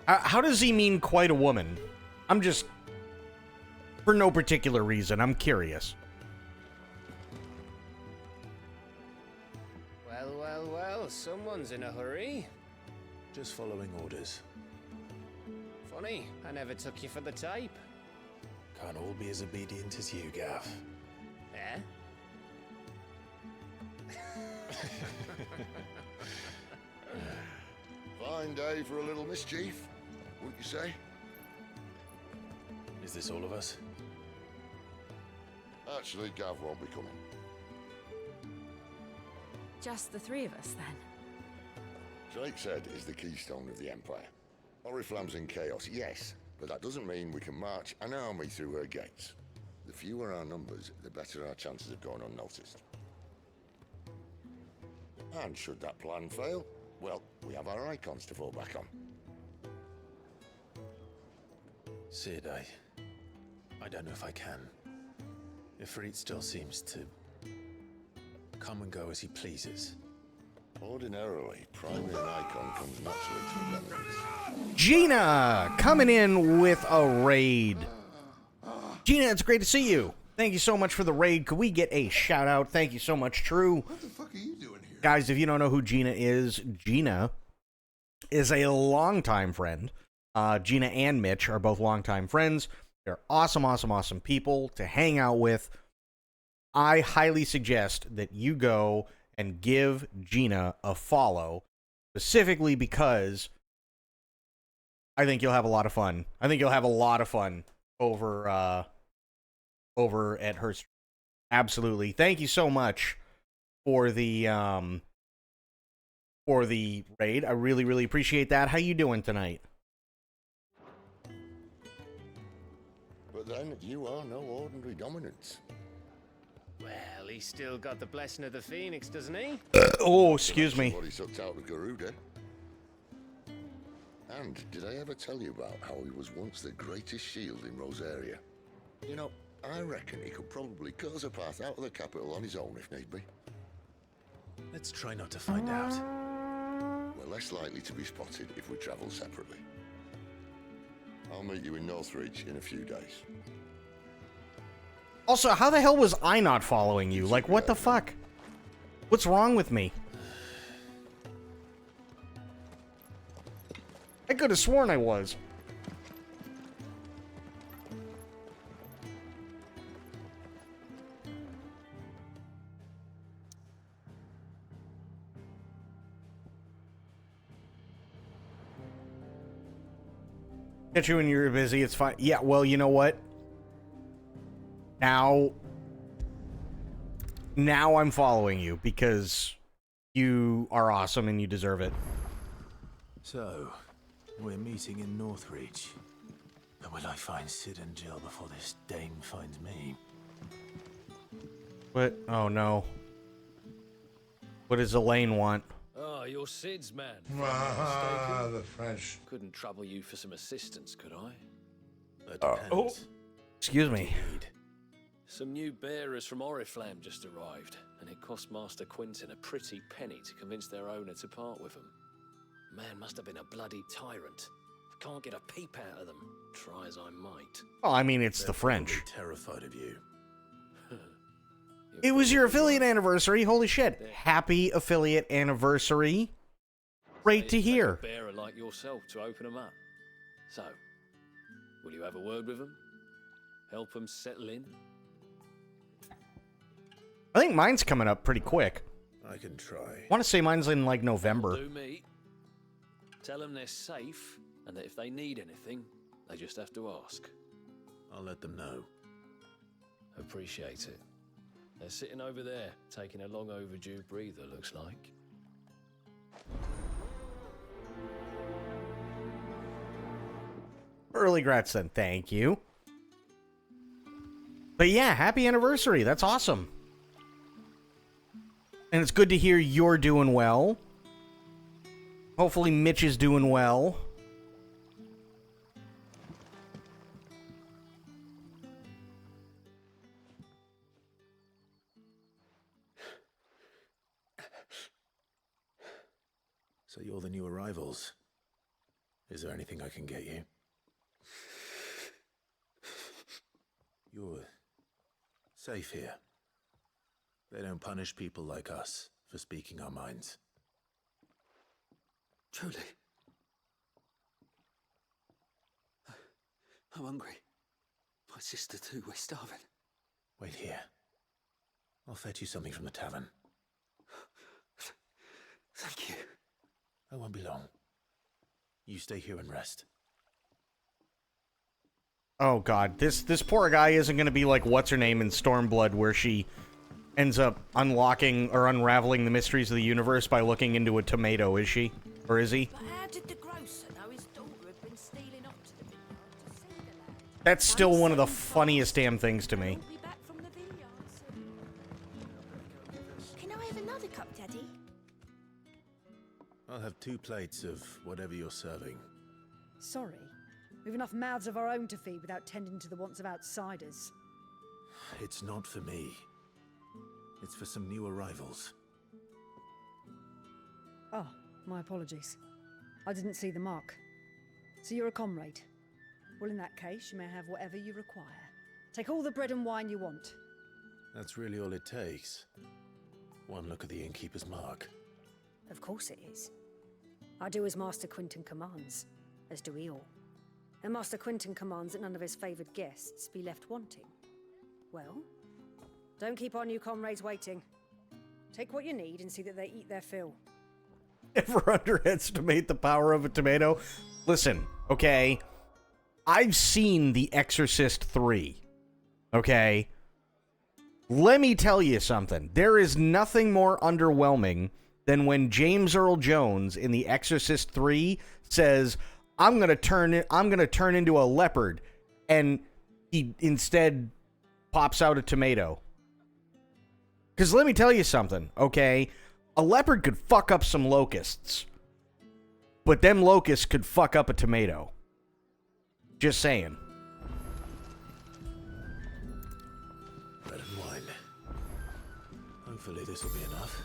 How does he mean quite a woman? I'm just... For no particular reason, I'm curious. Well, someone's in a hurry. Just following orders. Funny, I never took you for the type. Can't all be as obedient as you, Gav. Eh? Fine day for a little mischief, wouldn't you say? Is this all of us? Actually, Gav won't be coming. Just the three of us, then? Drake's Head is the keystone of the Empire. Oriflamme's in chaos, yes, but that doesn't mean we can march an army through her gates. The fewer our numbers, the better our chances of going unnoticed. And should that plan fail, well, we have our icons to fall back on. Sid, I don't know if I can. Ifrit still seems to come and go as he pleases. Ordinarily, priming an icon comes naturally to remembrance. Gina coming in with a raid. Gina, it's great to see you. Thank you so much for the raid. Could we get a shout out? Thank you so much, True. What the fuck are you doing here? Guys, if you don't know who Gina is a longtime friend. Gina and Mitch are both longtime friends. They're awesome, awesome, awesome people to hang out with. I highly suggest that you go and give Gina a follow, specifically because I think you'll have a lot of fun. I think you'll have a lot of fun over at her stream. Absolutely. Thank you so much for the raid. I really, really appreciate that. How you doing tonight? But then, you are no ordinary dominance. Well, he's still got the blessing of the Phoenix, doesn't he? Oh, excuse me. What he sucked out of Garuda. And did I ever tell you about how he was once the greatest shield in Rosaria? You know, I reckon he could probably cut us a path out of the capital on his own if need be. Let's try not to find out. We're less likely to be spotted if we travel separately. I'll meet you in Northridge in a few days. Also, how the hell was I not following you? Like, what the fuck? What's wrong with me? I could have sworn I was. Get you when you're busy, it's fine. Yeah, well, you know what? Now I'm following you because you are awesome and you deserve it. So, we're meeting in Northridge. But will I find Sid and Jill before this dame finds me? What? Oh no. What does Elaine want? Oh, you're Sid's man. Ah, the French. Couldn't trouble you for some assistance, could I? Oh, excuse me. Some new bearers from Oriflamme just arrived, and it cost Master Quinton a pretty penny to convince their owner to part with them. Man must have been a bloody tyrant. Can't get a peep out of them, try as I might. Well, I mean, it's They're the French. probably terrified of you. It was your affiliate anniversary. Holy shit. Happy affiliate anniversary. Great to hear. A bearer like yourself to open them up. So, will you have a word with them? Help them settle in? I think mine's coming up pretty quick. I can try. I want to say mine's in like November. Do me. Tell them they're safe, and that if they need anything, they just have to ask. I'll let them know. Appreciate it. They're sitting over there, taking a long overdue breather, looks like. Early grats then, thank you. But yeah, happy anniversary. That's awesome. And it's good to hear you're doing well. Hopefully Mitch is doing well. So you're the new arrivals. Is there anything I can get you? You're safe here. They don't punish people like us for speaking our minds. Truly. I'm hungry. My sister too, we're starving. Wait here. I'll fetch you something from the tavern. Thank you. I won't be long. You stay here and rest. Oh god, this poor guy isn't going to be like what's her name in Stormblood, where she ends up unlocking or unraveling the mysteries of the universe by looking into a tomato, is she? Or is he? But how did the grocer know his daughter had been stealing off to the vineyard to see the lad? That's still one of the funniest damn things to me. Be back from the vineyard soon. Can I have another cup, Daddy? I'll have 2 plates of whatever you're serving. Sorry. We've enough mouths of our own to feed without tending to the wants of outsiders. It's not for me. It's for some new arrivals. Oh, my apologies. I didn't see the mark. So you're a comrade. Well, in that case, you may have whatever you require. Take all the bread and wine you want. That's really all it takes. One look at the innkeeper's mark. Of course it is. I do as Master Quinton commands, as do we all. And Master Quinton commands that none of his favoured guests be left wanting. Well, don't keep our new comrades waiting. Take what you need and see that they eat their fill. Never underestimate the power of a tomato. Listen, okay, I've seen The Exorcist 3, okay? Let me tell you something. There is nothing more underwhelming than when James Earl Jones in The Exorcist 3 says, I'm gonna turn into a leopard, and he instead pops out a tomato. Because let me tell you something, okay? A leopard could fuck up some locusts, but them locusts could fuck up a tomato. Just saying. Bread and wine. Hopefully this will be enough.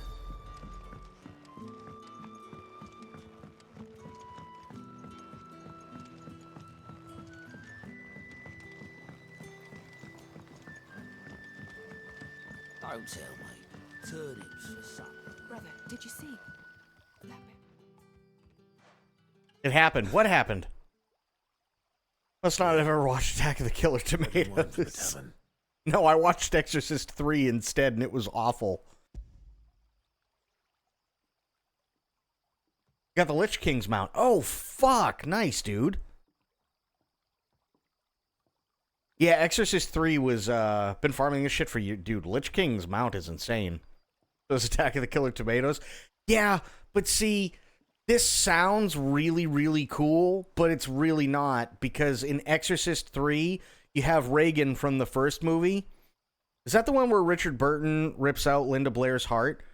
Don't tell me. Turnips for supper. Brother, did you see that bit? It happened. What happened? Must not have ever watched Attack of the Killer Tomatoes. No, I watched Exorcist 3 instead, and it was awful. Got the Lich King's mount. Oh, fuck. Nice, dude. Yeah, Exorcist 3 was, been farming this shit for you. Dude, Lich King's mount is insane. Those Attack of the Killer Tomatoes. Yeah, but see, this sounds really, really cool, but it's really not, because in Exorcist 3, you have Reagan from the first movie. Is that the one where Richard Burton rips out Linda Blair's heart?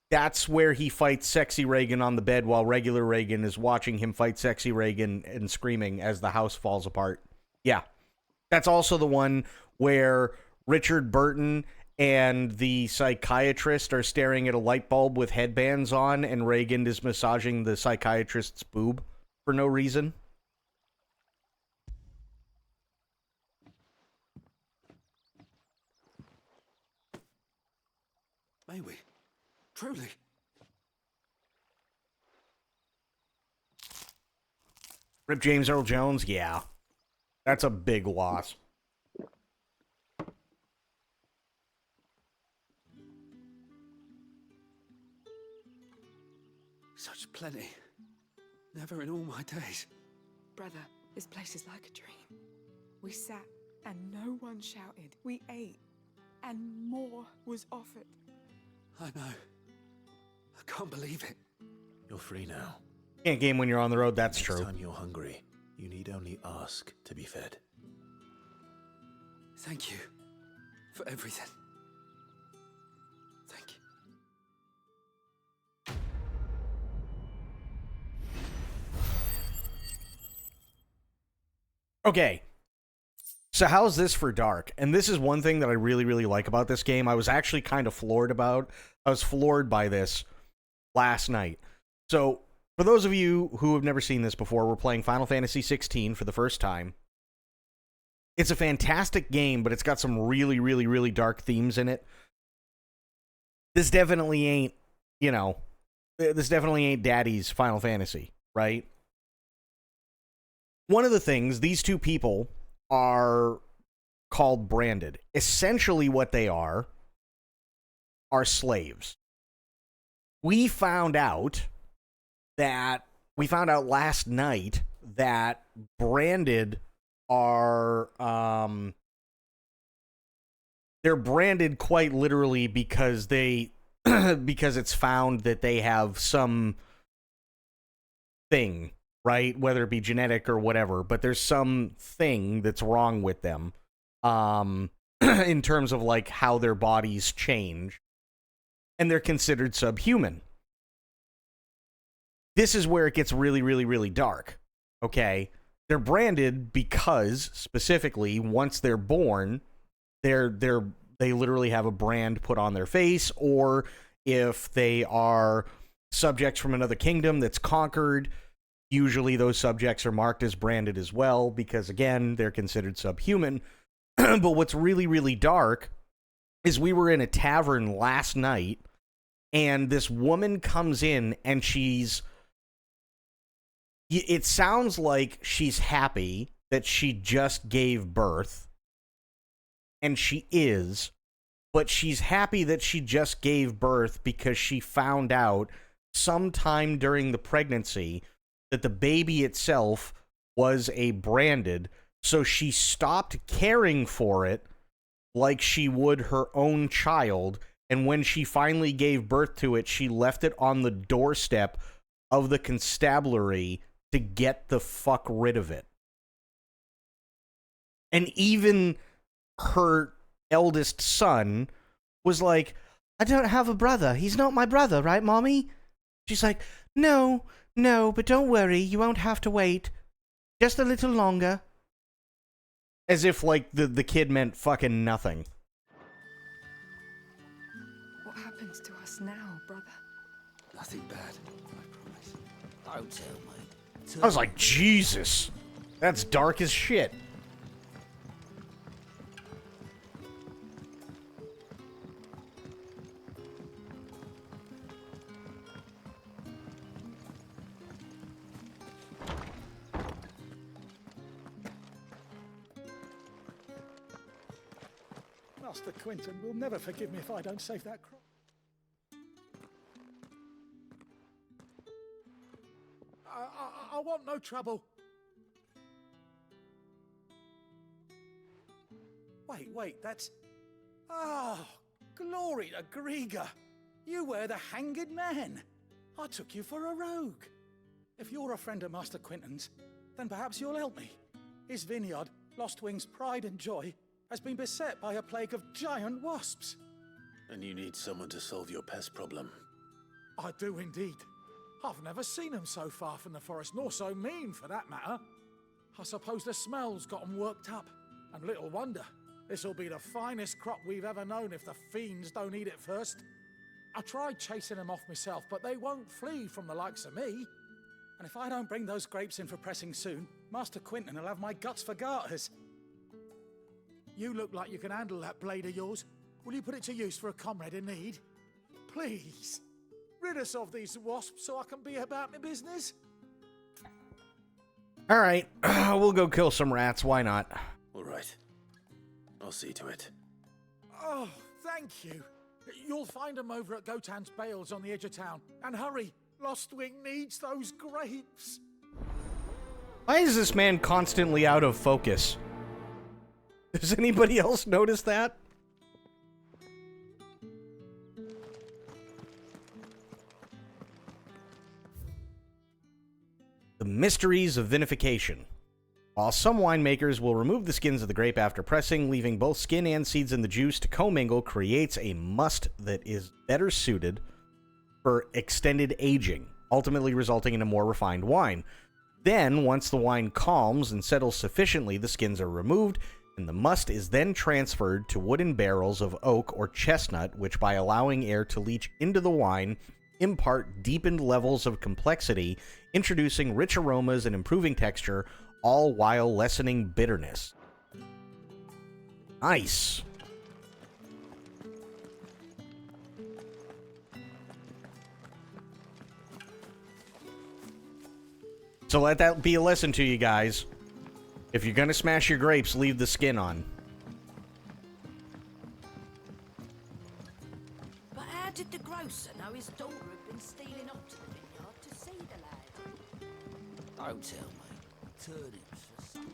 That's where he fights sexy Reagan on the bed while regular Reagan is watching him fight sexy Reagan and screaming as the house falls apart. Yeah. That's also the one where Richard Burton and the psychiatrist are staring at a light bulb with headbands on, and Reagan is massaging the psychiatrist's boob for no reason. May we? Truly? Rip James Earl Jones? Yeah. That's a big loss. Such plenty. Never in all my days. Brother, this place is like a dream. We sat and no one shouted. We ate and more was offered. I know. I can't believe it. You're free now. Can't game when you're on the road, that's true. Next time you're hungry, you need only ask to be fed. Thank you for everything. Thank you. Okay. So how's this for dark? And this is one thing that I really, really like about this game. I was actually kind of floored by this last night. So, For those of you who have never seen this before, we're playing Final Fantasy 16 for the first time. It's a fantastic game, but it's got some really, really, really dark themes in it. This definitely ain't, this definitely ain't Daddy's Final Fantasy, right? One of the things, these two people are called branded. Essentially what they are slaves. We found out last night that branded are, they're branded quite literally because because it's found that they have some thing, right? Whether it be genetic or whatever, but there's some thing that's wrong with them, in terms of like how their bodies change, and they're considered subhuman. This is where it gets really, really, really dark. Okay, they're branded because specifically once they're born, they literally have a brand put on their face, or if they are subjects from another kingdom that's conquered, usually those subjects are marked as branded as well, because again, they're considered subhuman. But what's really, really dark is we were in a tavern last night, and this woman comes in, and it sounds like she's happy that she just gave birth, and she is, but she's happy that she just gave birth because she found out sometime during the pregnancy that the baby itself was a branded, so she stopped caring for it like she would her own child, and when she finally gave birth to it, she left it on the doorstep of the constabulary to get the fuck rid of it. And even her eldest son was like, I don't have a brother. He's not my brother, right, Mommy? She's like, no, but don't worry. You won't have to wait. Just a little longer. As if, like, the kid meant fucking nothing. What happens to us now, brother? Nothing bad, I promise. Don't tell me. I was like, Jesus. That's dark as shit. Master Quinton will never forgive me if I don't save that crop. I want no trouble. Wait, that's... Oh, glory to Grieger. You were the Hanged Man. I took you for a rogue. If you're a friend of Master Quinton's, then perhaps you'll help me. His vineyard, Lostwing's pride and joy, has been beset by a plague of giant wasps. And you need someone to solve your pest problem. I do indeed. I've never seen them so far from the forest, nor so mean, for that matter. I suppose the smell's got them worked up. And little wonder. This'll be the finest crop we've ever known if the fiends don't eat it first. I tried chasing them off myself, but they won't flee from the likes of me. And if I don't bring those grapes in for pressing soon, Master Quinton will have my guts for garters. You look like you can handle that blade of yours. Will you put it to use for a comrade in need? Please, rid us of these wasps so I can be about my business. All right, we'll go kill some rats. Why not? All right. I'll see to it. Oh, thank you. You'll find them over at Gotan's Bales on the edge of town. And hurry, Lostwing needs those grapes. Why is this man constantly out of focus? Does anybody else notice that? The mysteries of vinification. While some winemakers will remove the skins of the grape after pressing, leaving both skin and seeds in the juice to commingle creates a must that is better suited for extended aging, ultimately resulting in a more refined wine. Then, once the wine calms and settles sufficiently, the skins are removed, and the must is then transferred to wooden barrels of oak or chestnut, which, by allowing air to leach into the wine, impart deepened levels of complexity, introducing rich aromas and improving texture, all while lessening bitterness. Nice. So let that be a lesson to you guys. If you're gonna smash your grapes, leave the skin on. But how did the grocer know his daughter had been stealing up to the vineyard to see the lad? Don't tell me. Turnips or something.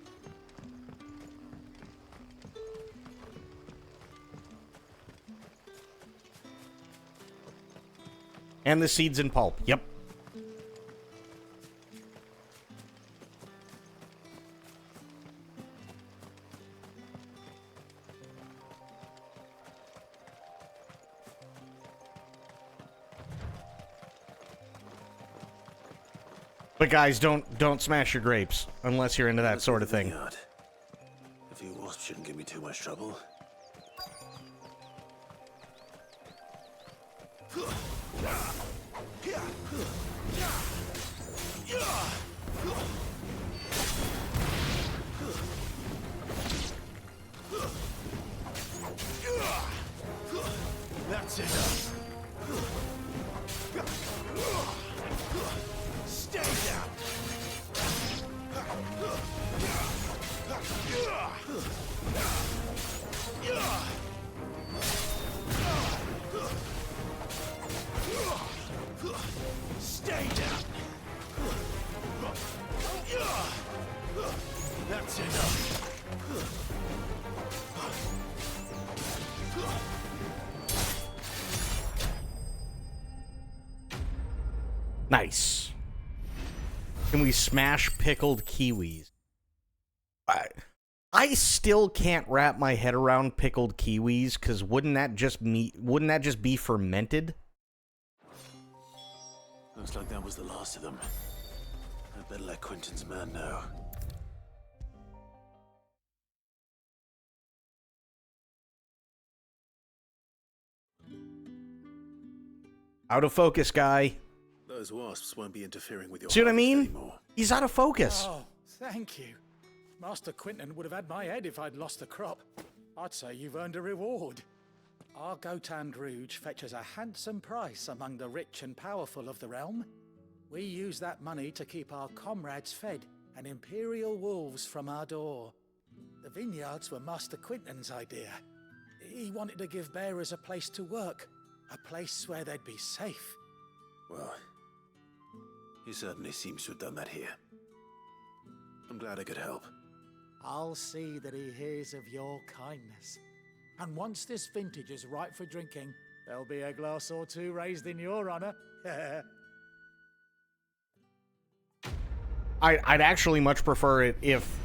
And the seeds and pulp. Yep. But guys, don't smash your grapes unless you're into that sort of thing. A few wasps shouldn't give me too much trouble. That's enough. Stay down. Stay down. That's enough. Nice. Can we smash pickled kiwis? I still can't wrap my head around pickled kiwis, because wouldn't that just be fermented? Looks like that was the last of them. I'd better let Quentin's man know. Out of focus, guy. Those wasps won't be interfering with your See what I harvest mean? anymore. He's out of focus. Oh, thank you. Master Quentin would have had my head if I'd lost the crop. I'd say you've earned a reward. Our Gotand Rouge fetches a handsome price among the rich and powerful of the realm. We use that money to keep our comrades fed and imperial wolves from our door. The vineyards were Master Quentin's idea. He wanted to give bearers a place to work, a place where they'd be safe. Well, he certainly seems to have done that here. I'm glad I could help. I'll see that he hears of your kindness. And once this vintage is ripe for drinking, there'll be a glass or two raised in your honor. I'd actually much prefer it if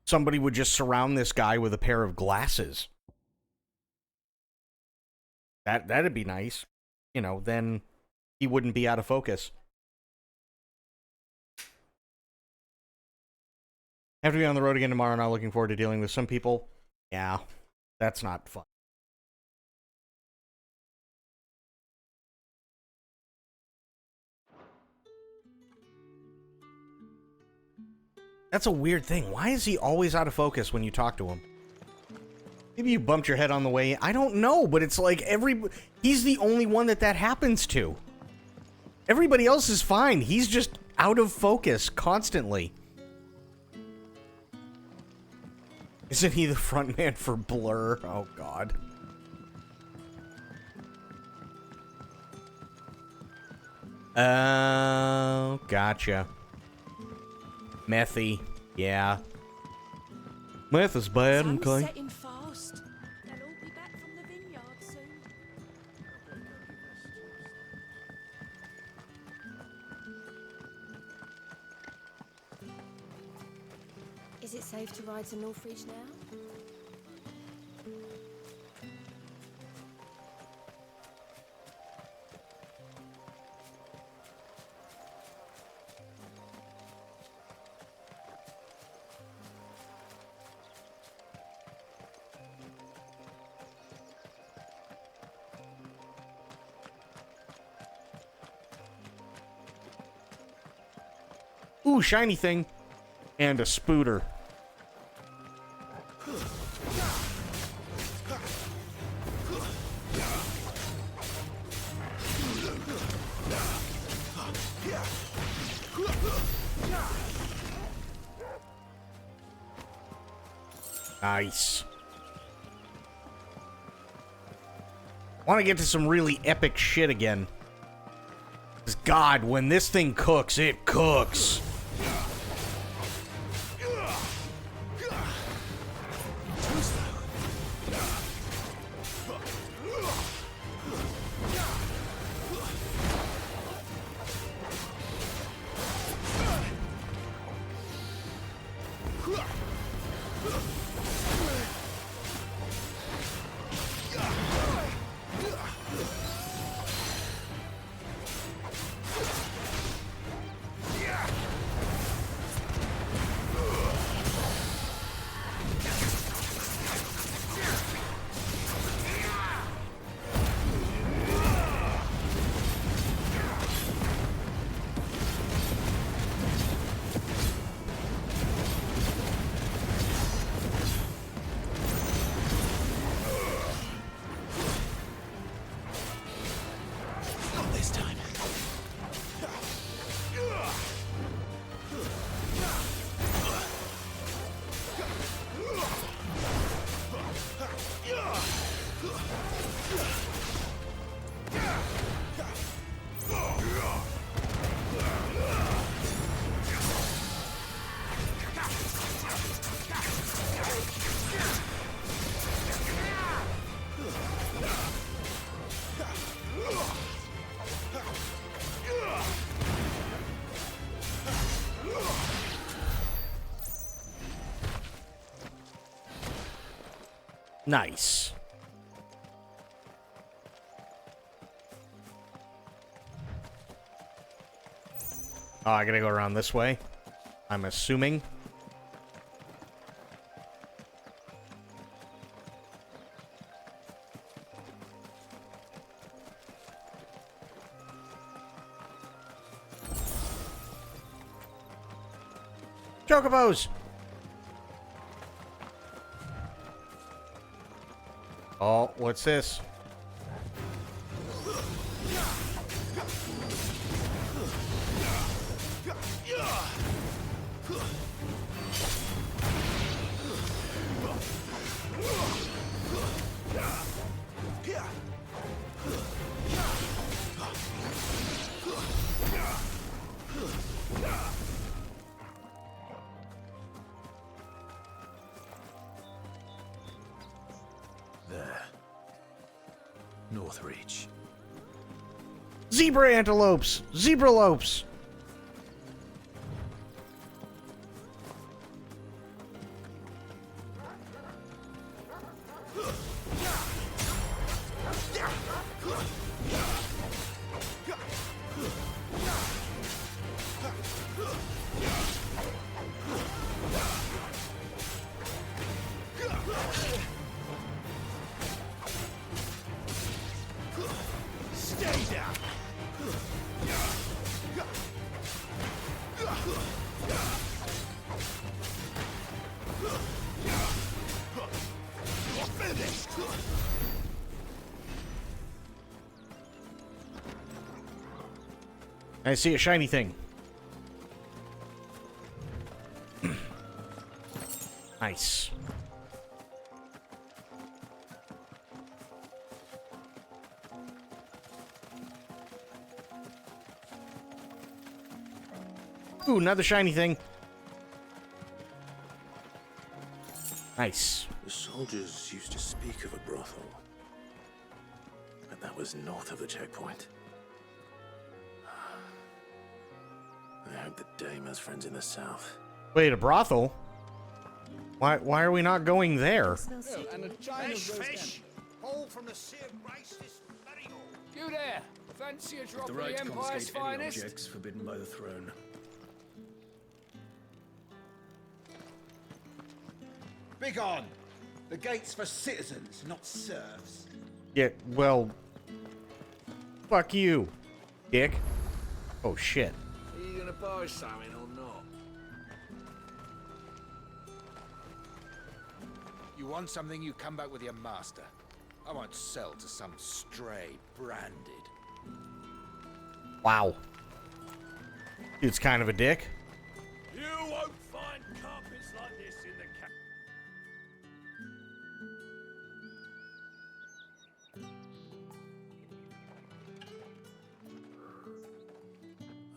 somebody would just surround this guy with a pair of glasses. That'd be nice. You know, then he wouldn't be out of focus. Have to be on the road again tomorrow. Not looking forward to dealing with some people. Yeah, that's not fun. That's a weird thing. Why is he always out of focus when you talk to him? Maybe you bumped your head on the way. I don't know, but it's like he's the only one that happens to. Everybody else is fine. He's just out of focus constantly. Isn't he the front man for Blur? Oh, God. Oh, gotcha. Methy. Yeah. Meth is bad, Sun's okay. setting fast. They'll all be back from the vineyard soon. Is it safe to ride to Northreach now? Ooh, shiny thing. And a spooter. Nice. Want to get to some really epic shit again. 'Cause God, when this thing cooks, it cooks. Nice. Oh, I gotta go around this way, I'm assuming. Chocobos! Oh, what's this? There. North Reach. Zebra antelopes! Zebralopes! Stay down. You're finished. I see a shiny thing. Nice. Ooh, another shiny thing. Nice. The soldiers used to speak of a brothel, but that was north of the checkpoint. I hope that Dame has friends in the south. Wait, a brothel? Why are we not going there? And a giant fish, all from the sea of grace this very hall. You there! Fancy a drop The of right the to Empire's confiscate any finest? objects forbidden by the throne. Begone! The gate's for citizens, not serfs. Yeah, well... Fuck you, dick. Oh, shit. Are you gonna buy something or not? You want something, you come back with your master. I won't sell to some stray branded. Wow. It's kind of a dick. You won't find carpets like this in the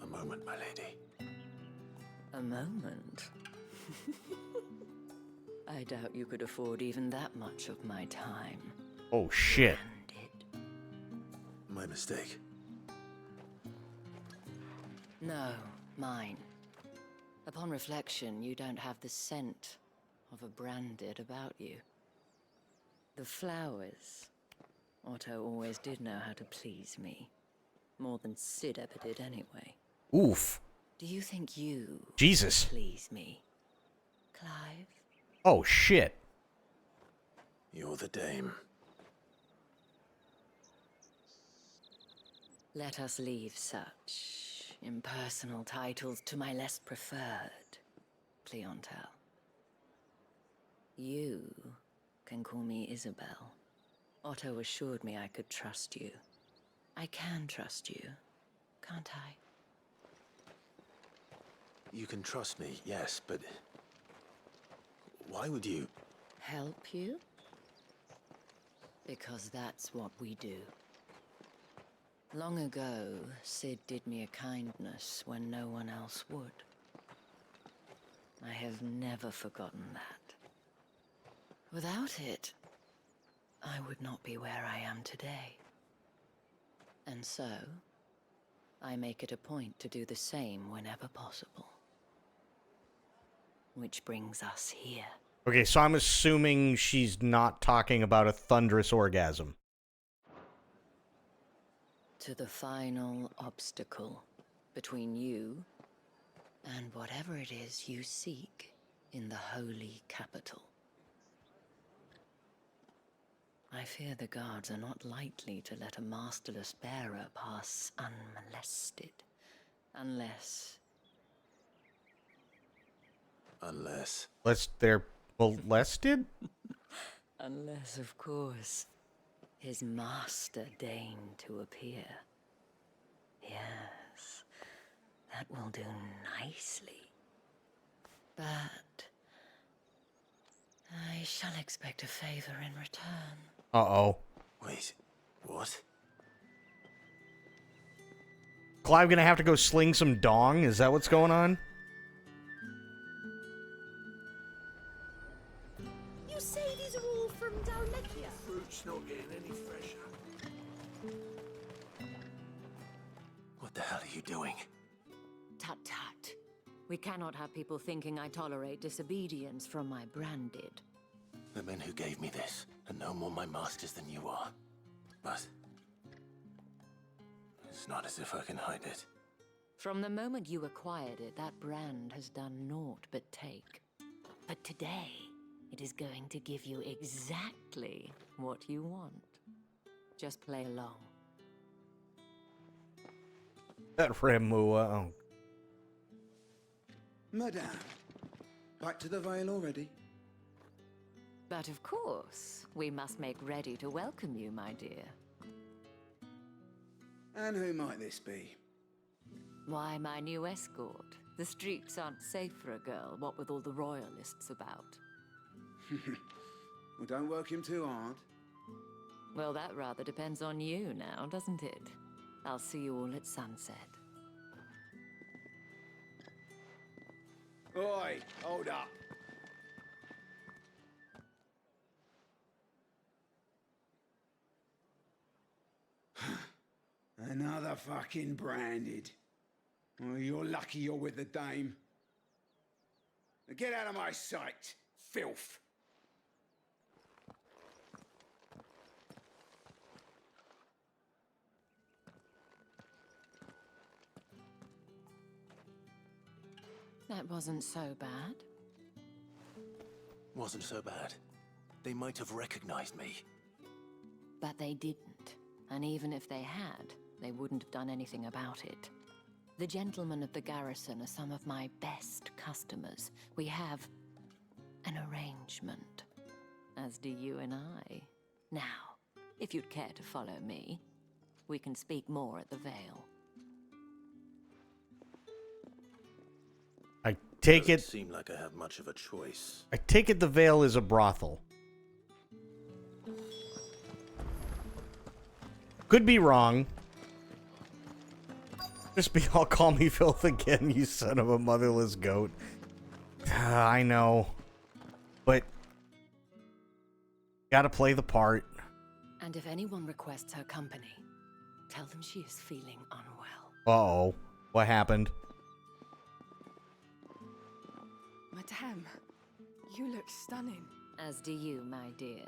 A moment, my lady. A moment? I doubt you could afford even that much of my time. Oh, shit. My mistake. No, mine. Upon reflection, you don't have the scent of a branded about you. The flowers. Otto always did know how to please me. More than Sid ever did anyway. Oof. Do you think you Jesus. please me, Clive? Oh, shit. You're the dame. Let us leave such impersonal titles to my less preferred clientele. You can call me Isabel. Otto assured me I could trust you. I can trust you, can't I? You can trust me, yes, but why would you? Help you? Because that's what we do. Long ago, Sid did me a kindness when no one else would. I have never forgotten that. Without it, I would not be where I am today. And so, I make it a point to do the same whenever possible. Which brings us here. Okay, so I'm assuming she's not talking about a thunderous orgasm. To the final obstacle between you and whatever it is you seek in the holy capital. I fear the guards are not likely to let a masterless bearer pass unmolested, unless... They're molested? Unless, of course, his master deigned to appear. Yes, that will do nicely. But I shall expect a favor in return. Uh-oh. Wait, what? Clive gonna have to go sling some dong? Is that what's going on? You say these are all from Dalmekia? Fruit's not getting any fresher. What the hell are you doing? Tut-tut. We cannot have people thinking I tolerate disobedience from my branded. The men who gave me this are no more my masters than you are. But it's not as if I can hide it. From the moment you acquired it, that brand has done naught but take. But today, it is going to give you exactly what you want. Just play along. That Remua. Oh. Madame, back to the Vale already? But of course, we must make ready to welcome you, my dear. And who might this be? Why, my new escort. The streets aren't safe for a girl, what with all the royalists about. Well, don't work him too hard. Well, that rather depends on you now, doesn't it? I'll see you all at sunset. Oi, hold up. Another fucking branded. Well, you're lucky you're with the dame. Now get out of my sight, filth. That wasn't so bad. Wasn't so bad. They might have recognized me. But they didn't. And even if they had, they wouldn't have done anything about it. The gentlemen of the garrison are some of my best customers. We have an arrangement. as do you and I. Now, if you'd care to follow me, we can speak more at the Vale. I take it. Doesn't seem like I have much of a choice. I take it the Vale is a brothel. Could be wrong. Just be all call me filth again, you son of a motherless goat. I know. But gotta play the part. And if anyone requests her company, tell them she is feeling unwell. Uh-oh. What happened? Madame, you look stunning. As do you, my dear.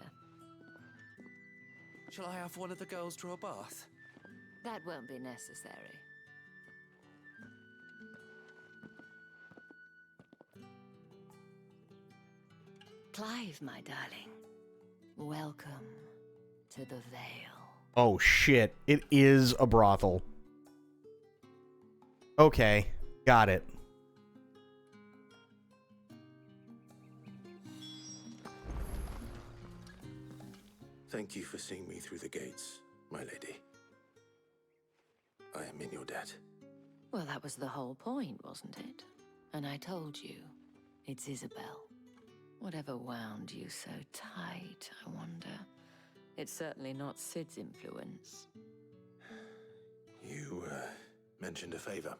Shall I have one of the girls draw a bath? That won't be necessary. Clive, my darling. Welcome to the Vale. Oh shit. It is a brothel. Okay. Got it. Thank you for seeing me through the gates, my lady. I am in your debt. Well, that was the whole point, wasn't it? And I told you, it's Isabel. Whatever wound you so tight, I wonder. It's certainly not Sid's influence. You, mentioned a favor.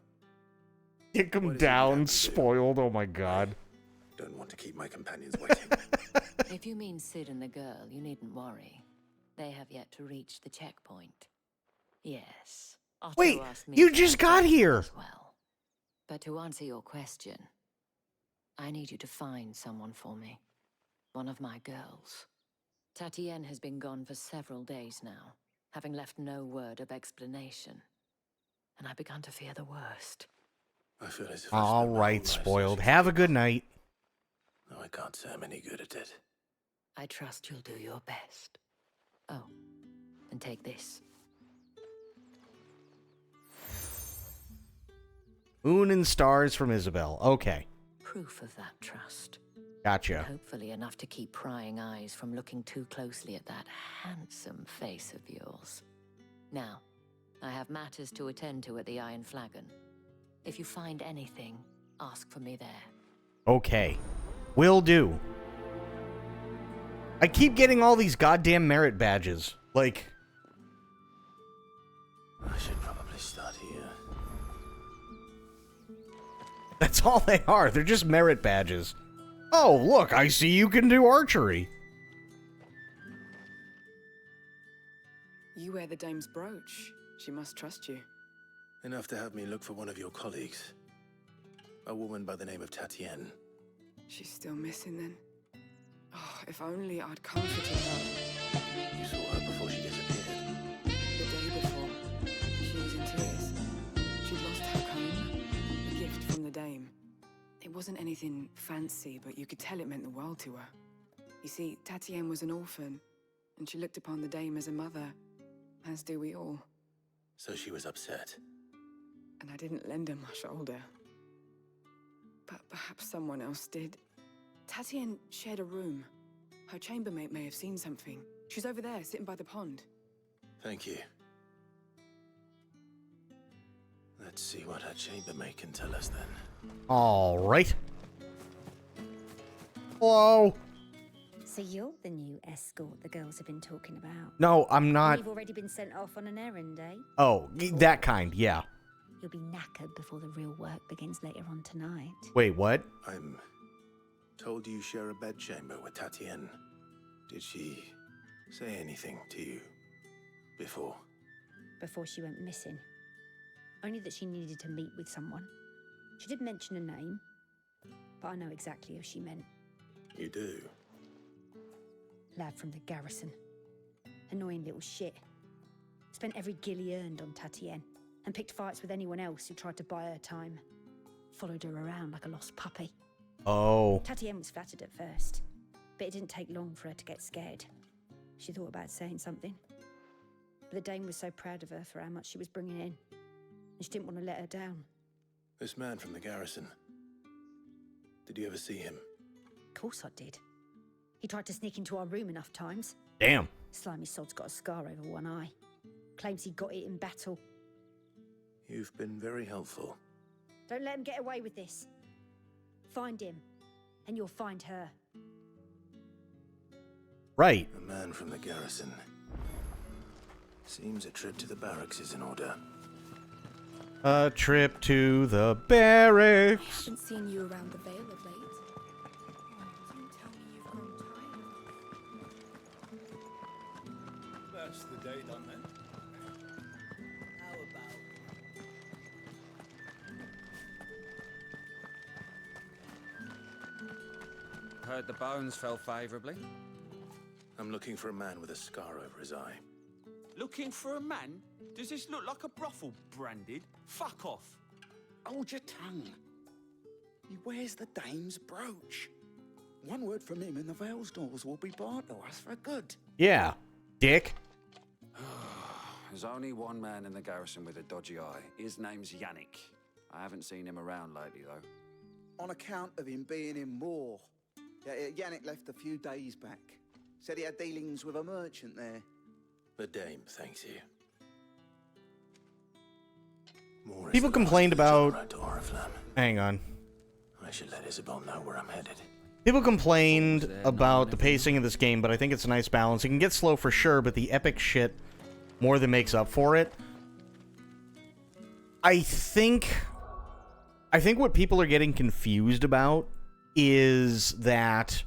Kick him down, spoiled. Oh my god. Don't want to keep my companions waiting. If you mean Sid and the girl, you needn't worry. They have yet to reach the checkpoint. Yes. Otto Wait, asked me you to just help got you here. as well. But to answer your question, I need you to find someone for me. One of my girls. Tatienne has been gone for several days now, having left no word of explanation. And I've begun to fear the worst. I feel as if I All spent my right, whole life spoiled. searching Have a for good love. night. No, I can't say I'm any good at it. I trust you'll do your best. Oh, and take this. Moon and stars from Isabel. Okay. Proof of that trust. Gotcha. Hopefully enough to keep prying eyes from looking too closely at that handsome face of yours. Now, I have matters to attend to at the Iron Flagon. If you find anything, ask for me there. Okay. Will do. I keep getting all these goddamn merit badges. Like, I should probably start here. that's all they are. They're just merit badges. Oh, look, I see you can do archery. You wear the dame's brooch. She must trust you. Enough to have me look for one of your colleagues. A woman by the name of Tatienne. She's still missing then. Oh, if only I'd comforted her. You saw her before she disappeared. The day before, she was in tears. She'd lost her comb, a gift from the dame. It wasn't anything fancy, but you could tell it meant the world to her. You see, Tatienne was an orphan, and she looked upon the dame as a mother, as do we all. So she was upset. And I didn't lend her my shoulder. But perhaps someone else did. Tatienne shared a room. Her chambermaid may have seen something. She's over there, sitting by the pond. Thank you. Let's see what her chambermaid can tell us then. All right. Hello. So you're the new escort the girls have been talking about? No, I'm not. You've already been sent off on an errand, eh? Oh, that kind, yeah. You'll be knackered before the real work begins later on tonight. Wait, what? I'm told you share a bedchamber with Tatienne. Did she say anything to you before? Before she went missing. Only that she needed to meet with someone. She did mention a name, but I know exactly who she meant. You do? Lad from the garrison. Annoying little shit. Spent every guil he earned on Tatienne, and picked fights with anyone else who tried to buy her time. Followed her around like a lost puppy. Oh. Tatienne was flattered at first, but it didn't take long for her to get scared. She thought about saying something. But the dame was so proud of her for how much she was bringing in, and she didn't want to let her down. This man from the garrison. Did you ever see him? Of course I did. He tried to sneak into our room enough times. Damn. Slimy sod's got a scar over one eye. Claims he got it in battle. You've been very helpful. Don't let him get away with this. Find him, and you'll find her. Right. A man from the garrison. Seems a trip to the barracks is in order. A trip to the barracks. Haven't seen you around the Vale of late. Don't tell me you've grown tired. That's the day done then. How about? Heard the bones fell favourably. I'm looking for a man with a scar over his eye. Looking for a man? Does this look like a brothel, Branded? Fuck off. Hold your tongue. He wears the dame's brooch. One word from him and the Vale's doors will be barred to us for good. Yeah, dick. There's only one man in the garrison with a dodgy eye. His name's Yannick. I haven't seen him around lately, though. On account of him being in war. Yannick left a few days back. Said he had dealings with a merchant there. The dame thanks you. More People complained about... right to Oriflamme. Hang on. I should let Isabel know where I'm headed. People complained about the pacing of this game, but I think it's a nice balance. It can get slow for sure, but the epic shit more than makes up for it. I think what people are getting confused about is that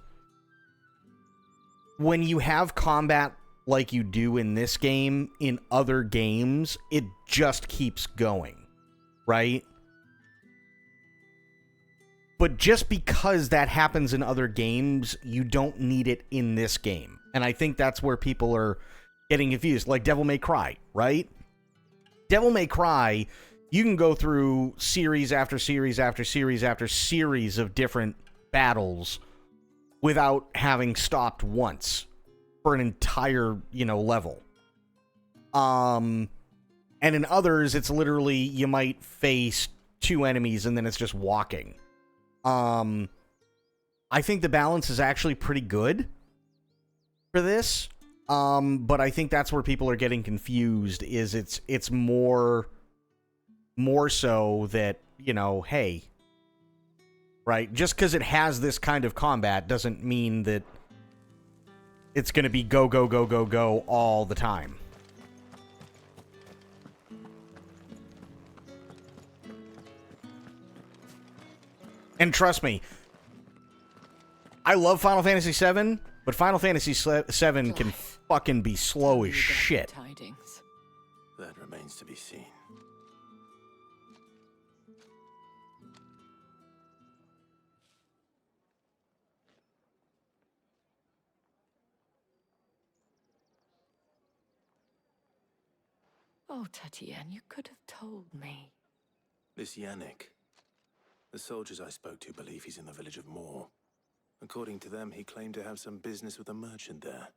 when you have combat like you do in this game, in other games, it just keeps going, right? But just because that happens in other games, you don't need it in this game. And I think that's where people are getting confused. Like Devil May Cry, right? Devil May Cry, you can go through series after series after series after series of different battles without having stopped once for an entire, level. And in others, it's literally you might face 2 enemies and then it's just walking. I think the balance is actually pretty good for this. But I think that's where people are getting confused, is it's more so that, hey, right? Just because it has this kind of combat doesn't mean that it's going to be go, go, go, go, go all the time. And trust me, I love Final Fantasy VII, but Final Fantasy VII can fucking be slow as shit. Tidings. That remains to be seen. Oh, Tatienne, you could have told me. This Yannick. The soldiers I spoke to believe he's in the village of Moor. According to them, he claimed to have some business with a merchant there.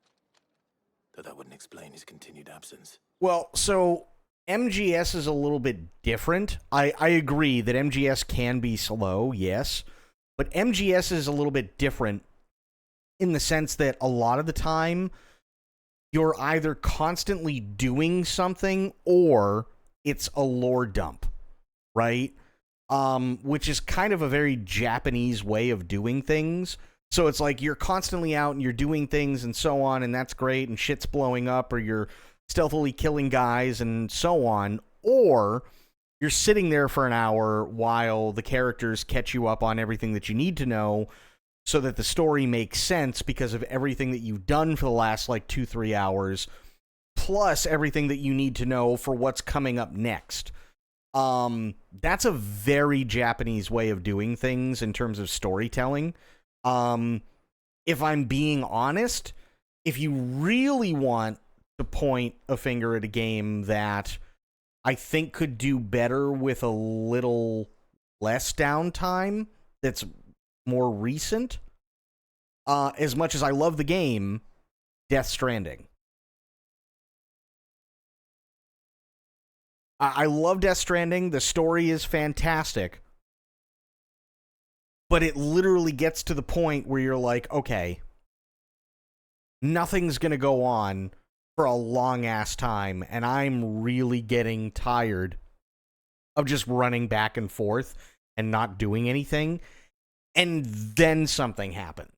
Though that wouldn't explain his continued absence. Well, so MGS is a little bit different. I agree that MGS can be slow, yes. But MGS is a little bit different in the sense that a lot of the time, you're either constantly doing something or it's a lore dump, right? Which is kind of a very Japanese way of doing things. So it's like you're constantly out and you're doing things and so on, and that's great, and shit's blowing up, or you're stealthily killing guys and so on, or you're sitting there for an hour while the characters catch you up on everything that you need to know so that the story makes sense because of everything that you've done for the last, 2-3 hours, plus everything that you need to know for what's coming up next. That's a very Japanese way of doing things in terms of storytelling. If I'm being honest, if you really want to point a finger at a game that I think could do better with a little less downtime, that's more recent, as much as I love the game, Death Stranding. I love Death Stranding. The story is fantastic. But it literally gets to the point where you're like, okay, nothing's going to go on for a long-ass time, and I'm really getting tired of just running back and forth and not doing anything, and then something happens,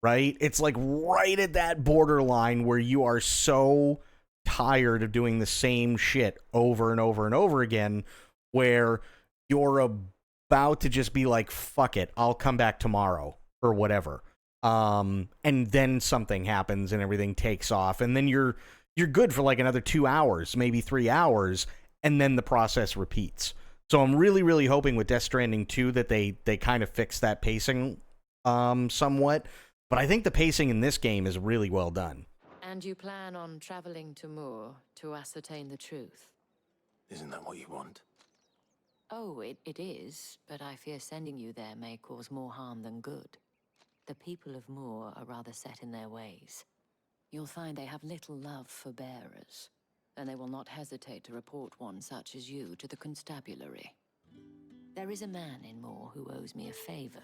right? It's like right at that borderline where you are so tired of doing the same shit over and over and over again, where you're about to just be like, fuck it, I'll come back tomorrow or whatever. And then something happens and everything takes off, and then you're good for like another 2 hours, maybe 3 hours, and then the process repeats. So I'm really, really hoping with Death Stranding 2 that they kind of fix that pacing somewhat. But I think the pacing in this game is really well done. And you plan on traveling to Moor to ascertain the truth? Isn't that what you want? Oh, it is, but I fear sending you there may cause more harm than good. The people of Moor are rather set in their ways. You'll find they have little love for bearers, and they will not hesitate to report one such as you to the constabulary. There is a man in Moor who owes me a favor,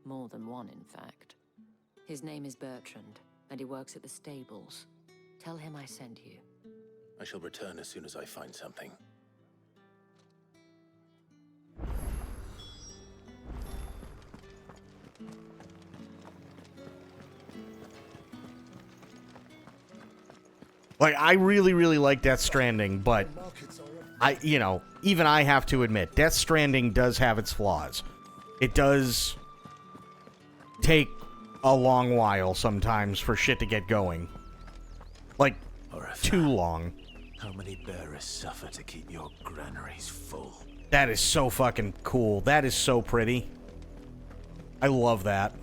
more than one in fact. His name is Bertrand, and he works at the stables. Tell him I sent you. I shall return as soon as I find something. Like, I really, really like Death Stranding, but even I have to admit, Death Stranding does have its flaws. It does take a long while sometimes for shit to get going. Like, too long. How many bearers suffer to keep your granaries full? That is so fucking cool. That is so pretty. I love that.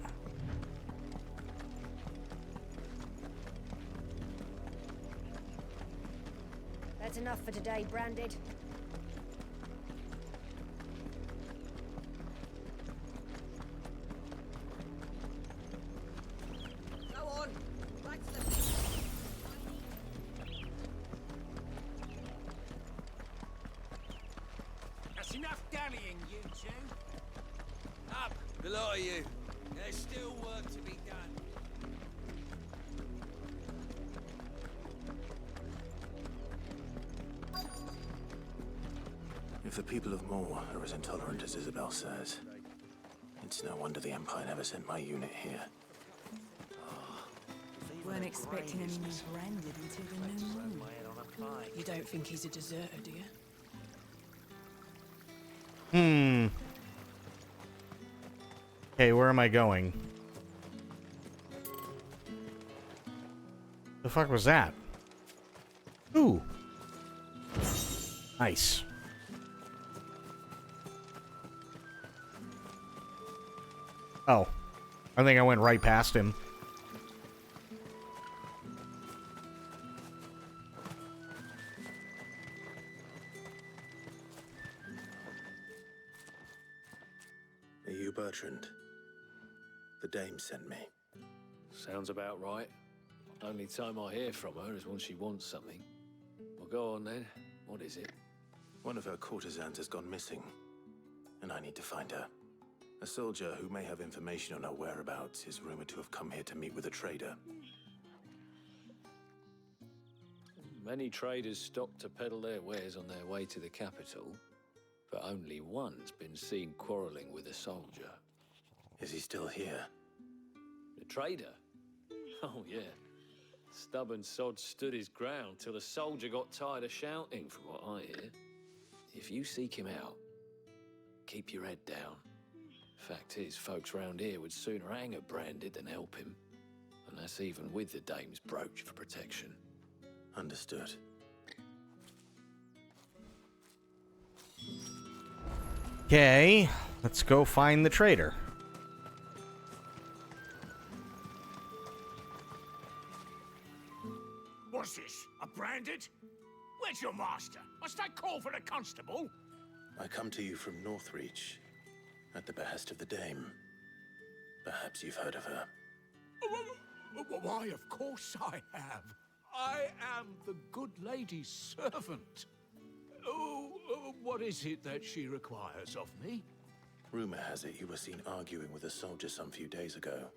That's enough for today, Branded. Go on. Back to the... That's enough dallying, you two. Up, the lot of you. There's still work to be done. If the people of Moor are as intolerant as Isabel says, it's no wonder the Empire never sent my unit here. Weren't expecting any new Branded until the new moon. You don't think he's a deserter, do you? Okay, where am I going? The fuck was that? Ooh. Nice. Oh. I think I went right past him. Are you Bertrand? The dame sent me. Sounds about right. Only time I hear from her is when she wants something. Well, go on then. What is it? One of her courtesans has gone missing, and I need to find her. A soldier who may have information on her whereabouts is rumored to have come here to meet with a trader. Many traders stop to peddle their wares on their way to the capital, but only one's been seen quarreling with a soldier. Is he still here? The trader? Oh, yeah. Stubborn sod stood his ground till the soldier got tired of shouting, from what I hear. If you seek him out, keep your head down. Fact is, folks round here would sooner hang a Branded than help him. And that's even with the dame's brooch for protection. Understood. Okay, let's go find the trader. What's this? A Branded? Where's your master? Must I call for the constable? I come to you from Northreach, at the behest of the dame. Perhaps you've heard of her. Why, of course I have. I am the good lady's servant. What is it that she requires of me? Rumor has it you were seen arguing with a soldier some few days ago.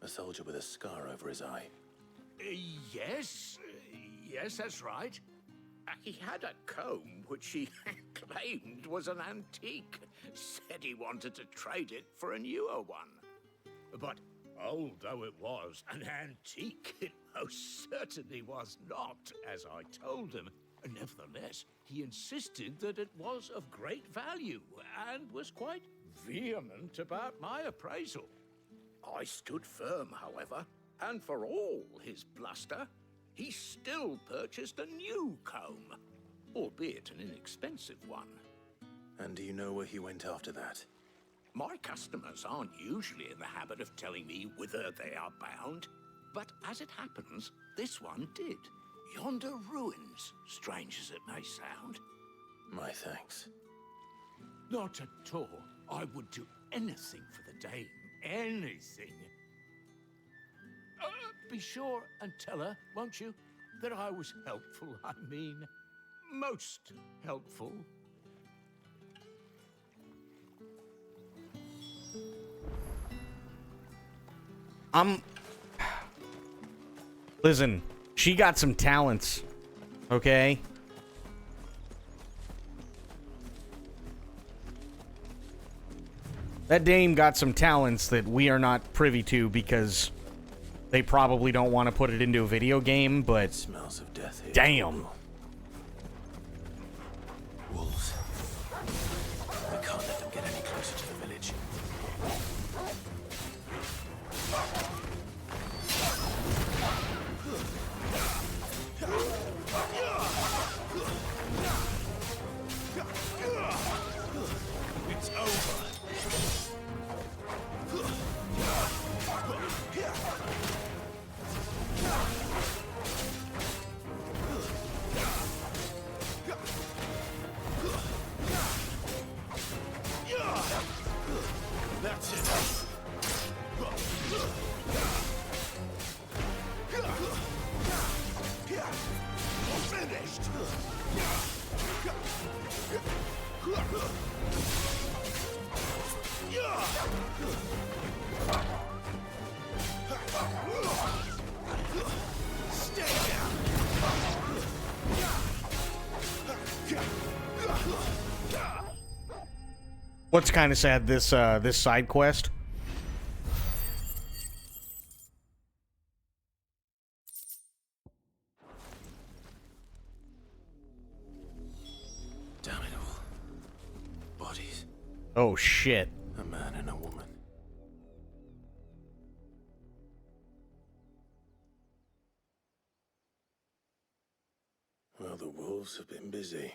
A soldier with a scar over his eye. Yes. Yes, that's right. He had a comb which he claimed was an antique. Said he wanted to trade it for a newer one. But old though it was, an antique it most certainly was not, as I told him. Nevertheless, he insisted that it was of great value and was quite vehement about my appraisal. I stood firm, however, and for all his bluster, he still purchased a new comb, albeit an inexpensive one. And do you know where he went after that? My customers aren't usually in the habit of telling me whither they are bound, but as it happens, this one did. Yonder ruins, strange as it may sound. My thanks. Not at all. I would do anything for the dame. Anything. Be sure and tell her, won't you, that I was helpful. I mean, most helpful. Listen, she got some talents, okay? That dame got some talents that we are not privy to because they probably don't want to put it into a video game, but It smells of death here. damn. Wolves. We can't let them get any closer to the village. It's over. That's it. Finished. Stay down. What's kind of sad, this side quest? Damn it all. Bodies. Oh shit. A man and a woman. Well, the wolves have been busy.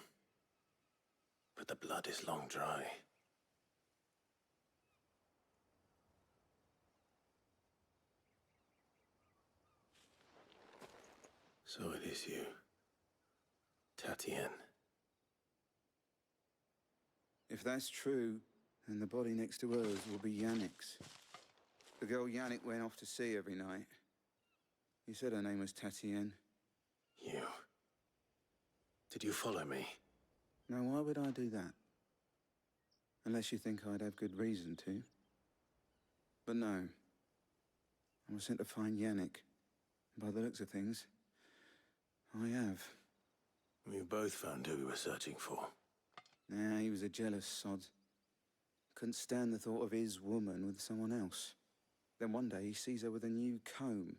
But the blood is long dry. So it is you, Tatienne. If that's true, then the body next to hers will be Yannick's. The girl Yannick went off to see every night. He said her name was Tatienne. You. Did you follow me? Now, why would I do that? Unless you think I'd have good reason to. But no. I was sent to find Yannick. By the looks of things, I have. We both found who we were searching for. Nah, he was a jealous sod. Couldn't stand the thought of his woman with someone else. Then one day he sees her with a new comb.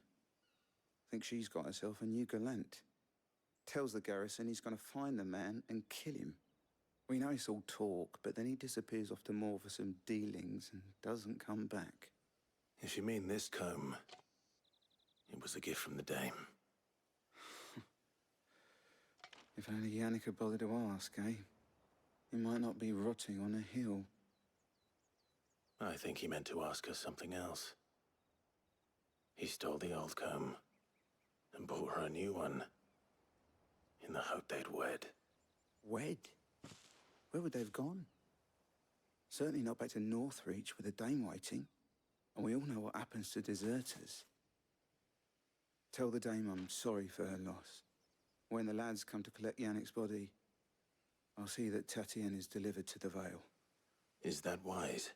Thinks she's got herself a new gallant. Tells the garrison he's going to find the man and kill him. We know it's all talk, but then he disappears off to Moor for some dealings and doesn't come back. If you mean this comb, it was a gift from the dame. If only Yannick had bothered to ask, eh? He might not be rotting on a hill. I think he meant to ask her something else. He stole the old comb and bought her a new one in the hope they'd wed. Wed? Where would they have gone? Certainly not back to Northreach with a dame waiting. And we all know what happens to deserters. Tell the dame I'm sorry for her loss. When the lads come to collect Yannick's body, I'll see that Tatienne is delivered to the Vale. Is that wise?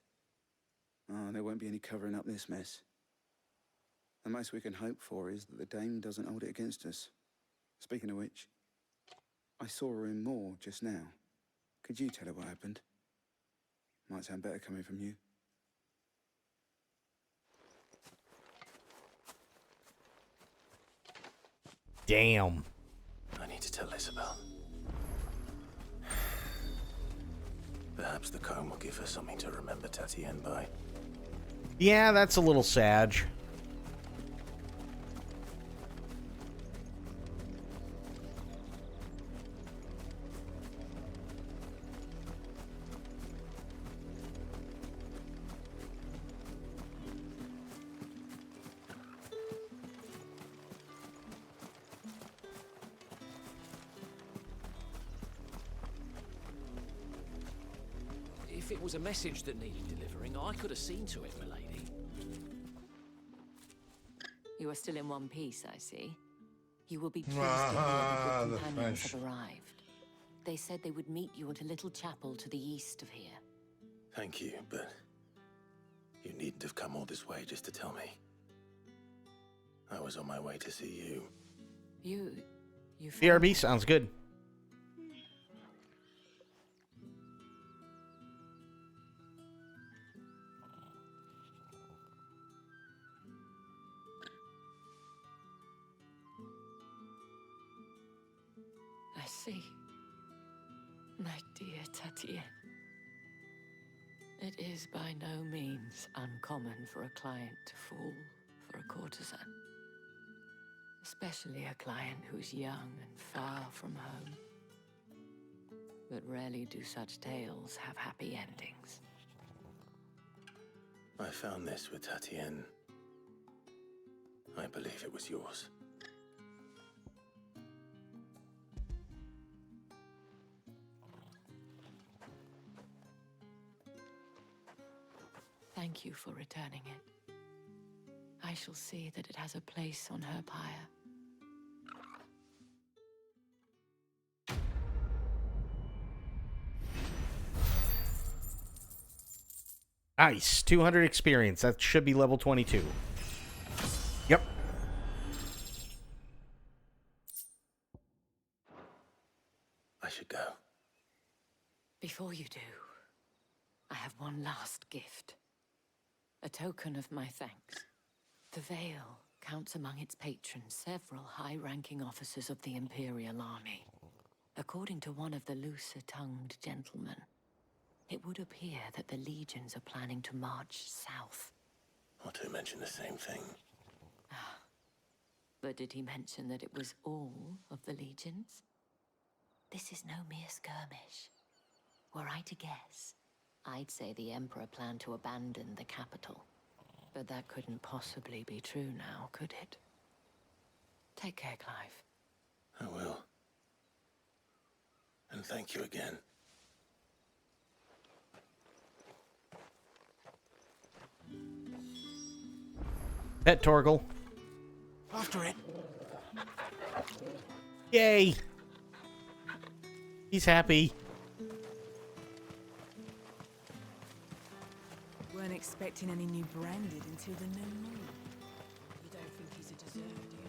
Oh, there won't be any covering up this mess. The most we can hope for is that the dame doesn't hold it against us. Speaking of which, I saw her in Moor just now. Could you tell her what happened? Might sound better coming from you. Damn. I need to tell Isabel. Perhaps the comb will give her something to remember Tatienne by. Yeah, that's a little sad. If it was a message that needed delivering, I could have seen to it, milady. You are still in one piece, I see. You will be pleased to hear that your companions have arrived. They said they would meet you at a little chapel to the east of here. Thank you, but you needn't have come all this way just to tell me. I was on my way to see you. You BRB sounds good. I see. My dear Tatienne. It is by no means uncommon for a client to fall for a courtesan. Especially a client who's young and far from home. But rarely do such tales have happy endings. I found this with Tatienne. I believe it was yours. Thank you for returning it. I shall see that it has a place on her pyre. Nice. 200 experience. That should be level 22. Yep. I should go. Before you do, I have one last gift. A token of my thanks. The Vale counts among its patrons several high-ranking officers of the Imperial Army. According to one of the looser-tongued gentlemen, it would appear that the legions are planning to march south. Not to mention the same thing. But did he mention that it was all of the legions? This is no mere skirmish. Were I to guess, I'd say the Emperor planned to abandon the capital. But that couldn't possibly be true now, could it? Take care, Clive. I will. And thank you again. Pet Torgal. After it. Yay. He's happy. Weren't expecting any new branded until the new moon. You don't think he's a deserter, do you?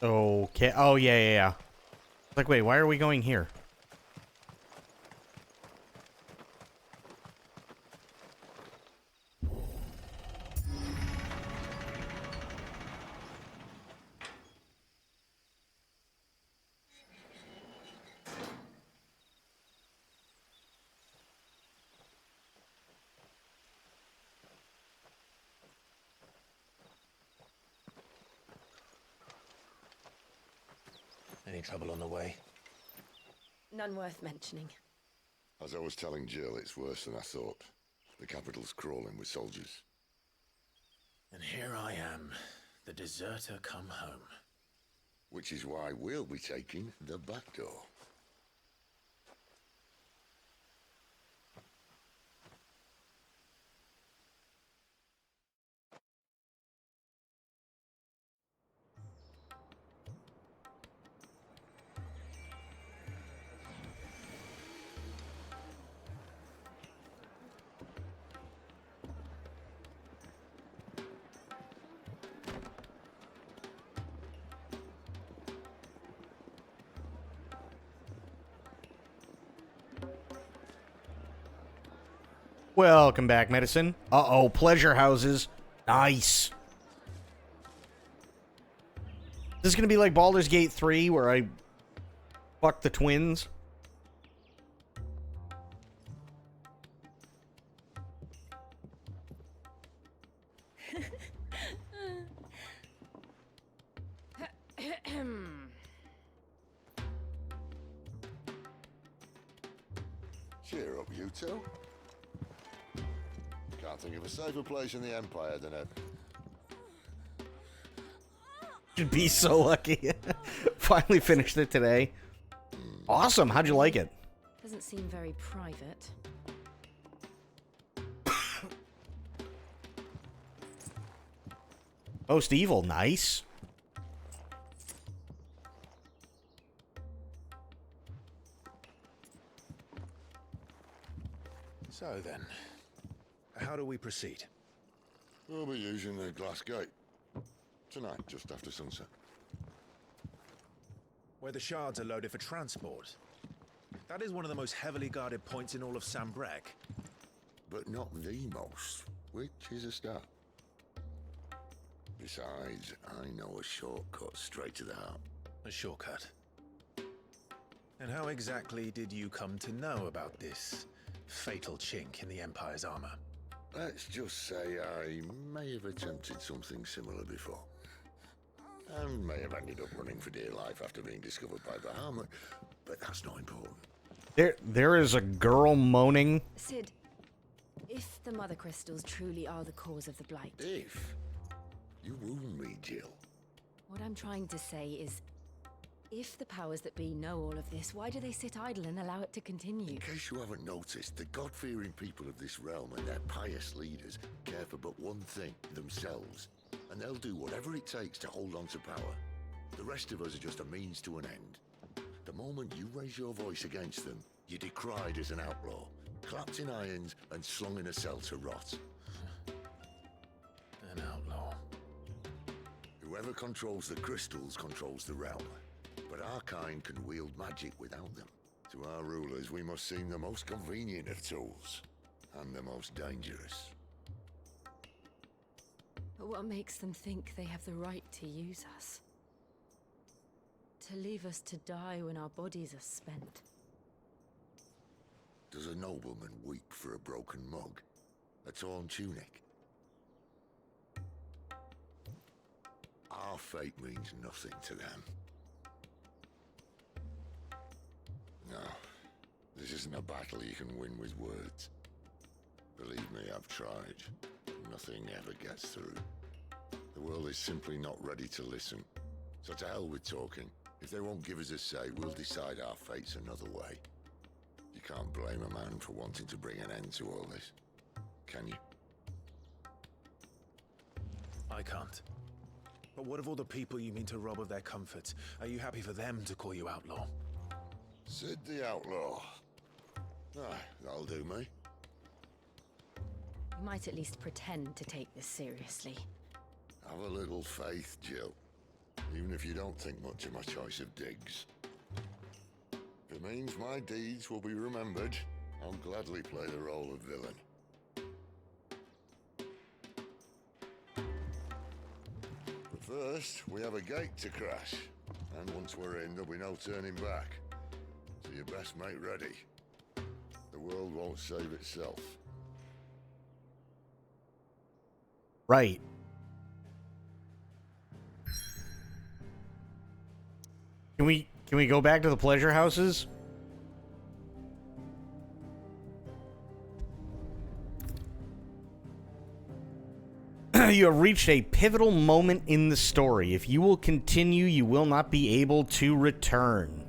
Okay. Oh, yeah. Like, wait, why are we going here? Any trouble on the way? None worth mentioning. As I was telling Jill, it's worse than I thought. The capital's crawling with soldiers. And here I am, The deserter come home. Which is why we'll be taking the back door. Welcome back, Medicine. Uh-oh, pleasure houses. Nice. This is going to be like Baldur's Gate 3, where I fuck the twins. Cheer up, you two. Can't think of a safer place in the Empire than it. Should be so lucky. Finally finished it today. Awesome. How'd you like it? Doesn't seem very private. Most evil. Nice. So then, how do we proceed? We'll be using the glass gate. Tonight, just after sunset. Where the shards are loaded for transport. That is one of the most heavily guarded points in all of Sambrek. But not the most, which is a start. Besides, I know a shortcut straight to the heart. A shortcut? And how exactly did you come to know about this fatal chink in the Empire's armor? Let's just say I may have attempted something similar before. And may have ended up running for dear life after being discovered by Bahamut, but that's not important. There is a girl moaning. Sid, if the Mother Crystals truly are the cause of the Blight... If? You wound me, Jill. What I'm trying to say is, if the powers that be know all of this, why do they sit idle and allow it to continue? In case you haven't noticed, the God-fearing people of this realm and their pious leaders care for but one thing, themselves. And they'll do whatever it takes to hold on to power. The rest of us are just a means to an end. The moment you raise your voice against them, you're decried as an outlaw, clapped in irons and slung in a cell to rot. An outlaw. Whoever controls the crystals controls the realm. But our kind can wield magic without them. To our rulers, we must seem the most convenient of tools, and the most dangerous. But what makes them think they have the right to use us? To leave us to die when our bodies are spent? Does a nobleman weep for a broken mug? A torn tunic? Our fate means nothing to them. No, this isn't a battle you can win with words. Believe me, I've tried. Nothing ever gets through. The world is simply not ready to listen. So to hell with talking. If they won't give us a say, we'll decide our fates another way. You can't blame a man for wanting to bring an end to all this, can you? I can't. But what of all the people you mean to rob of their comforts? Are you happy for them to call you outlaw? Sid the Outlaw. Ah, that'll do me. You might at least pretend to take this seriously. Have a little faith, Jill. Even if you don't think much of my choice of digs. If it means my deeds will be remembered, I'll gladly play the role of villain. But first, we have a gate to crash. And once we're in, there'll be no turning back. So you best make ready. The world won't save itself. Right. Can we go back to the pleasure houses? You have reached a pivotal moment in the story. If you will continue, you will not be able to return.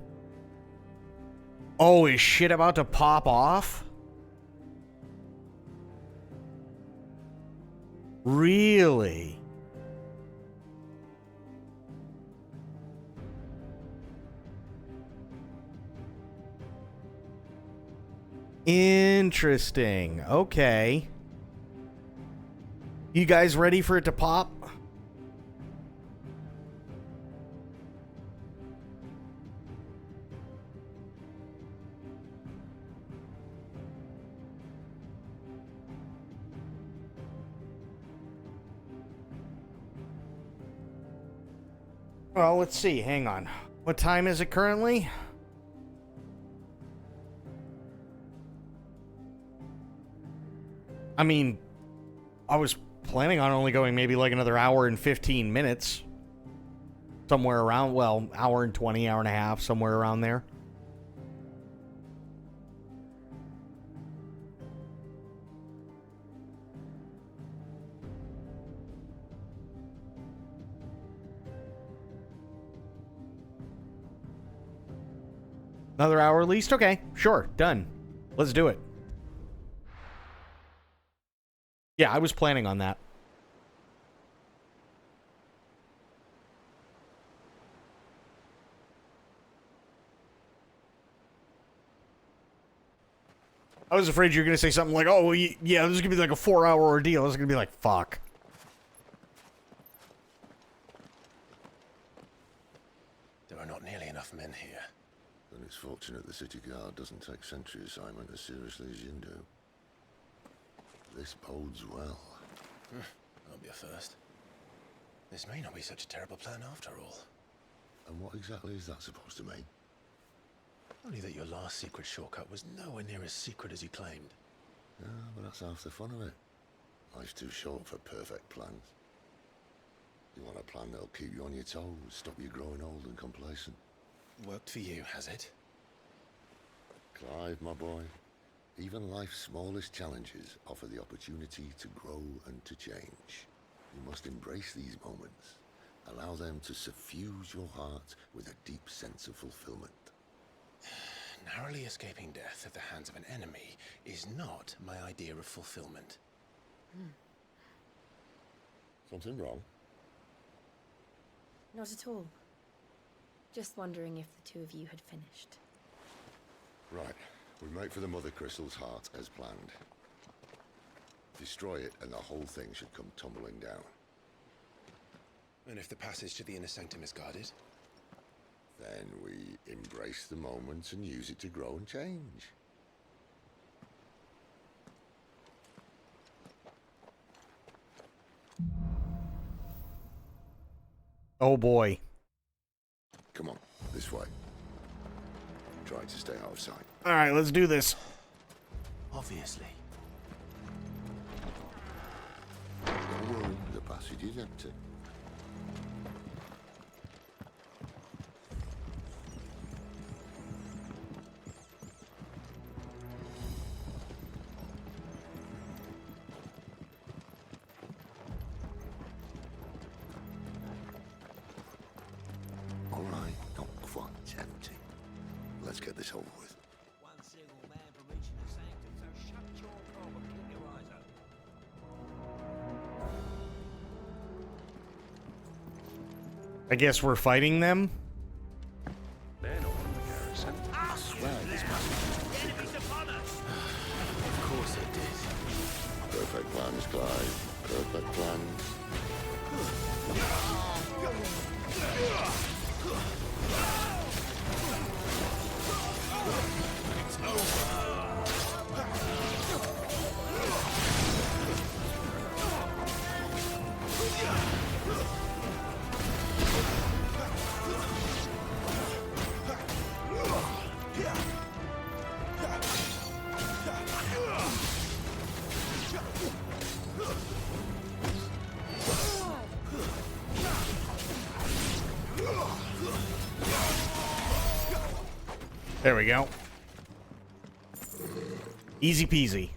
Oh, is shit about to pop off? Really? Interesting. Okay. You guys ready for it to pop? Well, let's see. Hang on. What time is it currently? I mean, I was planning on only going maybe like another hour and 15 minutes. Somewhere around, well, hour and 20, hour and a half, somewhere around there. Another hour at least? Okay, sure, done. Let's do it. Yeah, I was planning on that. I was afraid you were going to say something like, oh, yeah, this is going to be like a 4-hour ordeal. This is going to be like, fuck. There are not nearly enough men here. Then it's fortunate the city guard doesn't take sentry assignment as seriously as you do. This bodes well. That'll be a first. This may not be such a terrible plan after all. And what exactly is that supposed to mean? Only that your last secret shortcut was nowhere near as secret as you claimed. Yeah, but that's half the fun of it. Life's too short for perfect plans. You want a plan that'll keep you on your toes, stop you growing old and complacent. Worked for you, has it? Clive, my boy, even life's smallest challenges offer the opportunity to grow and to change. You must embrace these moments. Allow them to suffuse your heart with a deep sense of fulfillment. Narrowly escaping death at the hands of an enemy is not my idea of fulfillment. Something wrong? Not at all. Just wondering if the two of you had finished. Right. We make for the Mother Crystal's heart as planned. Destroy it and the whole thing should come tumbling down. And if the passage to the inner sanctum is guarded? Then we embrace the moment and use it to grow and change. Oh boy. Come on, this way. Try to stay out of sight. All right, let's do this. Obviously. Don't worry, the passage is empty. All right, not quite empty. Let's get this over with. One single man for reaching the sanctum, so shut your mouth and keep your eyes open. I guess we're fighting them? They're not on the garrison. I swear this passage is Enemies upon us! Of course it did. perfect plans, Clive. Perfect plans. It's over! There we go. Easy peasy.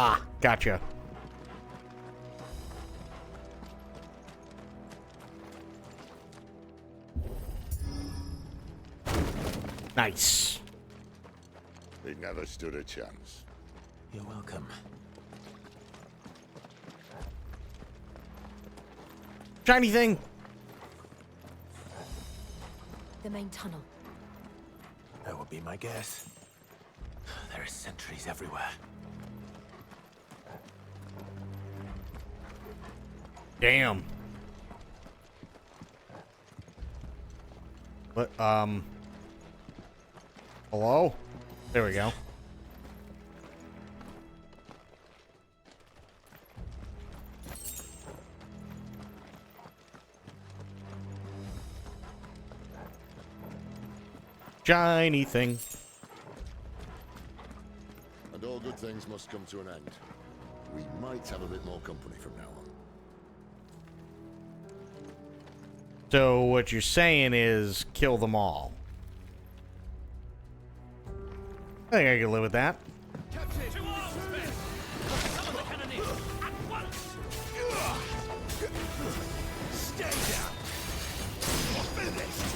Ah, gotcha. Nice. They never stood a chance. You're welcome. Shiny thing. The main tunnel. That would be my guess. There are sentries everywhere. Damn. What, hello? There we go. Shiny thing. And all good things must come to an end. We might have a bit more company from now on. So what you're saying is kill them all. I think I can live with that. Stay down. Finished.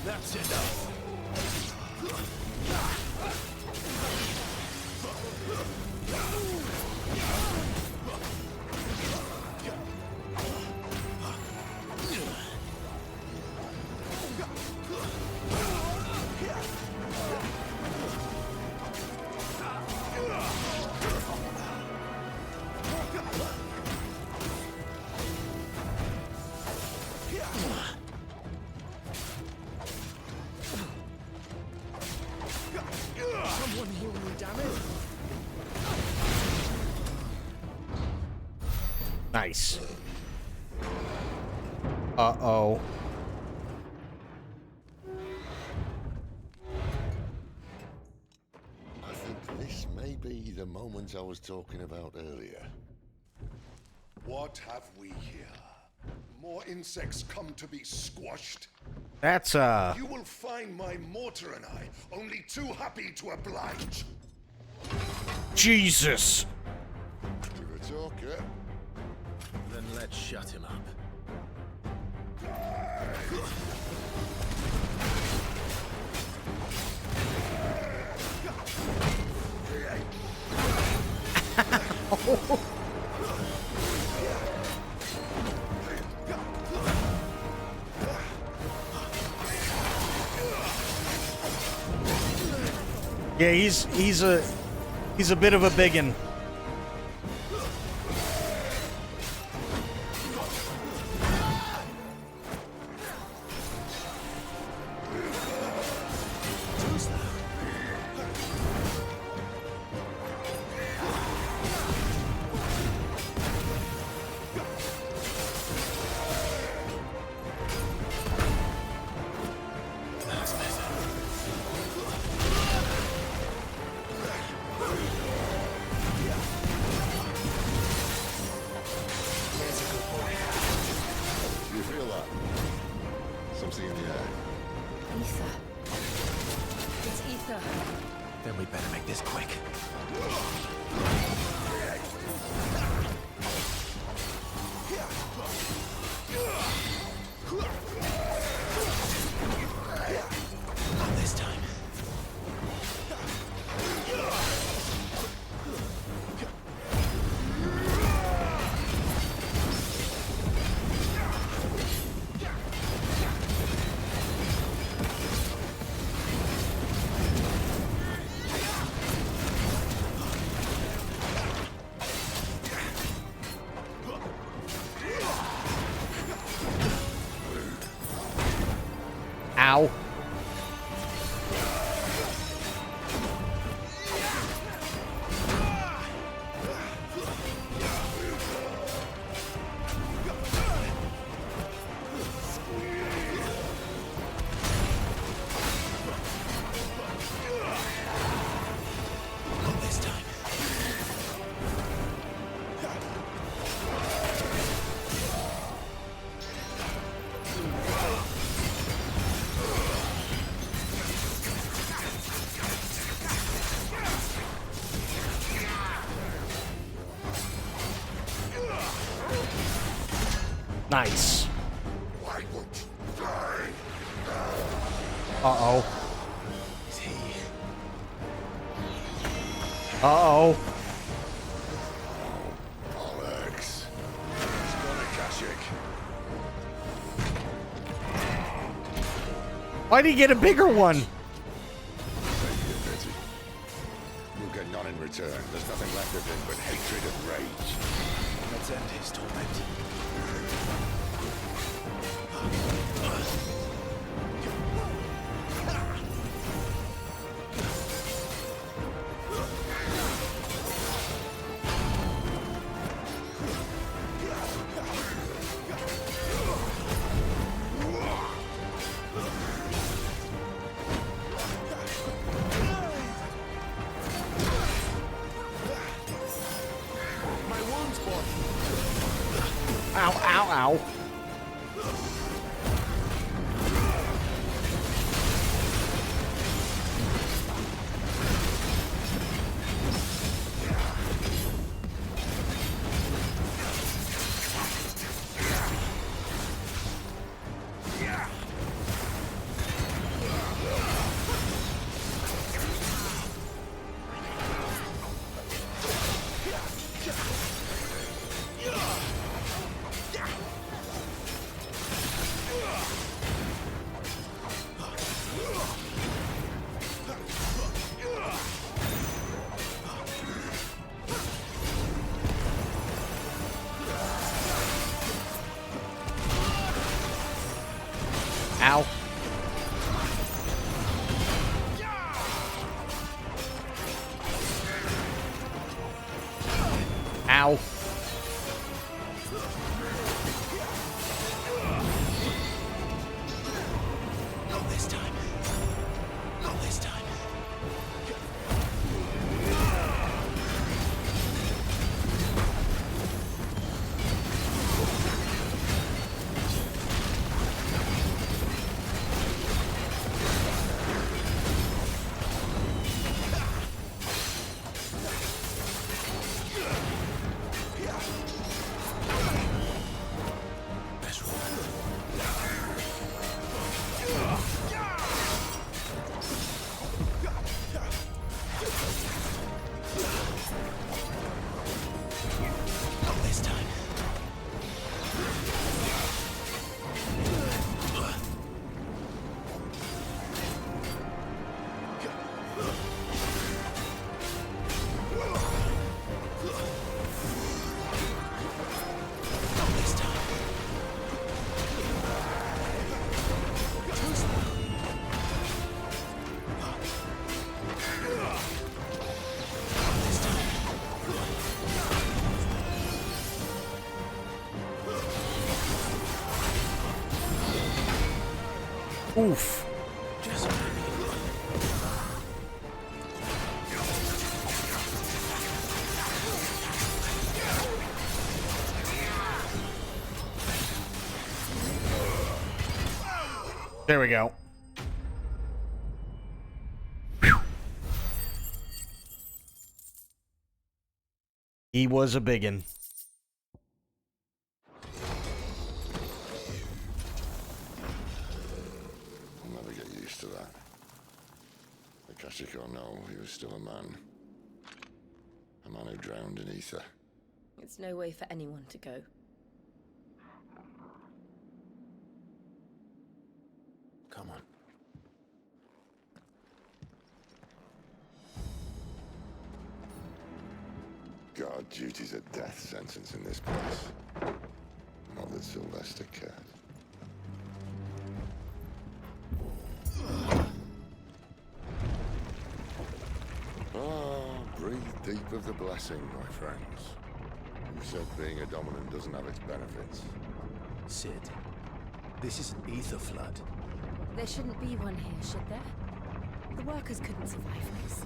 That's enough. Someone heal me, damn it. Nice. Uh-oh. I think this may be the moment I was talking about earlier. What have we here? More insects come to be squashed? That's, You will find my mortar and I only too happy to oblige. Jesus. Give a talk, eh? Then let's shut him up. Yeah, he's a bit of a biggin. Do you feel that? Something in the air. Ether. It's ether. Then we better make this quick. Not this time. Ow. Nice. Why won't you die? Uh-oh. Is he? Uh-oh. Alex. He's gonna Kashyyyk. Why'd he get a bigger one? You'll get none in return. There's nothing left of him but hatred and rage. Let's end his torment. Ow, ow, ow. Ow. Ow. Not this time. Not this time. Not this time. Not this time. Too slow. Not this time. Oof. Just There we go. Whew. He was a biggin. I'll never get used to that. Akashic or no, he was still a man. A man who drowned in ether. It's no way for anyone to go. Come on. God, duty's a death sentence in this place. Not that Sylvester cared. Breathe deep of the blessing, my friends. You said being a dominant doesn't have its benefits. Sid, this is an ether flood. There shouldn't be one here, should there? The workers couldn't survive this.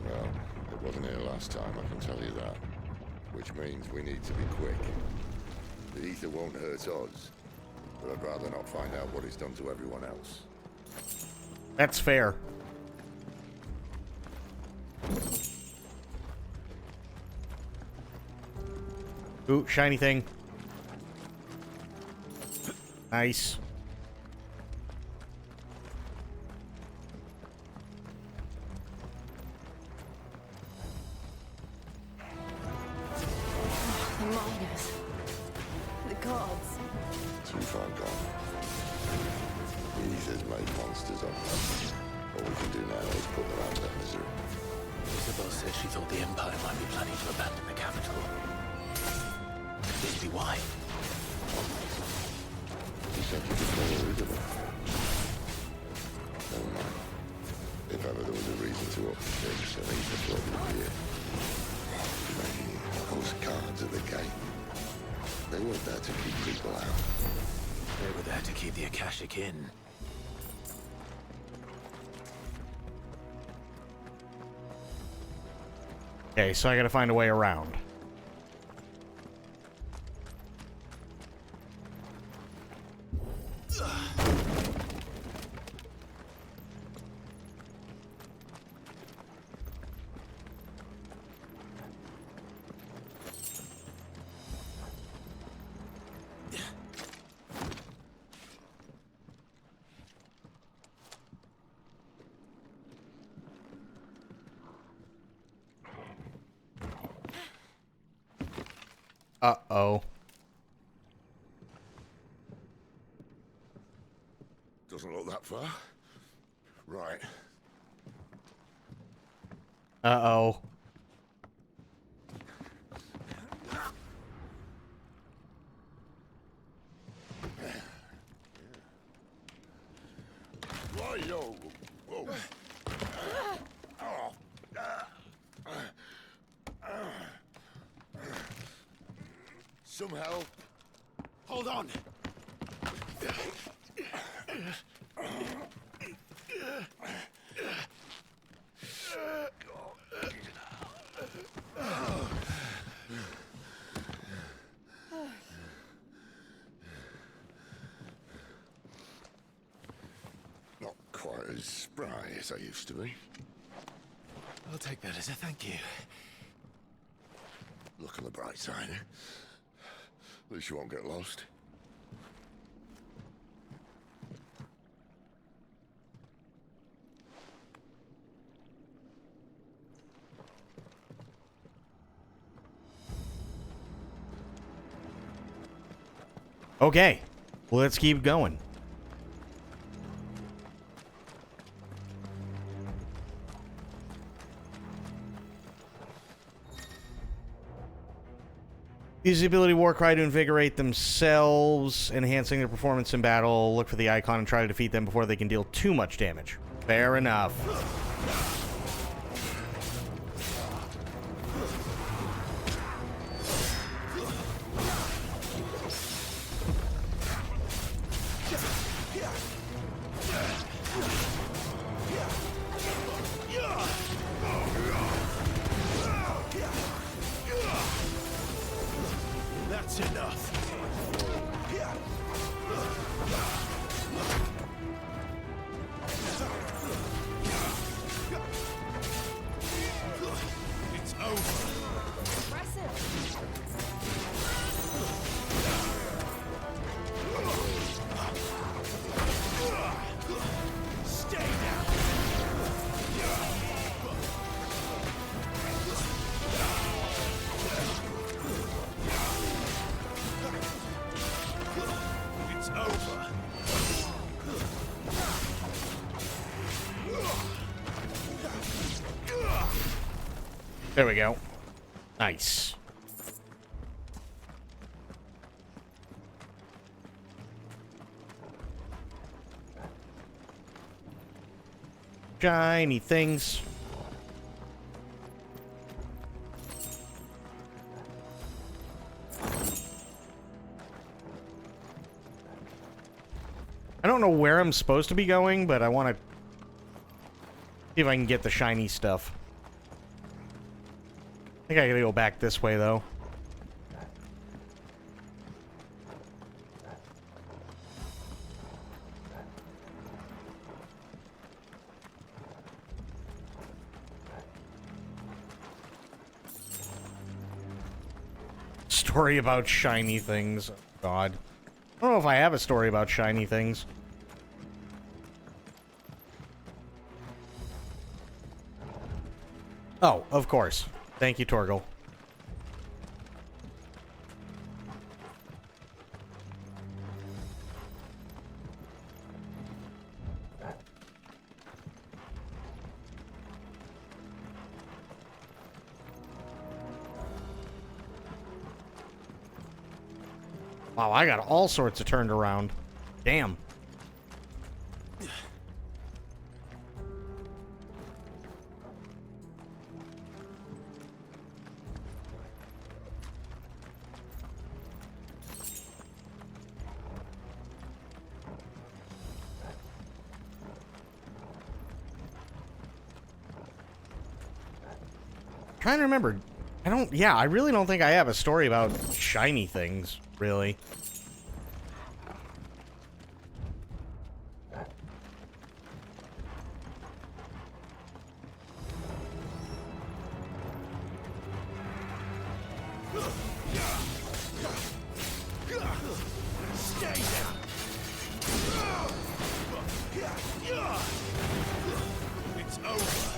Well, it wasn't here last time, I can tell you that. Which means we need to be quick. The ether won't hurt us, but I'd rather not find out what it's done to everyone else. That's fair. Ooh, shiny thing. Nice. The miners. The gods. Too far gone. The Ether's made monsters of them. All we can do now is put them out of their misery. Isabel said she thought the Empire might be planning to abandon the capital. Could this be why? He said you could get rid of them. Never mind. If ever there was a reason to up the stakes, an Ether float would be it. Those guards at the gate. They weren't there to keep people out. They were there to keep the Akashic in. Okay, so I gotta find a way around. Uh-oh. Doesn't look that far. Right. Uh-oh. Whoa, whoa. Some help. Hold on! Not quite as spry as I used to be. I'll take that as a thank you. Look on the bright side, eh? At least you won't get lost. Okay, well, let's keep going. Use the ability Warcry to invigorate themselves, enhancing their performance in battle. Look for the icon and try to defeat them before they can deal too much damage. Fair enough. That's enough. It's over. Stay down. It's over. There we go. Nice. Shiny things. I don't know where I'm supposed to be going, but I want to see if I can get the shiny stuff. I think I gotta go back this way, though. Story about shiny things. Oh, God. I don't know if I have a story about shiny things. Oh, of course. Thank you, Torgal. Wow, I got all sorts of turned around. Damn. Trying to remember. I really don't think I have a story about shiny things, really. It's over.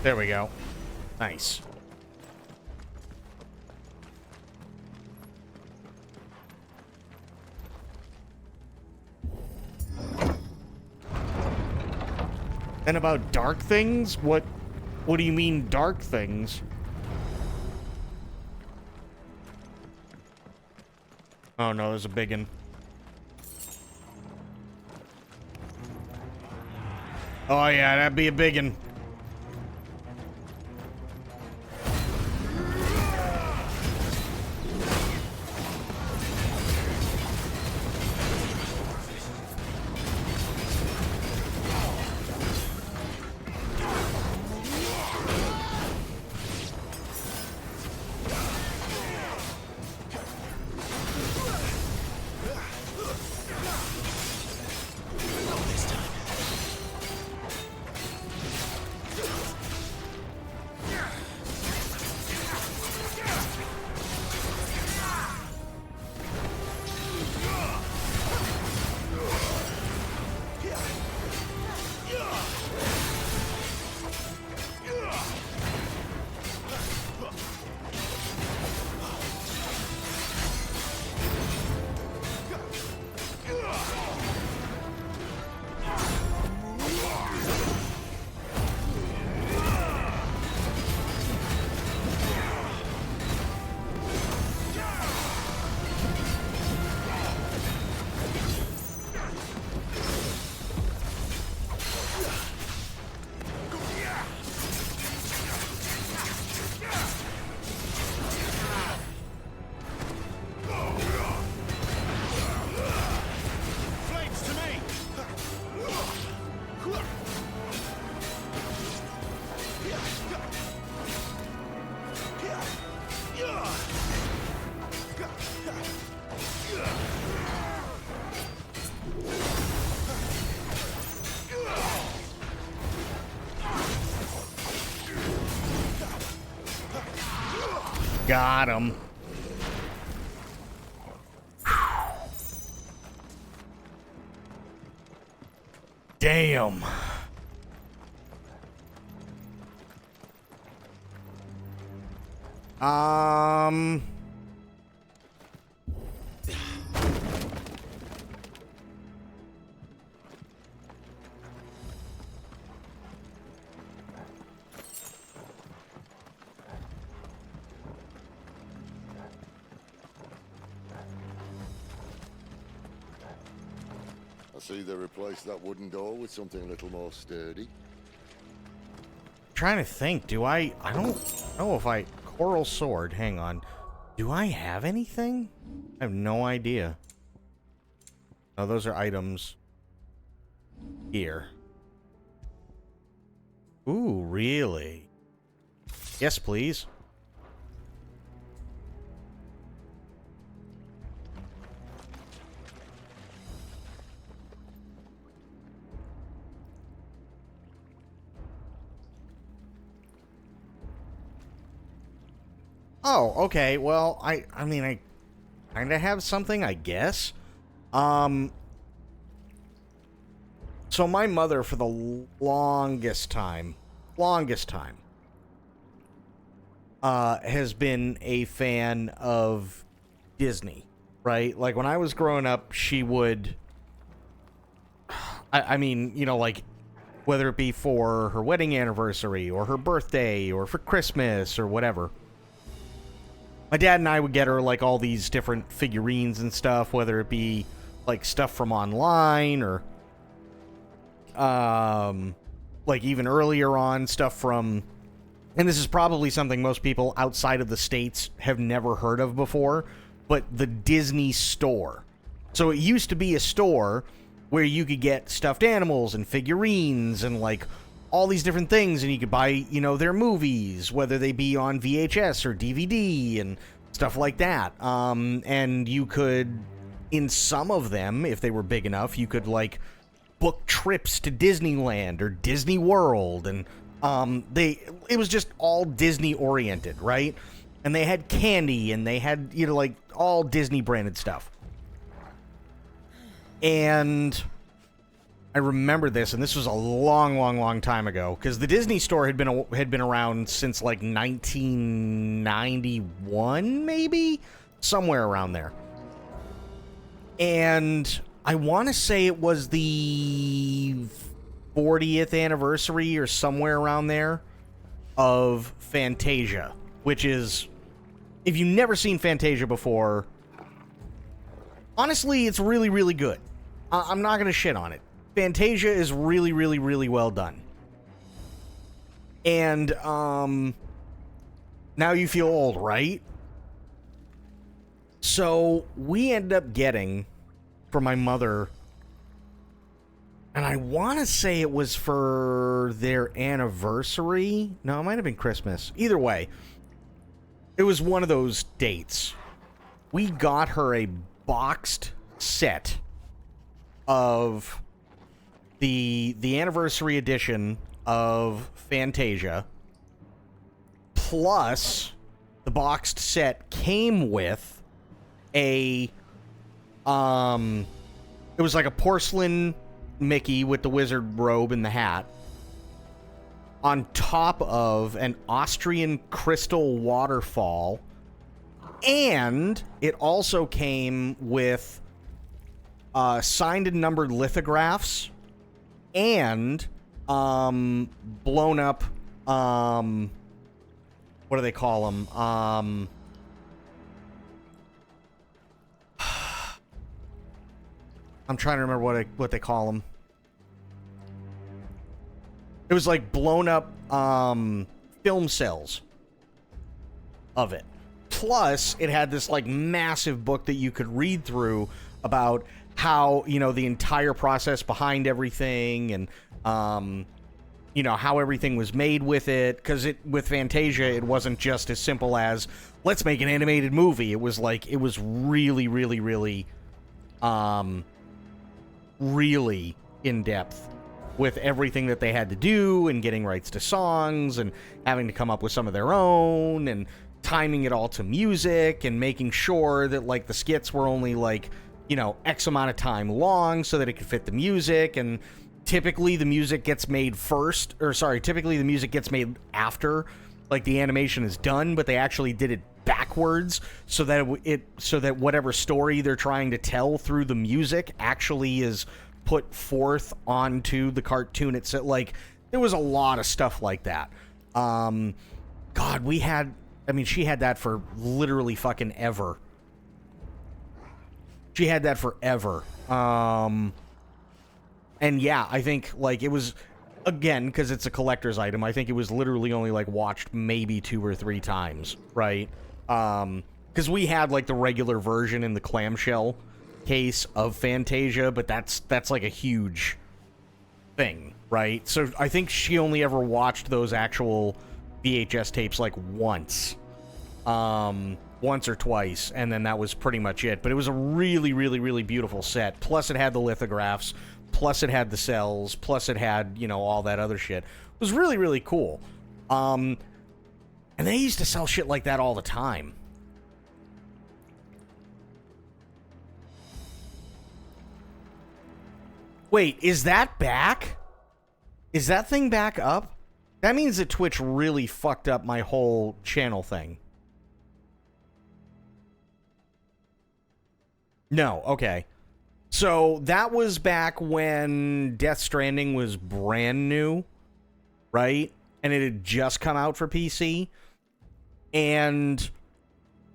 There we go. Nice. And about dark things? What do you mean dark things? Oh no, there's a biggin. Oh yeah, that'd be a biggin. Got him. Damn. I see they replaced that wooden door with something a little more sturdy. Trying to think, I don't know if I... Coral sword, hang on. Do I have anything? I have no idea. Oh, those are items here. Ooh, really? Yes, please. Oh, okay. Well, I mean, I kind of have something, I guess. So my mother, for the longest time, has been a fan of Disney, right? Like, when I was growing up, she would, I mean, you know, like, whether it be for her wedding anniversary, or her birthday, or for Christmas, or whatever, my dad and I would get her, like, all these different figurines and stuff, whether it be, like, stuff from online, or, like, even earlier on, stuff from, and this is probably something most people outside of the States have never heard of before, but the Disney Store. So it used to be a store where you could get stuffed animals and figurines and, like, all these different things, and you could buy, you know, their movies, whether they be on VHS or DVD and stuff like that. And you could, in some of them, if they were big enough, you could, like, book trips to Disneyland or Disney World, and it was just all Disney oriented, right? And they had candy, and they had, you know, like, all Disney branded stuff. And I remember this, and this was a long time ago, because the Disney Store had been around since, like, 1991, maybe? Somewhere around there. And I want to say it was the 40th anniversary or somewhere around there of Fantasia, which is, if you've never seen Fantasia before, honestly, it's really, really good. I'm not going to shit on it. Fantasia is really, really, really well done. And, now you feel old, right? So, we ended up getting, for my mother, and I want to say it was for their anniversary. No, it might have been Christmas. Either way, it was one of those dates. We got her a boxed set of the anniversary edition of Fantasia, plus the boxed set came with a it was like a porcelain Mickey with the wizard robe and the hat, on top of an Austrian crystal waterfall, and it also came with signed and numbered lithographs and blown up, what do they call them? I'm trying to remember what they call them. It was like blown up film cells of it. Plus, it had this like massive book that you could read through about how, you know, the entire process behind everything, and you know, how everything was made with it. Because with Fantasia, it wasn't just as simple as let's make an animated movie. It was like, it was really, really, really, really in depth with everything that they had to do, and getting rights to songs, and having to come up with some of their own, and timing it all to music, and making sure that like the skits were only like, you know, X amount of time long so that it could fit the music. And typically the music gets made first, or sorry, typically the music gets made after like the animation is done, but they actually did it backwards so that whatever story they're trying to tell through the music actually is put forth onto the cartoon itself. Like, there was a lot of stuff like that. God, she had that for literally fucking ever. She had that forever. And yeah, I think, like, it was, again, because it's a collector's item, I think it was literally only, like, watched maybe 2 or 3 times, right? Because we had, like, the regular version in the clamshell case of Fantasia, but that's like a huge thing, right? So I think she only ever watched those actual VHS tapes, like, once or twice, and then that was pretty much it. But it was a really, really, really beautiful set. Plus it had the lithographs, plus it had the cells, plus it had, you know, all that other shit. It was really, really cool. And they used to sell shit like that all the time. Wait, is that back? Is that thing back up? That means that Twitch really fucked up my whole channel thing. No, okay. So that was back when Death Stranding was brand new, right? And it had just come out for PC. And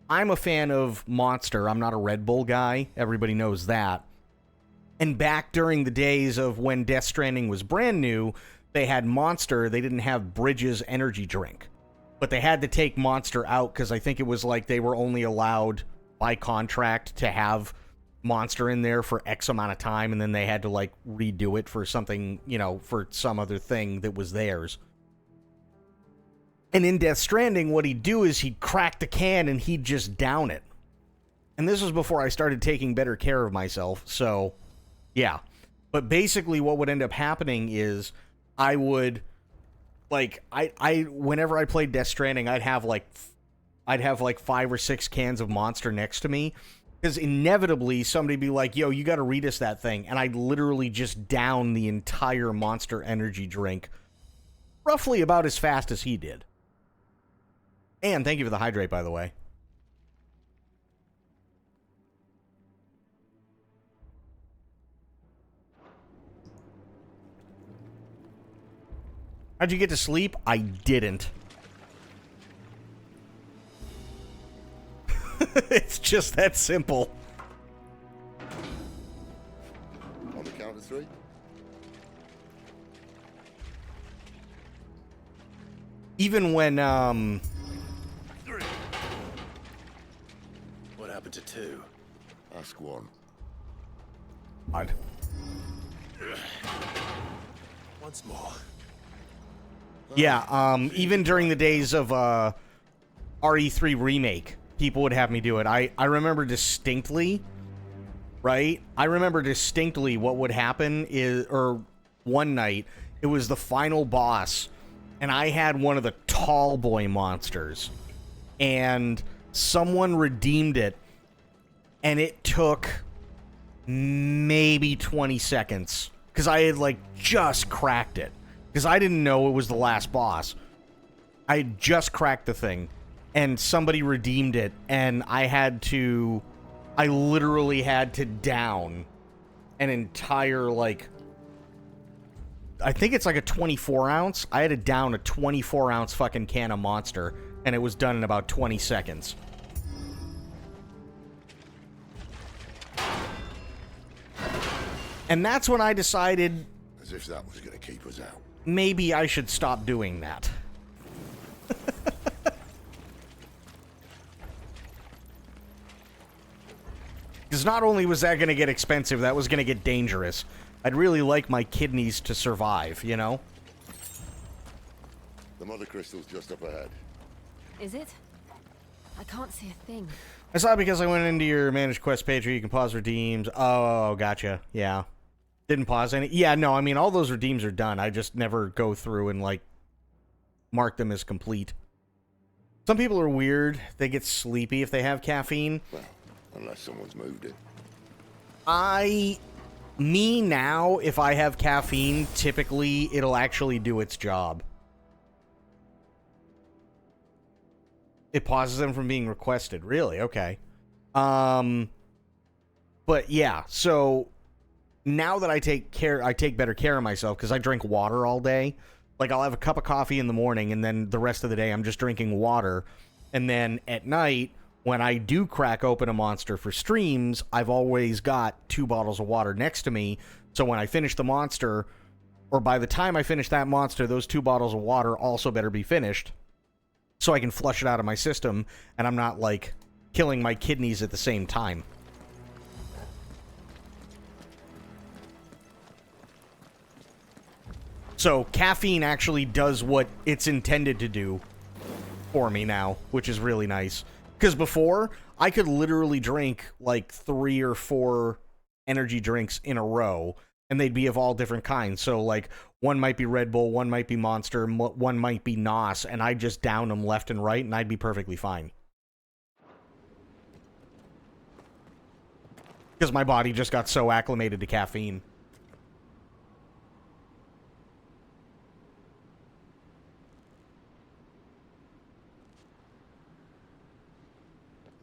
I'm a fan of Monster. I'm not a Red Bull guy. Everybody knows that. And back during the days of when Death Stranding was brand new, they had Monster. They didn't have Bridges energy drink. But they had to take Monster out because I think it was like they were only allowed by contract to have Monster in there for X amount of time, and then they had to like redo it for something, you know, for some other thing that was theirs. And in Death Stranding, what he'd do is he'd crack the can and he'd just down it. And this was before I started taking better care of myself, so yeah. But basically what would end up happening is I would, like, I whenever I played Death Stranding, I'd have like 5 or 6 cans of Monster next to me. Because inevitably somebody'd be like, yo, you got to read us that thing. And I'd literally just down the entire Monster energy drink roughly about as fast as he did. And thank you for the hydrate, by the way. How'd you get to sleep? I didn't. It's just that simple. On the count of 3. Even when, 3. What happened to 2? Ask 1. Odd. Once more. Yeah, even during the days of RE3 Remake, people would have me do it. I remember distinctly, right? I remember distinctly what would happen is, or one night, it was the final boss, and I had one of the tall boy monsters, and someone redeemed it, and it took maybe 20 seconds, because I had, like, just cracked it, because I didn't know it was the last boss. I had just cracked the thing, and somebody redeemed it, and I literally had to down an entire, like, I think it's like a 24 ounce. I had to down a 24 ounce fucking can of Monster, and it was done in about 20 seconds. And that's when I decided, as if that was going to keep us out, maybe I should stop doing that. Because not only was that going to get expensive, that was going to get dangerous. I'd really like my kidneys to survive, you know? the mother crystal's just up ahead. Is it? I can't see a thing. I saw it because I went into your managed quest page where you can pause redeems. Oh, gotcha. Yeah. Didn't pause any. Yeah, no, I mean, all those redeems are done. I just never go through and, like, mark them as complete. Some people are weird. They get sleepy if they have caffeine. Well, unless someone's moved it. Me now, if I have caffeine, typically it'll actually do its job. It pauses them from being requested. Really? Okay. But yeah, so now that I take better care of myself because I drink water all day. Like, I'll have a cup of coffee in the morning, and then the rest of the day I'm just drinking water. And then at night, when I do crack open a Monster for streams, I've always got 2 bottles of water next to me. So when I finish the Monster, or by the time I finish that Monster, those 2 bottles of water also better be finished. So I can flush it out of my system, and I'm not, like, killing my kidneys at the same time. So caffeine actually does what it's intended to do for me now, which is really nice. Because before, I could literally drink like 3 or 4 energy drinks in a row, And they'd be of all different kinds. So, like, one might be Red Bull, one might be Monster, one might be NOS, and I'd just down them left and right, and I'd be perfectly fine. Because my body just got so acclimated to caffeine.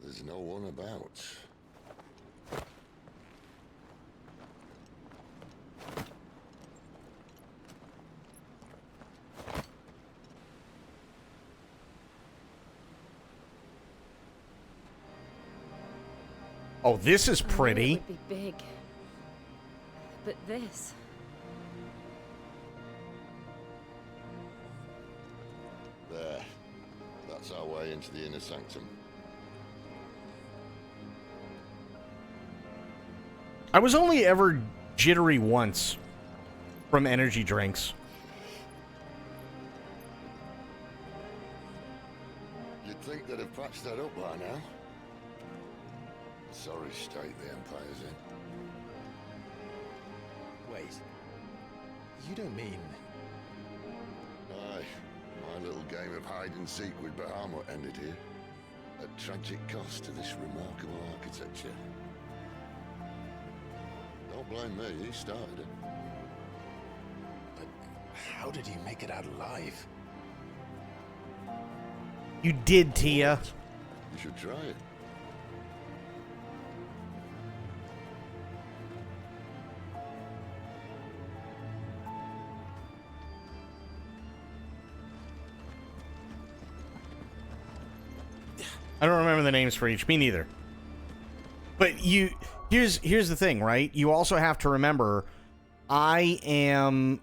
There's no one about. Oh, this is pretty. It would be big. But this... There. That's our way into the inner sanctum. I was only ever jittery once from energy drinks. You'd think they'd have patched that up by now. Sorry state the Empire's in. Wait. You don't mean... Aye. My little game of hide-and-seek with Bahamut ended here. At tragic cost to this remarkable architecture. Don't blame me, he started it. But how did he make it out alive? You did, Tia. You should try it. I don't remember the names for each. Me neither. But here's the thing, right? You also have to remember, I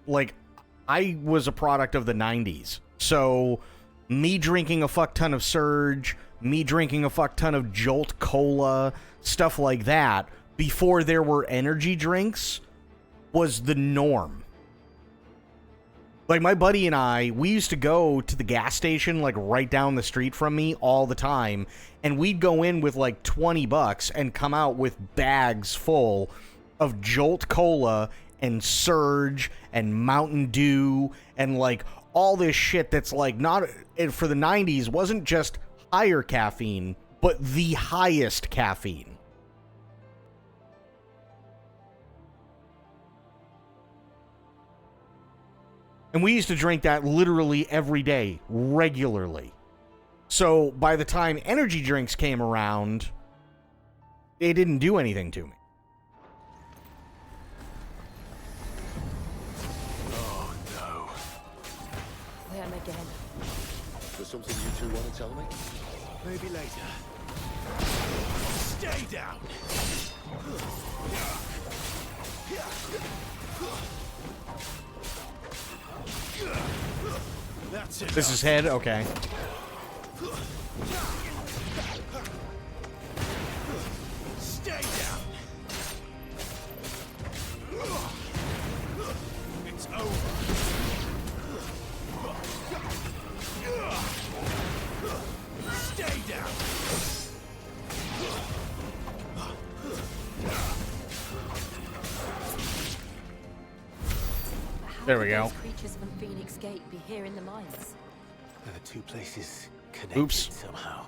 was a product of the 90s. So me drinking a fuck ton of Surge, me drinking a fuck ton of Jolt Cola, stuff like that, before there were energy drinks, was the norm. Like, my buddy and I, we used to go to the gas station, like, right down the street from me all the time, and we'd go in with, like, $20 and come out with bags full of Jolt Cola and Surge and Mountain Dew and, like, all this shit that's, like, not, for the 90s, wasn't just higher caffeine, but the highest caffeine. And we used to drink that literally every day, regularly. So by the time energy drinks came around, they didn't do anything to me. Oh, no. Them again. There's something you two want to tell me? Maybe later. Stay down! That's it. This is head? Okay. Stay down. It's over. Stay down. There we go. Those creatures from Phoenix Gate be here in the mines. Are the two places connected Oops. somehow?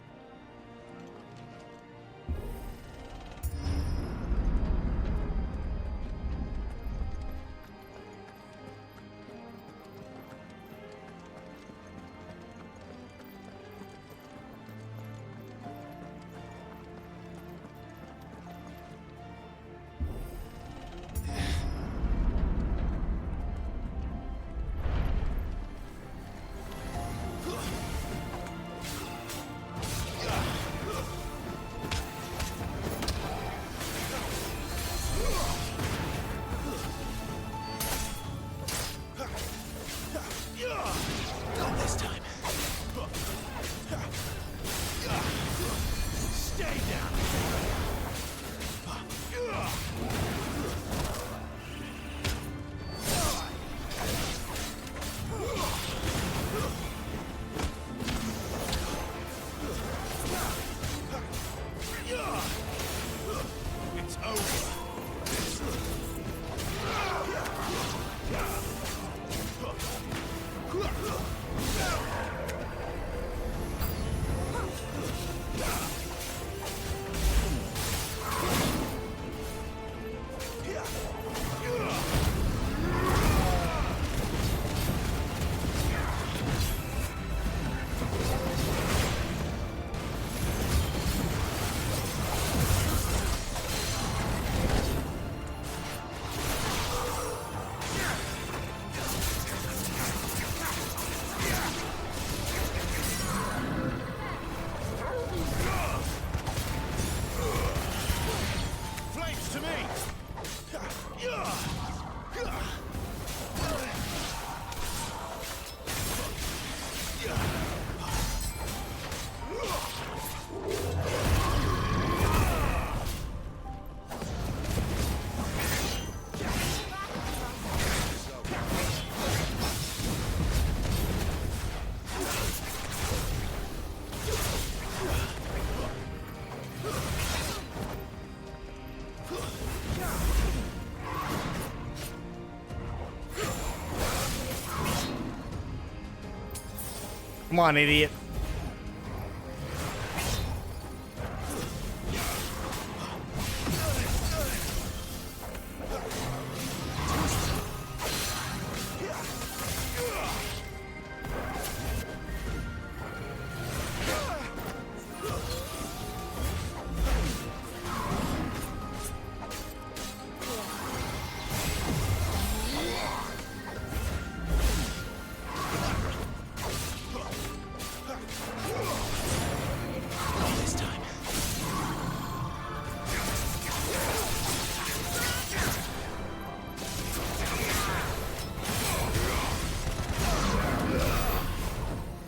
Come on, idiot.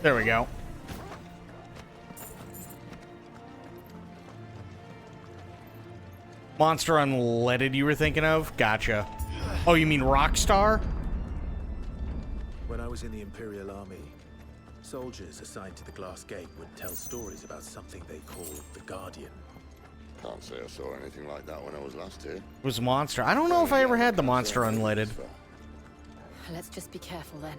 There we go. Monster Unleaded you were thinking of? Gotcha. Oh, you mean Rockstar? When I was in the Imperial Army, soldiers assigned to the Glass Gate would tell stories about something they called the Guardian. Can't say I saw anything like that when I was last here. It was Monster. I don't know if I ever had the Monster Unleaded. Let's just be careful then.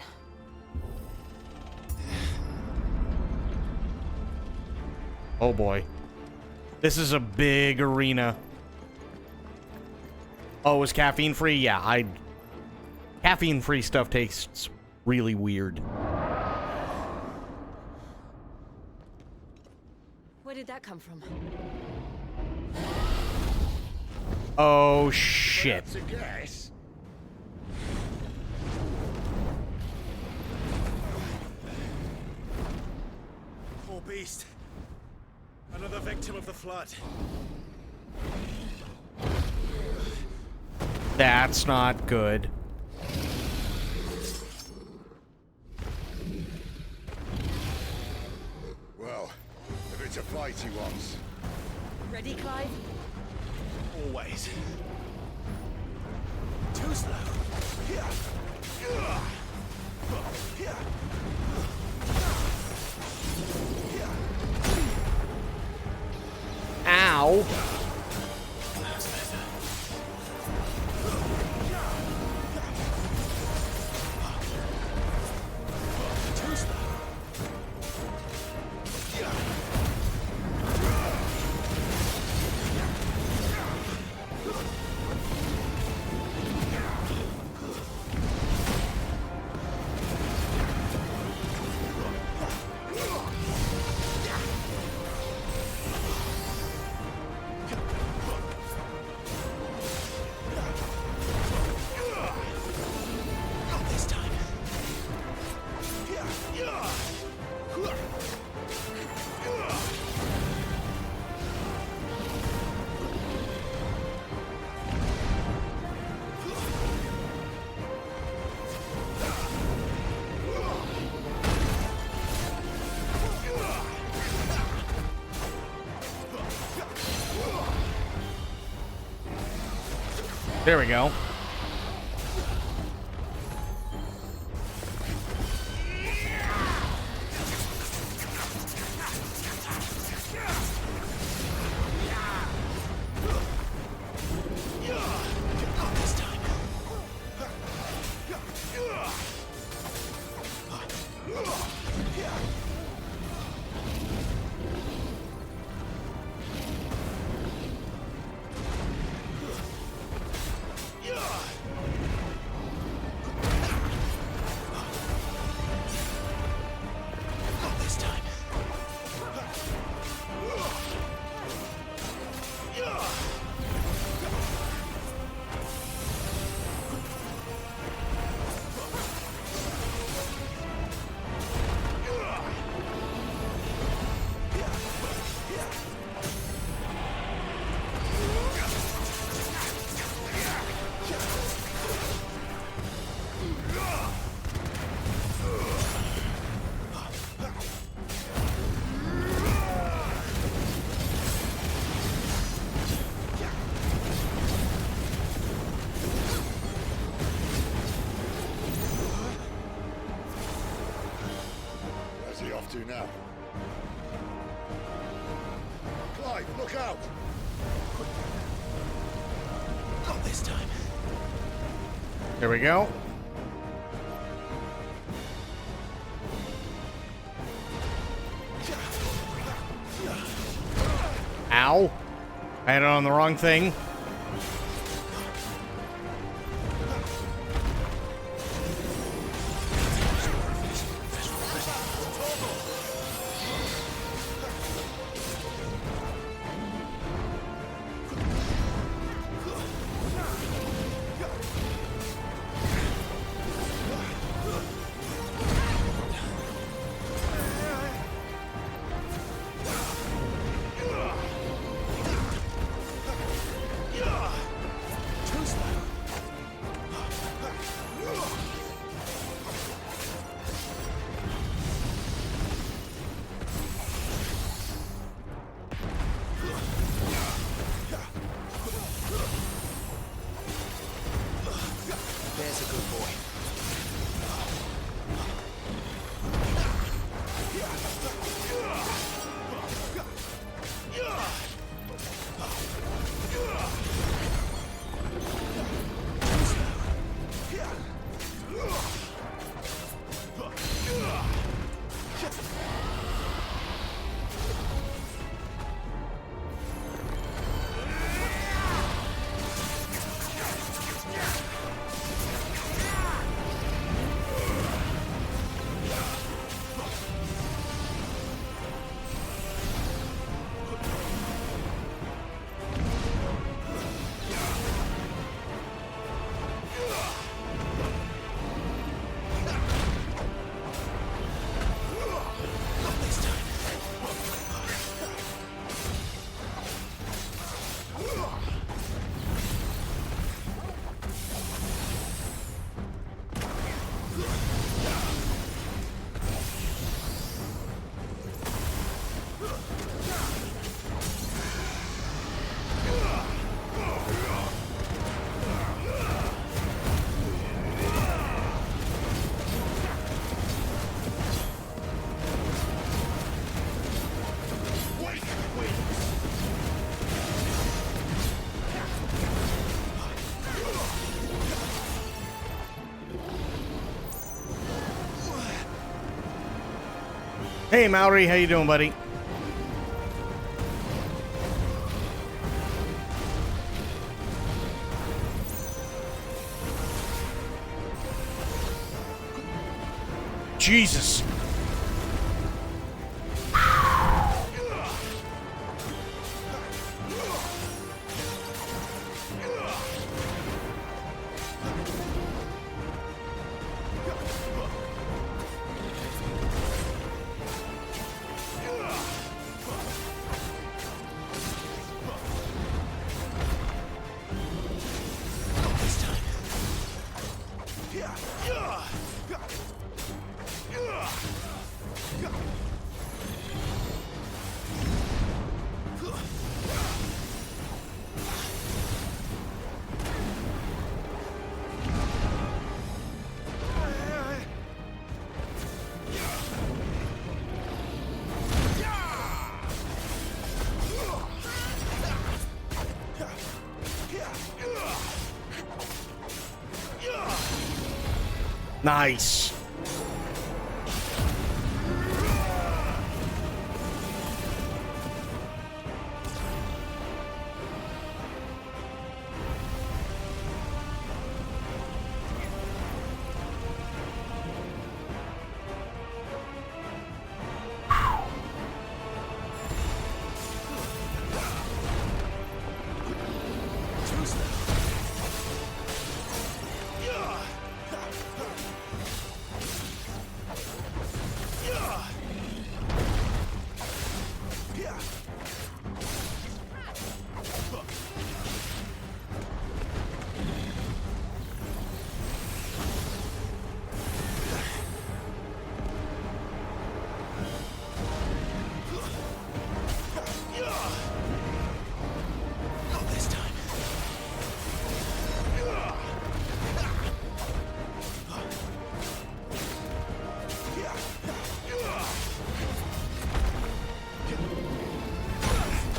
Oh boy. This is a big arena. Oh, is caffeine free? Yeah, caffeine free stuff tastes really weird. Where did that come from? Oh shit. That's a guess. Poor beast. Another victim of the flood. That's not good. Well, if it's a fight he wants. Ready, Clive? Always. Too slow. Ow. There we go. To now. Clive, look out! Not this time. There we go. Ow. I had it on the wrong thing. There's a good boy. Hey, Mallory, how you doing, buddy? Jesus. Nice.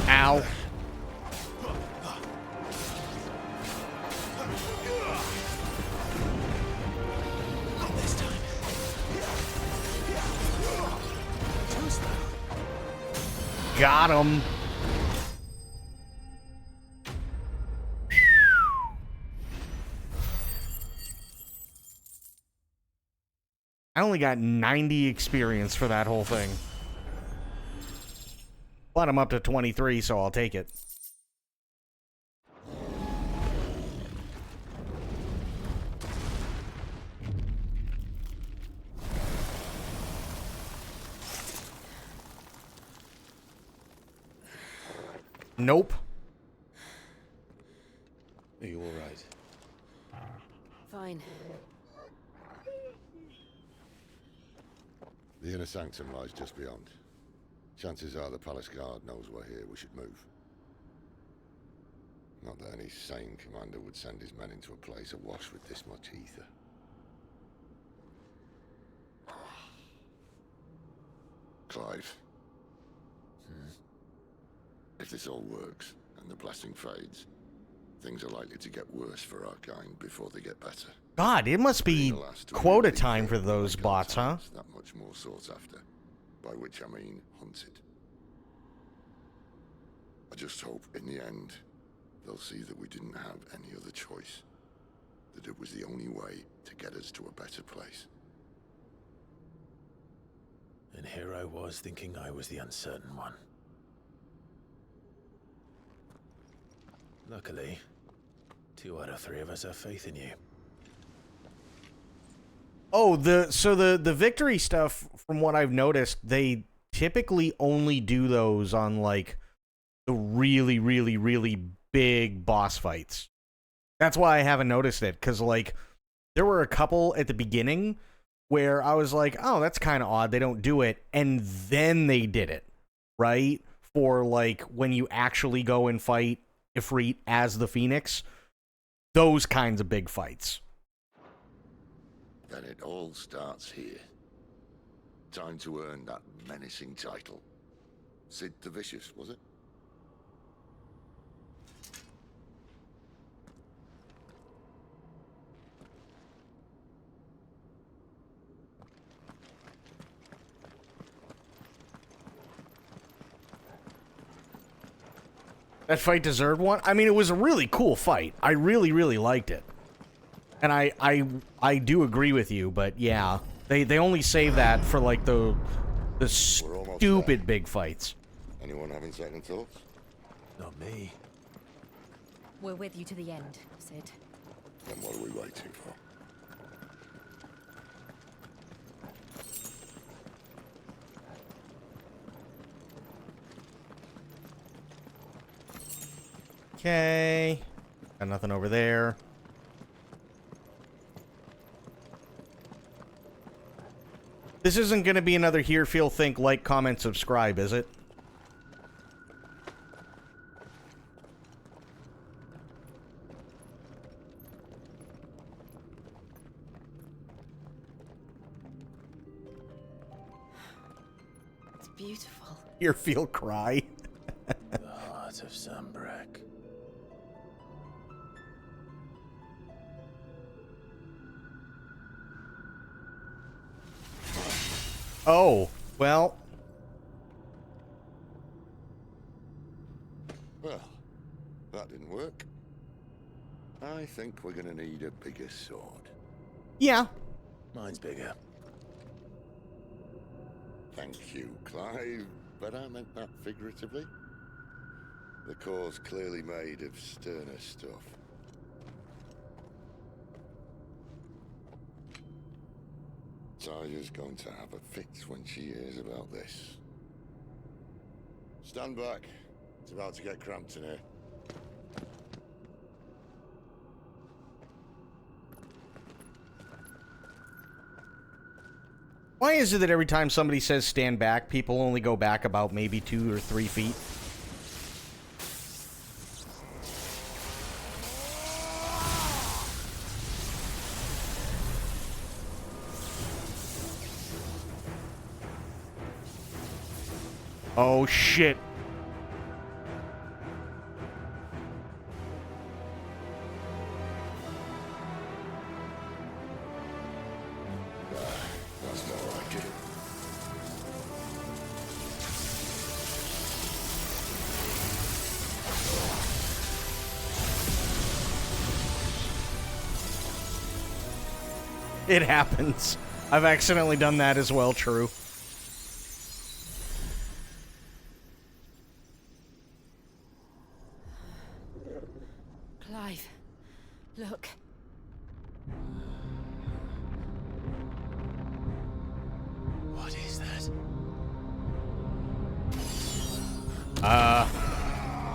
Ow. Got him. only got 90 experience for that whole thing. But I'm up to 23, so I'll take it. Nope. Are you all right? Fine. The inner sanctum lies just beyond. Chances are the palace guard knows we're here. We should move. Not that any sane commander would send his men into a place awash with this much ether. Clive. If this all works, and the blessing fades, things are likely to get worse for our kind before they get better. God, it must be quota time for those bots, huh? That much more sought after, by which I mean hunted. I just hope, in the end, they'll see that we didn't have any other choice. That it was the only way to get us to a better place. And here I was thinking I was the uncertain one. Luckily, 2 out of 3 of us have faith in you. Oh, so the victory stuff, from what I've noticed, they typically only do those on, like, the really, really, really big boss fights. That's why I haven't noticed it, because, like, there were a couple at the beginning where I was like, oh, that's kind of odd, they don't do it, and then they did it, right? For, like, when you actually go and fight Ifrit as the Phoenix, those kinds of big fights. Then it all starts here. Time to earn that menacing title. Sid the Vicious, was it? That fight deserved one. I mean, it was a really cool fight. I really, really liked it. And I do agree with you, but yeah, they only save that for, like, the stupid big fights. Anyone having second thoughts? Not me. We're with you to the end, Sid. Then what are we waiting for? Okay. Got nothing over there. This isn't going to be another Hear, Feel, Think, like, comment, subscribe, is it? It's beautiful. Hear, Feel, Cry. The heart of Sunbreak. Oh, well. Well, that didn't work. I think we're gonna need a bigger sword. Yeah. Mine's bigger. Thank you, Clive, but I meant that figuratively. The core's clearly made of sterner stuff. Taya's going to have a fit when she hears about this. Stand back. It's about to get cramped in here. Why is it that every time somebody says stand back, people only go back about maybe 2 or 3 feet? Oh, shit. That's more like it. It happens. I've accidentally done that as well, true. Clive, look. What is that?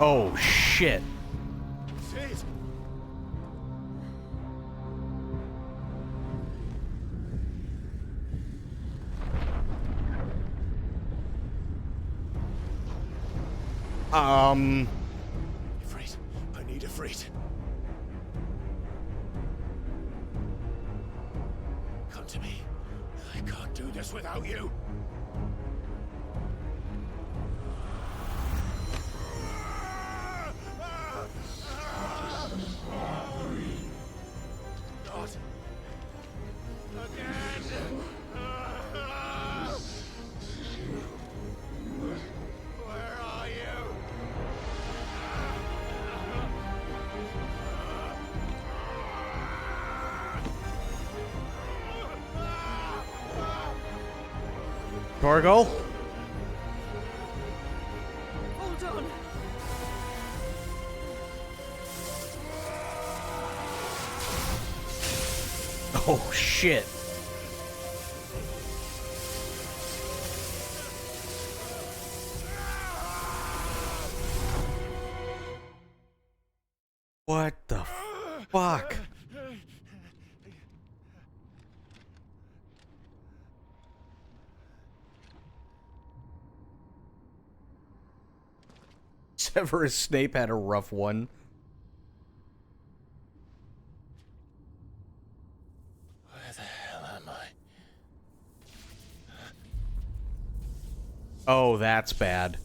Oh, shit. Sid! Ifrit, I need Ifrit. Come to me. I can't do this without you. Not again. Where are you? Torgal? Hold on. Oh, shit. What the fuck? Severus Snape had a rough one. Where the hell am I? Oh, that's bad.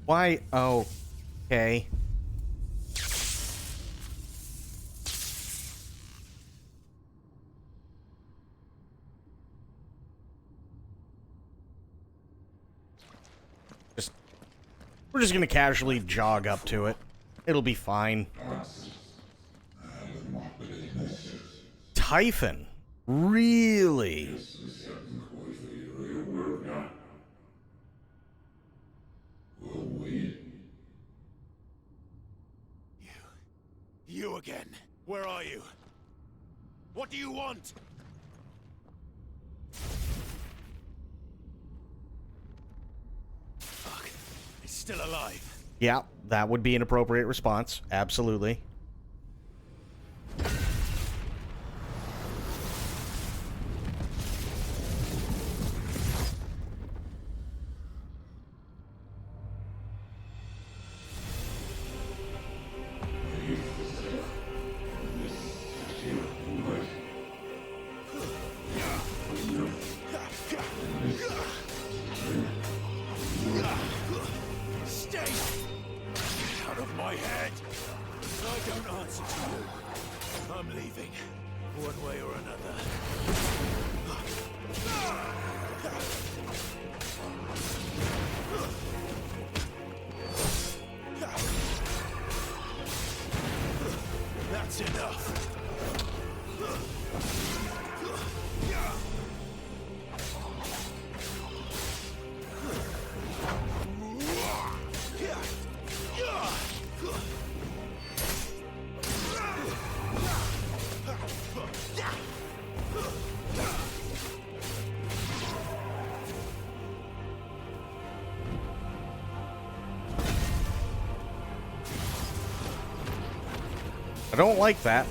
Why? Oh, okay. We're just gonna casually jog up to it. It'll be fine. Typhon? Really? You again. Where are you? What do you want? Fuck. It's still alive. Yeah, that would be an appropriate response. Absolutely. Stay out of my head. I don't answer to you. I'm leaving, one way or another. That's enough. I don't like that.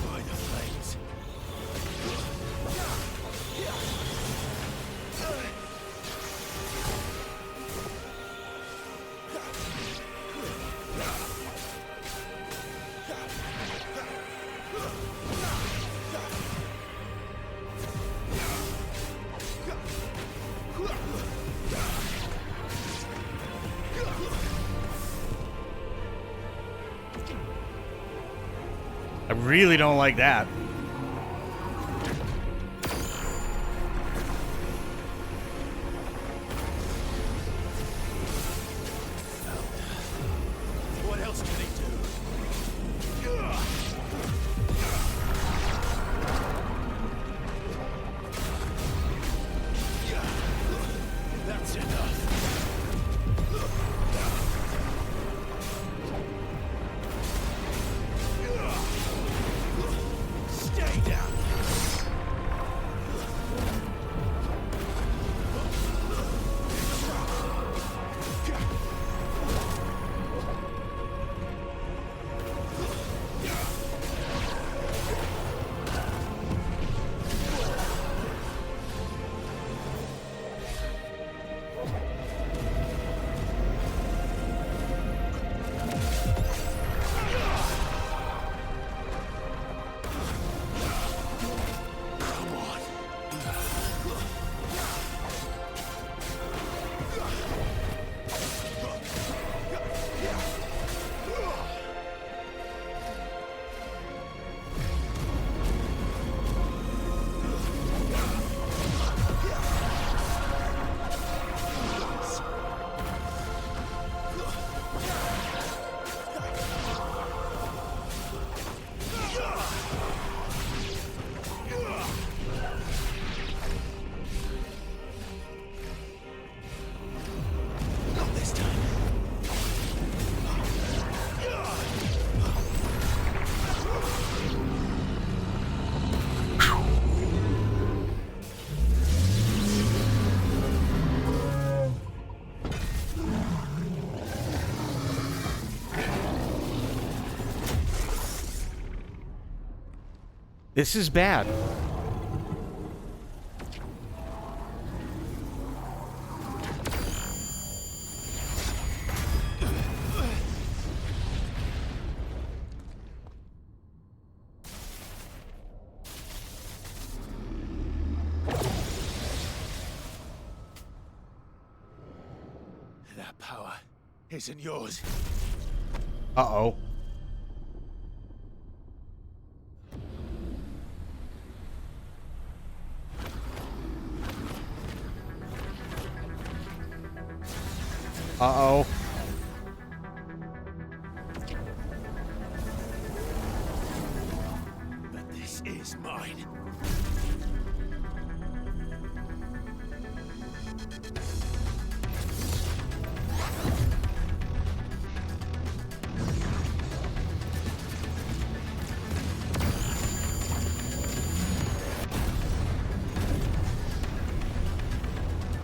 By the flames. I really don't like that. This is bad. That power isn't yours. Uh-oh. Uh-oh. But this is mine.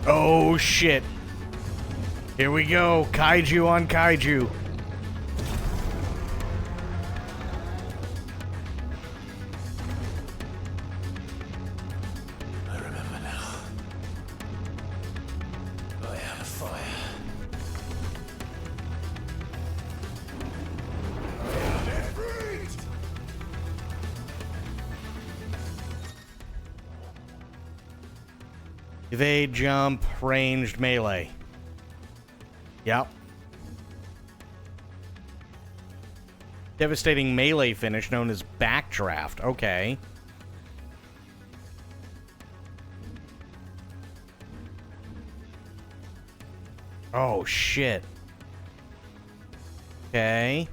Oh, shit. Here we go. Kaiju on kaiju. I remember now. I have fire. Evade, jump, ranged, melee. Yep. Devastating melee finish known as backdraft. Okay. Oh, shit. Okay.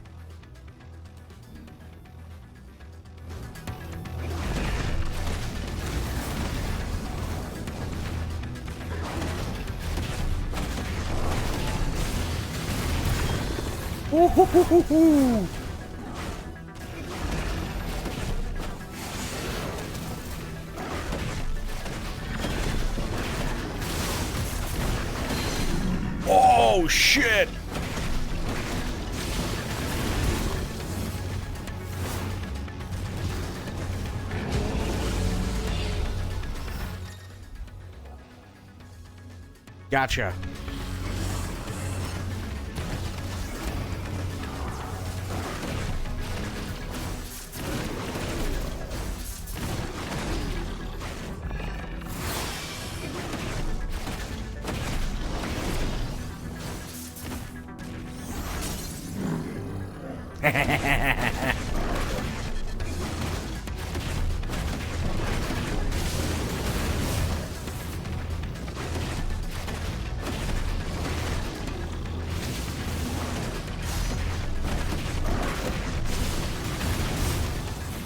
Ooh-hoo-hoo-hoo-hoo. Oh, shit! Gotcha.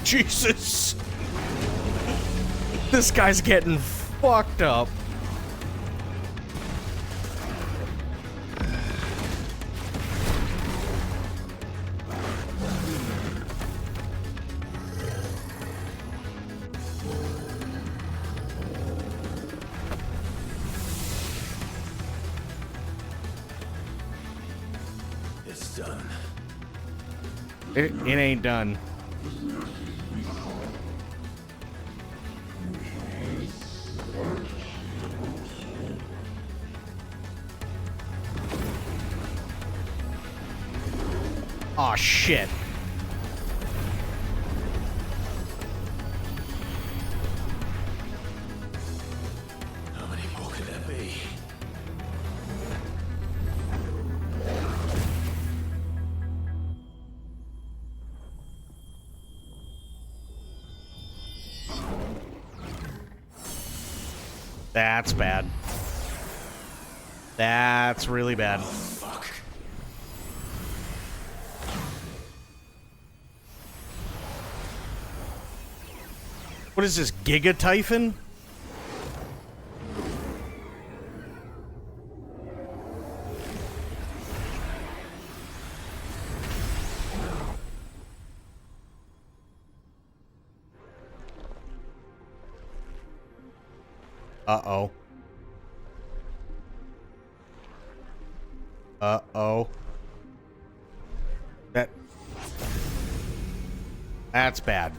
Jesus. This guy's getting fucked up. It's done. It ain't done. Aw, shit. How many more could there be? That's bad. That's really bad. Fuck. What is this, Giga Typhon? Uh-oh. Uh-oh. That's bad.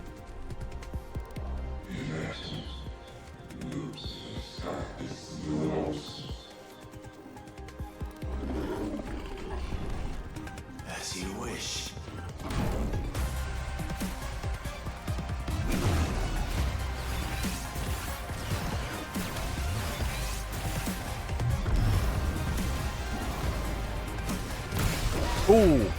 Ooh.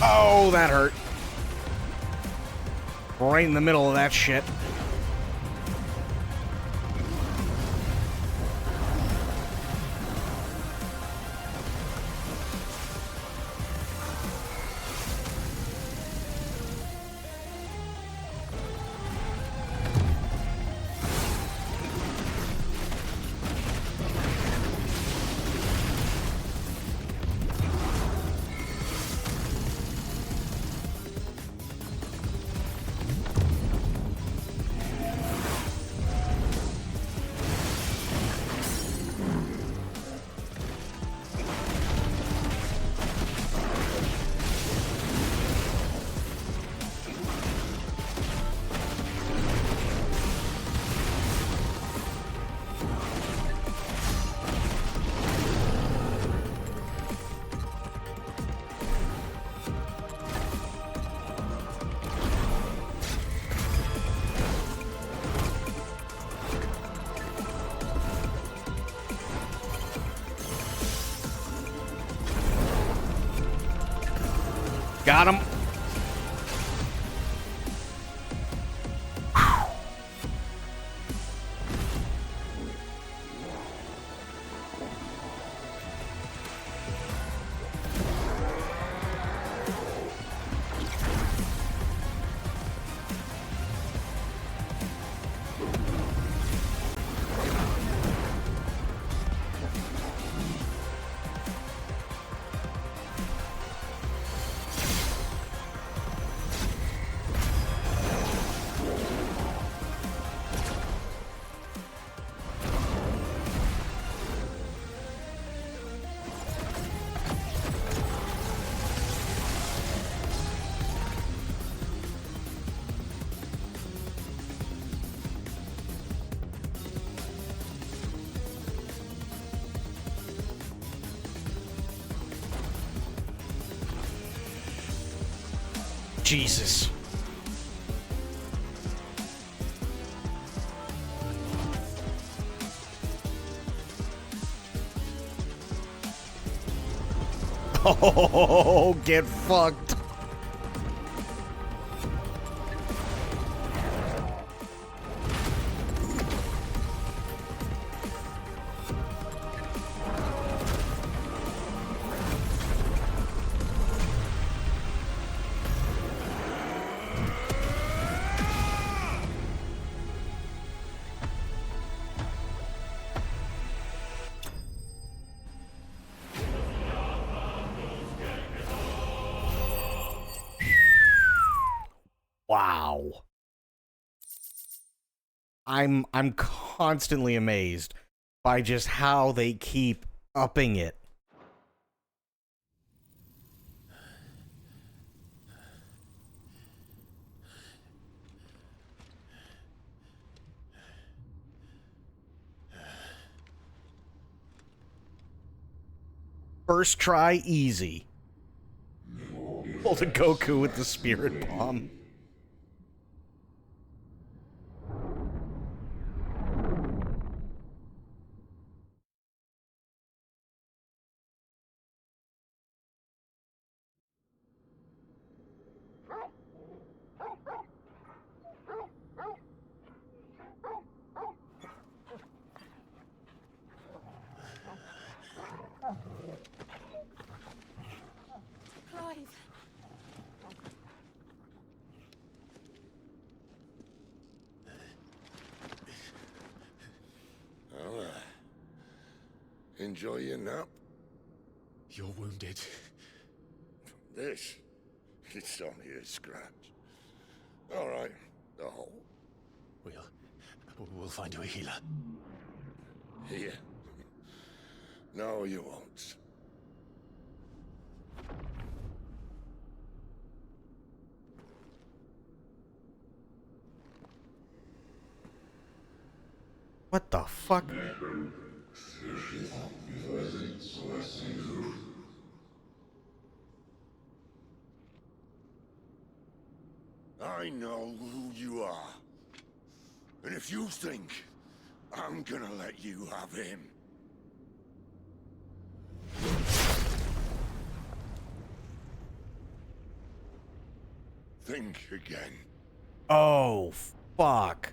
Oh, that hurt. Right in the middle of that shit. Got him. Jesus. Oh, get fucked. Wow. I'm constantly amazed by just how they keep upping it. First try, easy. Pull the Goku with the spirit bomb. Clive. Well, enjoy your nap. You're wounded. This, it's only a scratch. All right, the hole. We'll find you a healer. Here. No, you won't. What the fuck? I know who you are. And if you think I'm gonna let you have him... think again. Oh, fuck.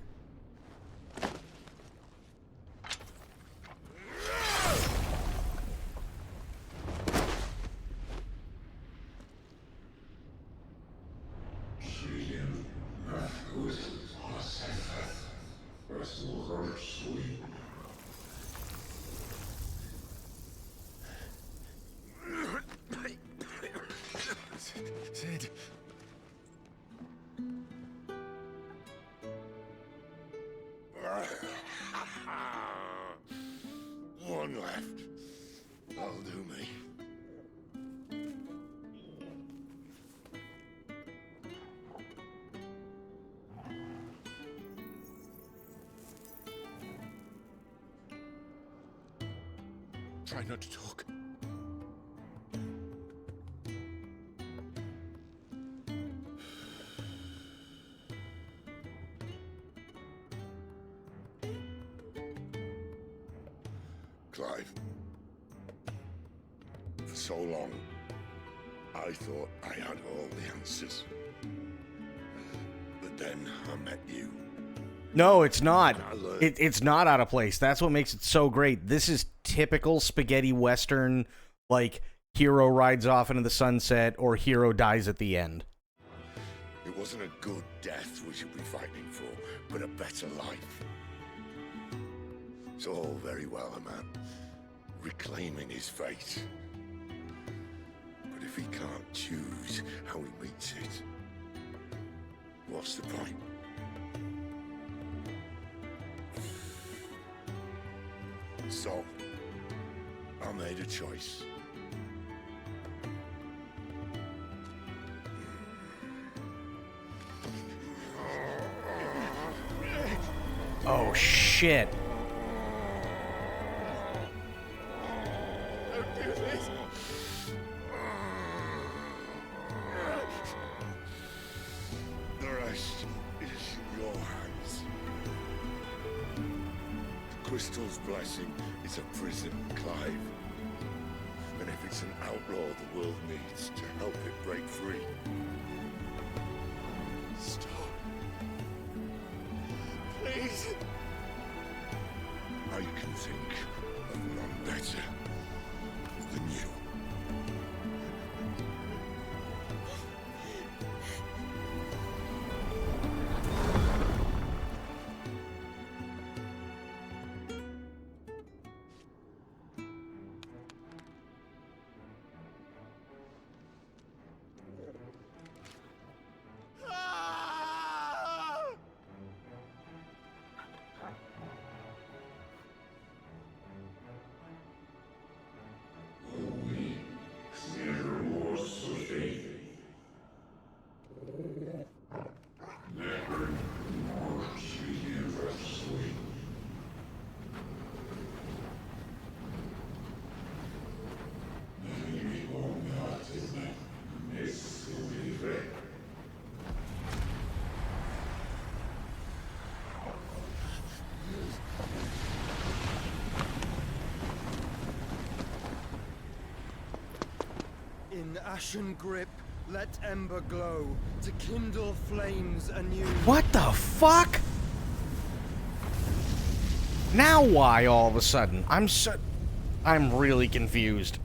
Sid. One left. That'll do me. Try not to talk. Clive. For so long, I thought I had all the answers. But then I met you. No, it's not. It's not out of place. That's what makes it so great. This is typical spaghetti western, like hero rides off into the sunset or hero dies at the end. It wasn't a good death we should be fighting for, but a better life. It's all very well, a man reclaiming his fate. But if he can't choose how he meets it, what's the point? So, I made a choice. Oh, shit. Don't do this. The rest is in your hands. The crystal's blessing is a prison, Clive. And if it's an outlaw the world needs to help it break free. Stop. Please. I can think of none better than you. In ashen grip, let ember glow to kindle flames anew. What the fuck? Now why all of a sudden? I'm really confused.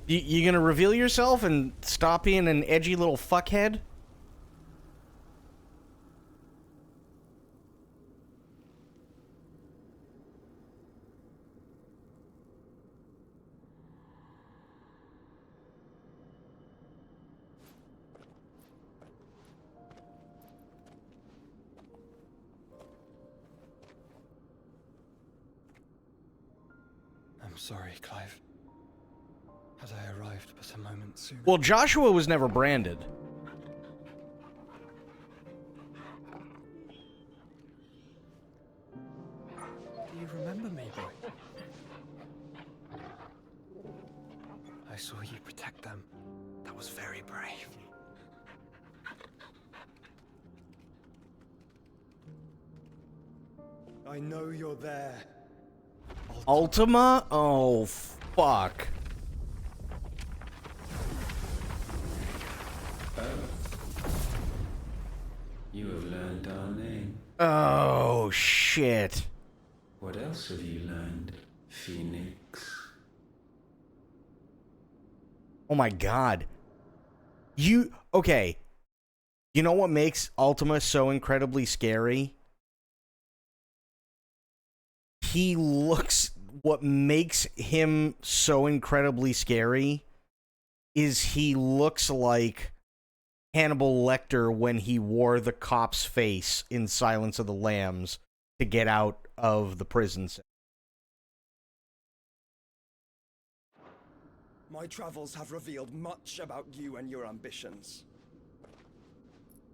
You gonna reveal yourself and stop being an edgy little fuckhead? I'm sorry, Clive. Had I arrived but a moment sooner. Well, Joshua was never branded. Do you remember me, boy? I saw you protect them. That was very brave. I know you're there. Ultima? Oh, fuck. You have learned our name. Oh, shit. What else have you learned, Phoenix? Oh my god. Okay. You know what makes Ultima so incredibly scary? What makes him so incredibly scary is he looks like Hannibal Lecter when he wore the cop's face in Silence of the Lambs to get out of the prison cell. My travels have revealed much about you and your ambitions.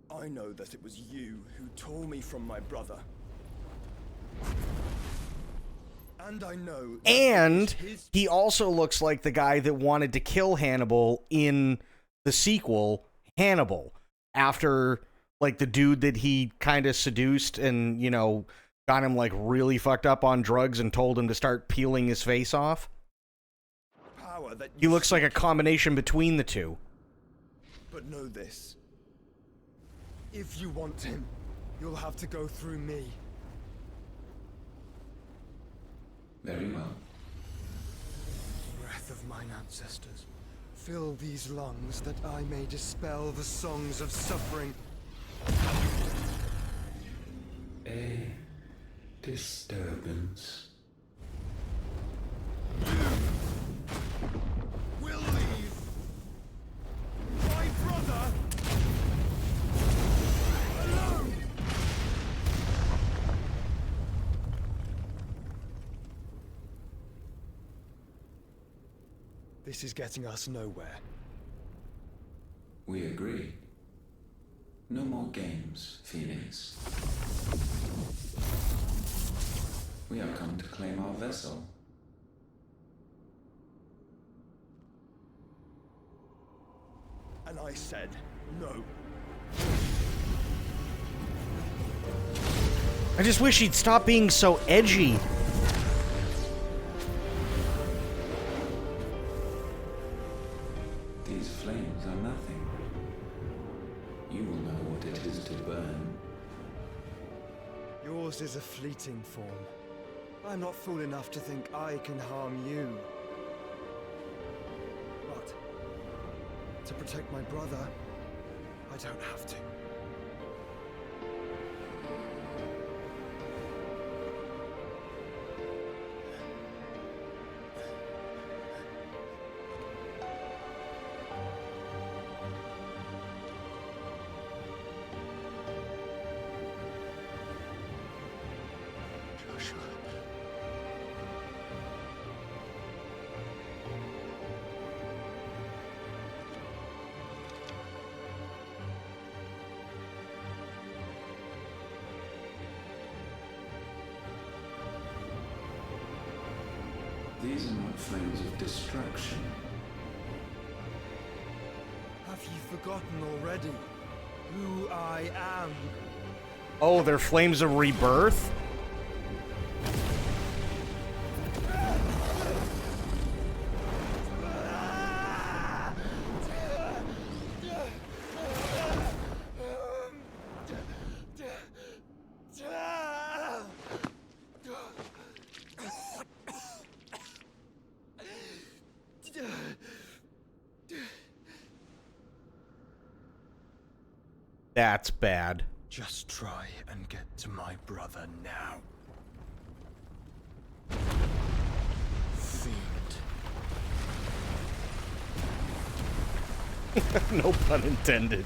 I know that it was you who tore me from my brother. And I know that And he also looks like the guy that wanted to kill Hannibal in the sequel, Hannibal, after, like, the dude that he kind of seduced and, you know, got him, like, really fucked up on drugs and told him to start peeling his face off. He looks like a combination between the two. But know this. If you want him, you'll have to go through me. Very well. Breath of mine ancestors, fill these lungs that I may dispel the songs of suffering. A disturbance. Will leave my brother alone. This is getting us nowhere. We agree. No more games, Phoenix. We have come to claim our vessel. And I said no. I just wish he'd stop being so edgy. These flames are nothing. You will know what it is to burn. Yours is a fleeting form. I'm not fool enough to think I can harm you. But to protect my brother, I don't have to. These are not flames of destruction. Have you forgotten already who I am? Oh, they're flames of rebirth? That's bad. Just try and get to my brother now. Fiend. No pun intended.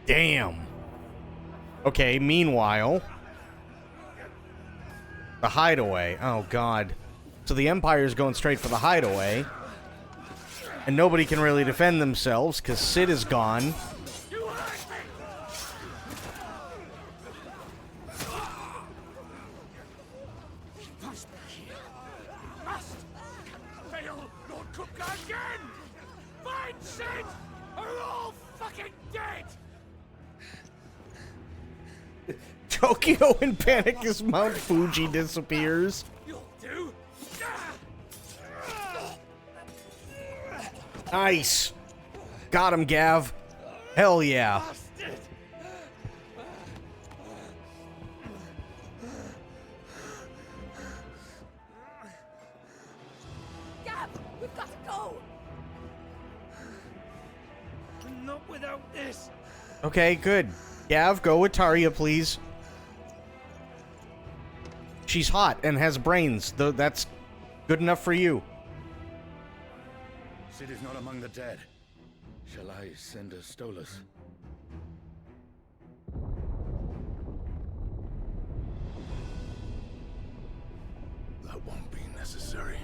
Damn. Okay, meanwhile, the hideaway. Oh, God. So the Empire's going straight for the hideaway. And nobody can really defend themselves because Sid is gone. Tokyo in panic as Mount Fuji disappears. Nice. Got him, Gav. Hell yeah. Gav, we've got to go. Not without this. Okay, good. Gav, go with Tarja, please. She's hot and has brains, though that's good enough for you. Sid is not among the dead. Shall I send a Stolas? That won't be necessary.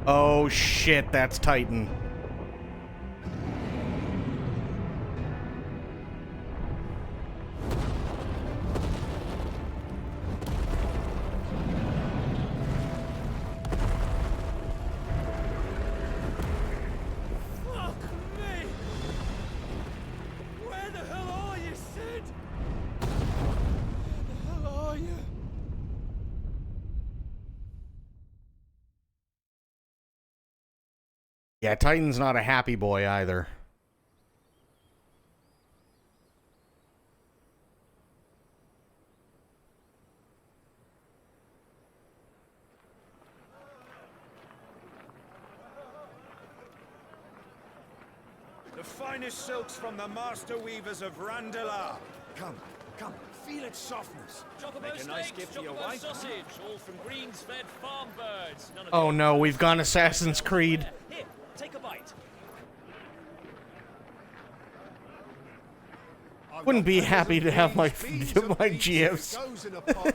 Oh shit, that's Titan. Yeah, Titan's not a happy boy either. The finest silks from the master weavers of Randalar. Come, come, feel its softness. Make a nice gift for your wife. Sausage, all from greens-fed farm birds. None of Oh your- no, we've gone Assassin's Creed. Here, take a bite. Wouldn't be happy to have my GFs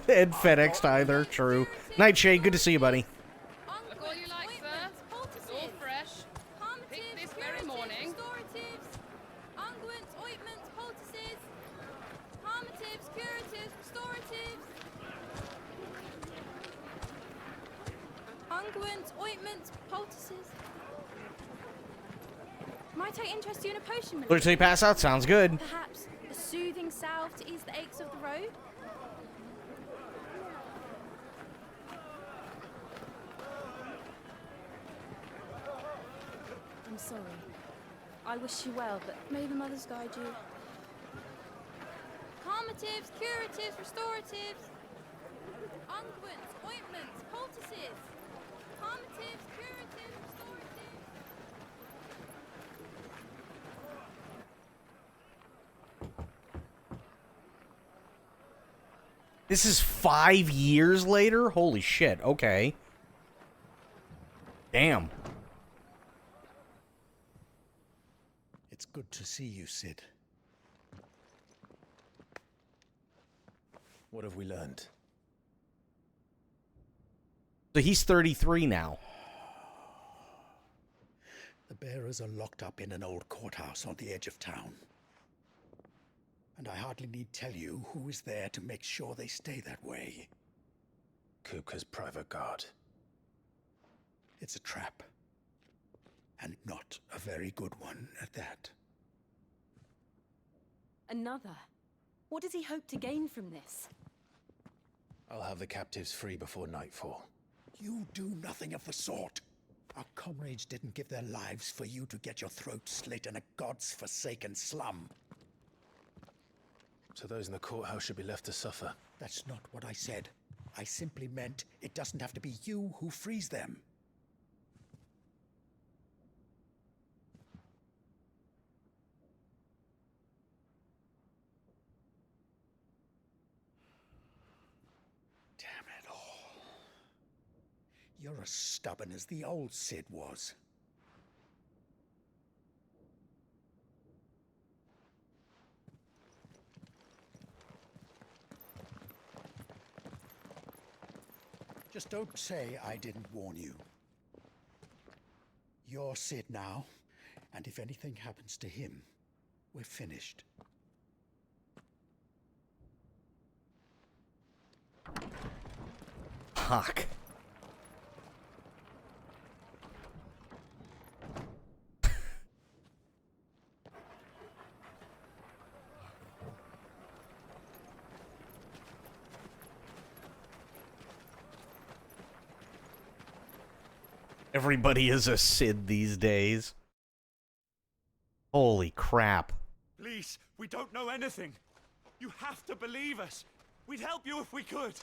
and FedExed either. True. Nightshade, good to see you, buddy. Look all you like, sir. It's all fresh. Picked this very morning. Unguents, ointments, poultices, harmatives, curatives, restoratives. Unguents, ointments, poultices. Might I interest you in a potion? Clear till you pass out. Sounds good. Perhaps a soothing salve to ease the aches of the road? I'm sorry. I wish you well, but may the mothers guide you. Calmatives, curatives, restoratives. Unguents, ointments, poultices. Calmatives, curatives, restoratives. This is 5 years later? Holy shit, okay. Damn. It's good to see you, Sid. What have we learned? So he's 33 now. The bearers are locked up in an old courthouse on the edge of town. And I hardly need tell you who is there to make sure they stay that way. Kupka's private guard. It's a trap. And not a very good one at that. Another? What does he hope to gain from this? I'll have the captives free before nightfall. You do nothing of the sort. Our comrades didn't give their lives for you to get your throat slit in a god's-forsaken slum. So those in the courthouse should be left to suffer. That's not what I said. I simply meant it doesn't have to be you who frees them. Damn it all. You're as stubborn as the old Cid was. Just don't say I didn't warn you. You're Cid now, and if anything happens to him, we're finished. Fuck. Everybody is a Cid these days. Holy crap. Please, we don't know anything. You have to believe us. We'd help you if we could.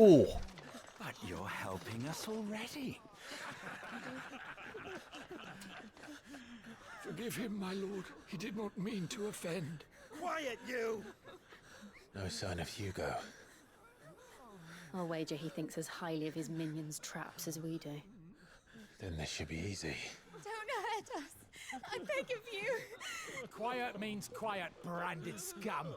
Ooh. But you're helping us already. Forgive him, my lord. He did not mean to offend. Quiet, you! No sign of Hugo. I'll wager he thinks as highly of his minions' traps as we do. Then this should be easy. Don't hurt us. I beg of you. Quiet means quiet, branded scum.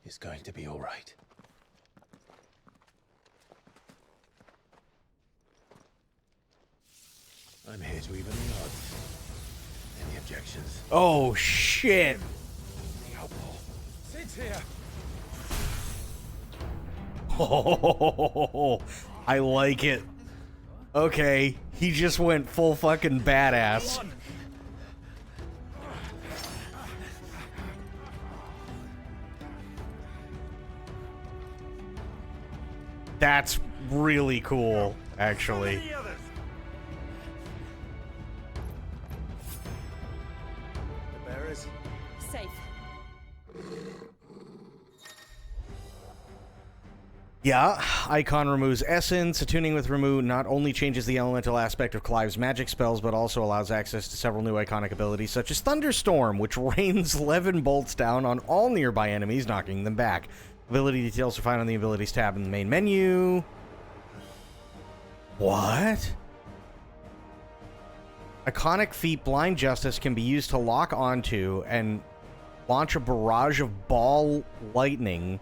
It's going to be all right. I'm here to even the odds. Any objections? Oh, shit. Sid's here. Oh, I like it. Okay, he just went full fucking badass. That's really cool, actually. The bearers? Safe. Yeah, Icon removes Essence. Attuning with Remove not only changes the elemental aspect of Clive's magic spells, but also allows access to several new iconic abilities, such as Thunderstorm, which rains Levin bolts down on all nearby enemies, knocking them back. Ability details are found on the Abilities tab in the main menu. What? Iconic feat Blind Justice can be used to lock onto and launch a barrage of ball lightning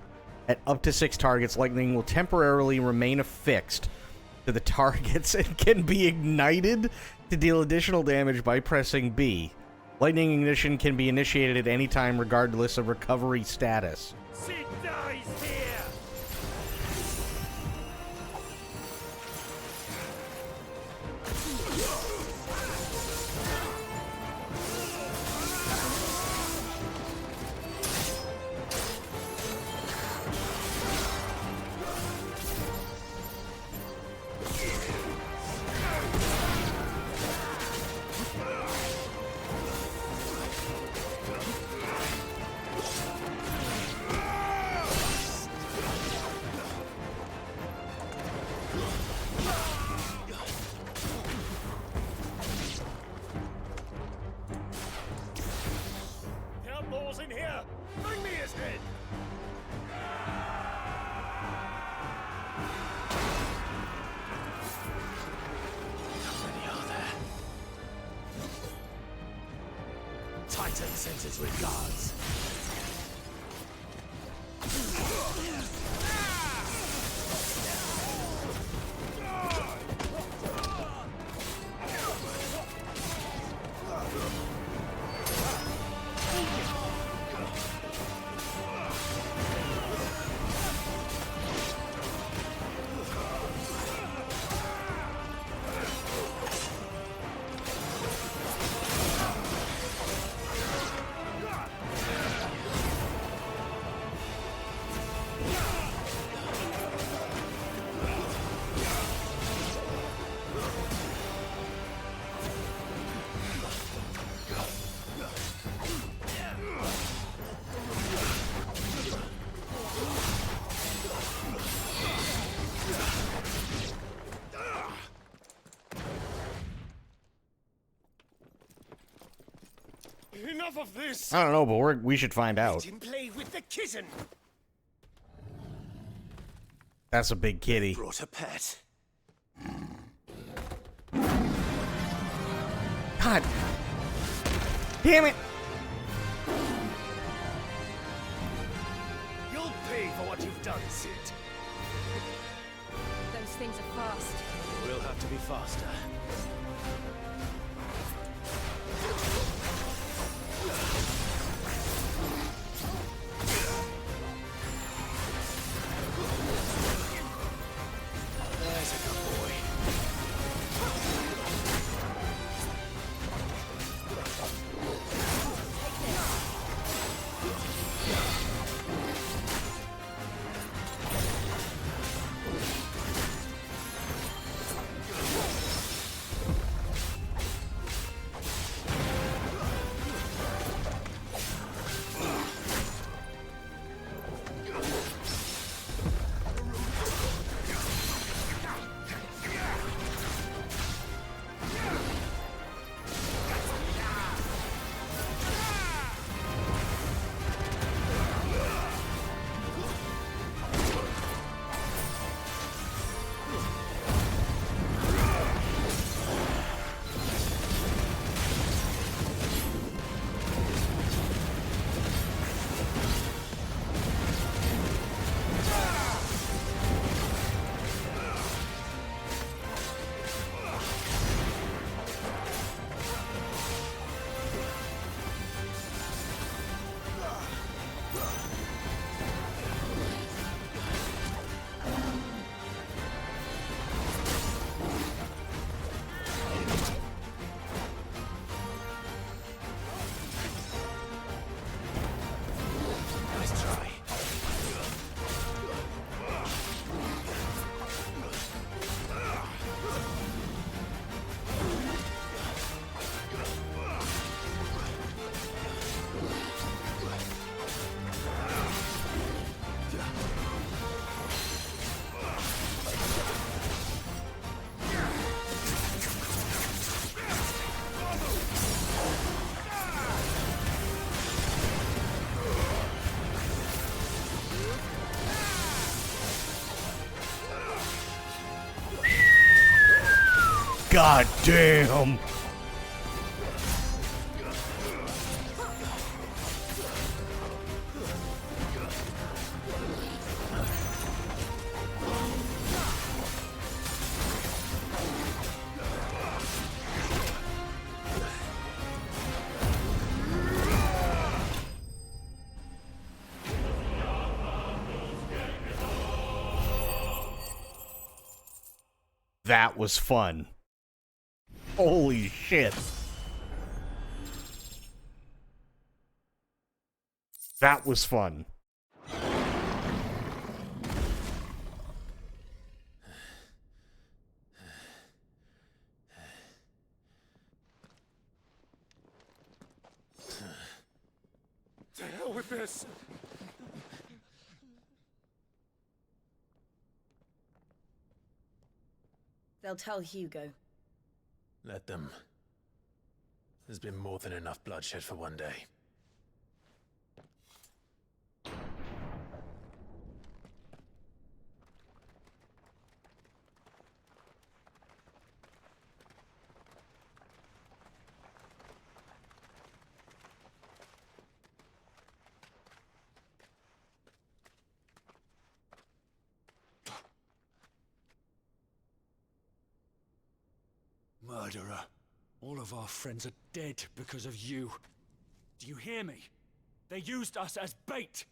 at up to 6 targets. Lightning will temporarily remain affixed to the targets and can be ignited to deal additional damage by pressing B. Lightning ignition can be initiated at any time regardless of recovery status. Cid dies here! In here! Bring me his head! How many are there? Titan sends his regards. Enough of this! I don't know, but we should find out. Let him play with the kitten! That's a big kitty. Brought a pet. God. Damn it! You'll pay for what you've done, Sid. Those things are fast. We'll have to be faster. There's a good boy. God damn! That was fun. Holy shit. That was fun. To hell with this! They'll tell Hugo. Let them. There's been more than enough bloodshed for one day. Murderer. All of our friends are dead because of you. Do you hear me? They used us as bait.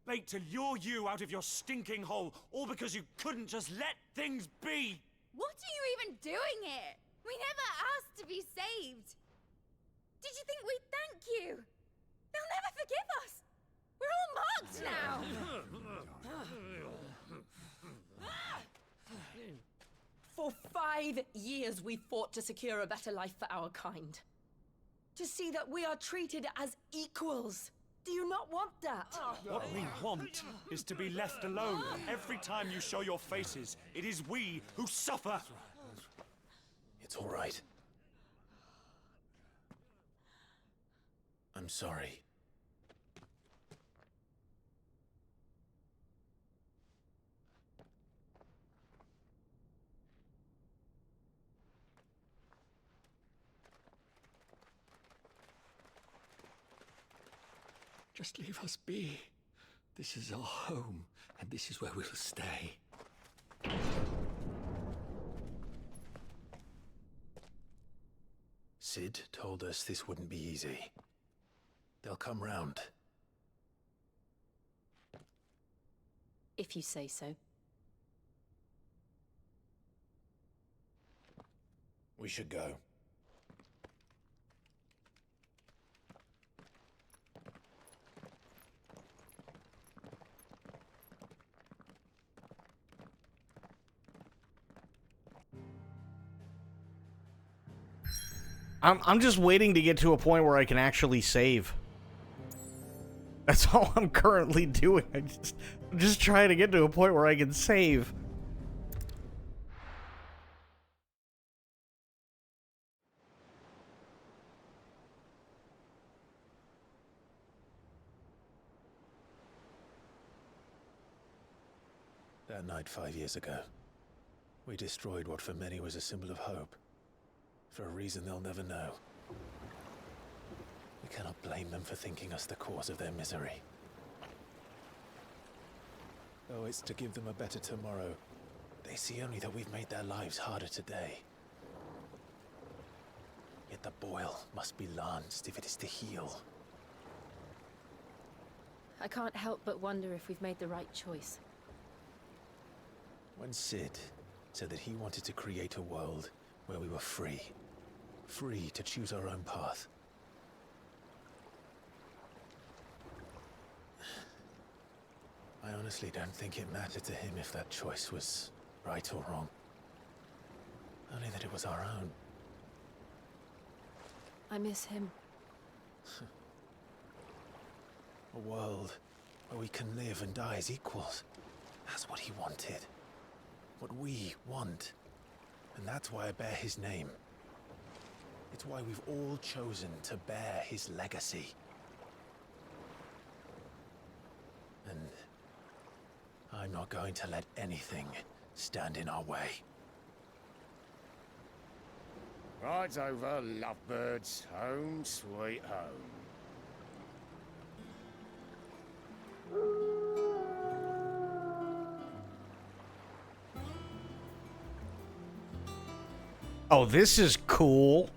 Bait to lure you out of your stinking hole, all because you couldn't just let things be. What are you even doing here? We never asked to be saved. Did you think we'd thank you? They'll never forgive us. We're all marked now. For 5 years we fought to secure a better life for our kind. To see that we are treated as equals. Do you not want that? What we want is to be left alone. Every time you show your faces, it is we who suffer. It's all right. I'm sorry. Just leave us be. This is our home, and this is where we'll stay. Sid told us this wouldn't be easy. They'll come round. If you say so. We should go. I'm just waiting to get to a point where I can actually save. That's all I'm currently doing. I'm just trying to get to a point where I can save. That night 5 years ago, we destroyed what for many was a symbol of hope. For a reason they'll never know. We cannot blame them for thinking us the cause of their misery. Though it's to give them a better tomorrow, they see only that we've made their lives harder today. Yet the boil must be lanced if it is to heal. I can't help but wonder if we've made the right choice. When Sid said that he wanted to create a world where we were free. Free to choose our own path. I honestly don't think it mattered to him if that choice was right or wrong. Only that it was our own. I miss him. A world where we can live and die as equals. That's what he wanted. What we want. And that's why I bear his name. It's why we've all chosen to bear his legacy. And I'm not going to let anything stand in our way. Rides over, lovebirds. Home sweet home. Oh, this is cool.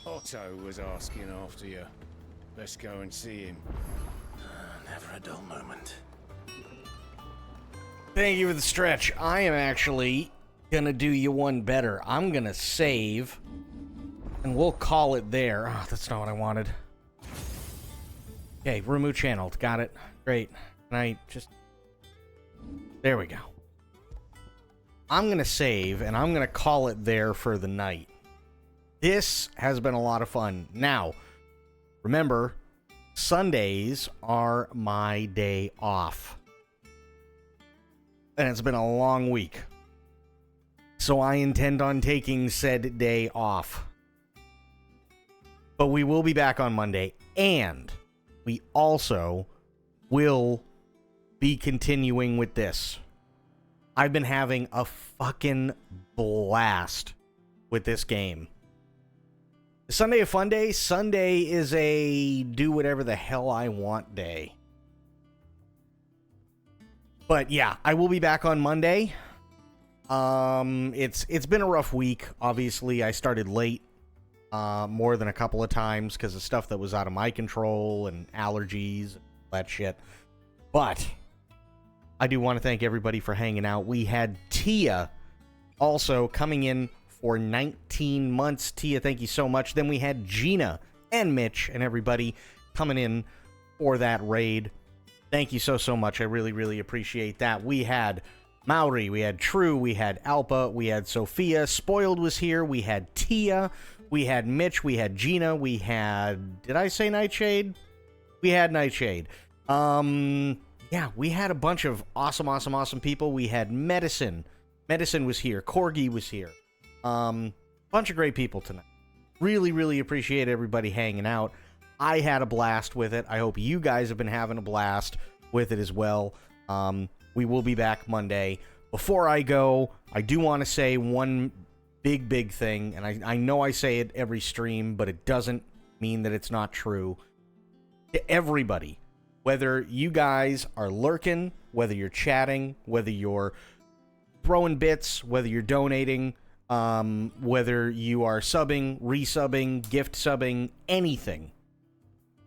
Otto was asking after you. Let's go and see him. Never a dull moment. Thank you for the stretch. I am actually gonna do you one better. I'm gonna save, and we'll call it there. Oh, that's not what I wanted. Okay, remove channeled. Got it. Great. Can I just... There we go. I'm gonna save, and I'm gonna call it there for the night. This has been a lot of fun. Now, remember, Sundays are my day off. And it's been a long week. So I intend on taking said day off. But we will be back on Monday. And we also will be continuing with this. I've been having a fucking blast with this game. Sunday a fun day? Sunday is a do whatever the hell I want day. But yeah, I will be back on Monday. It's been a rough week. Obviously, I started late more than a couple of times because of stuff that was out of my control and allergies and that shit. But I do want to thank everybody for hanging out. We had Tia also coming in for 19 months. Tia, thank you so much. Then we had Gina and Mitch and everybody coming in for that raid. Thank you so much. I really, really appreciate that. We had Maori, we had True, we had Alpa, we had Sophia, Spoiled was here, we had Tia, we had Mitch, we had Gina, we had... Did I say Nightshade? We had Nightshade. Yeah, we had a bunch of awesome people. We had Medicine. Medicine was here. Corgi was here. Bunch of great people tonight. Really appreciate everybody hanging out. I had a blast with it. I hope you guys have been having a blast with it as well. We will be back Monday. Before I go, I do want to say one big thing, and I know I say it every stream, but it doesn't mean that it's not true. To everybody, whether you guys are lurking, whether you're chatting, whether you're throwing bits, whether you're donating, whether you are subbing, resubbing, gift subbing, anything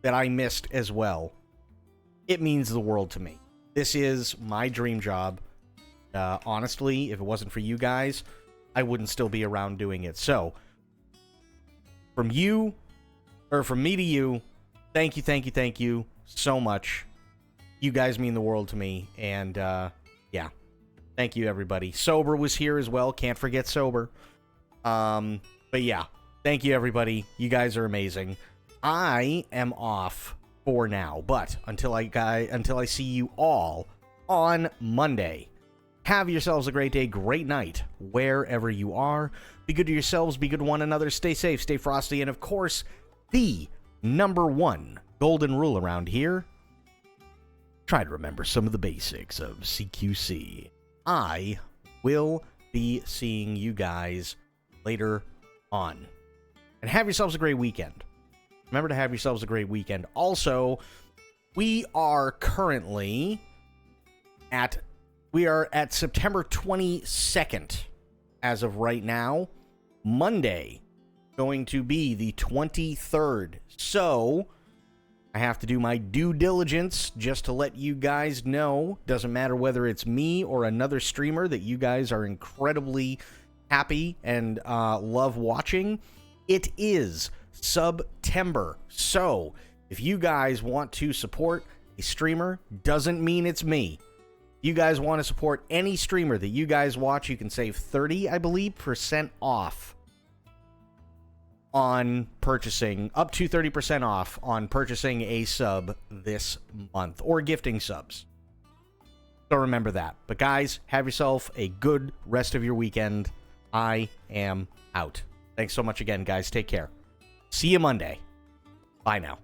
that I missed as well, it means the world to me. This is my dream job. Honestly, if it wasn't for you guys, I wouldn't still be around doing it. So, from me to you, thank you so much. You guys mean the world to me, and yeah, thank you everybody. Sober was here as well. Can't forget Sober. But yeah, thank you everybody. You guys are amazing. I am off for now, but until I see you all on Monday, have yourselves a great day, great night, wherever you are. Be good to yourselves, be good to one another, stay safe, stay frosty, and of course, the #1 golden rule around here: try to remember some of the basics of CQC. I will be seeing you guys later on. And have yourselves a great weekend. Remember to have yourselves a great weekend. Also, we are currently at September 22nd as of right now. Monday going to be the 23rd. So, I have to do my due diligence just to let you guys know. Doesn't matter whether it's me or another streamer that you guys are incredibly happy and love watching. It is September. So, if you guys want to support a streamer, doesn't mean it's me. You guys want to support any streamer that you guys watch, you can save 30%, I believe, off on purchasing, up to 30% off on purchasing a sub this month, or gifting subs. So remember that. But guys, have yourself a good rest of your weekend. I am out. Thanks so much again, guys. Take care. See you Monday. Bye now.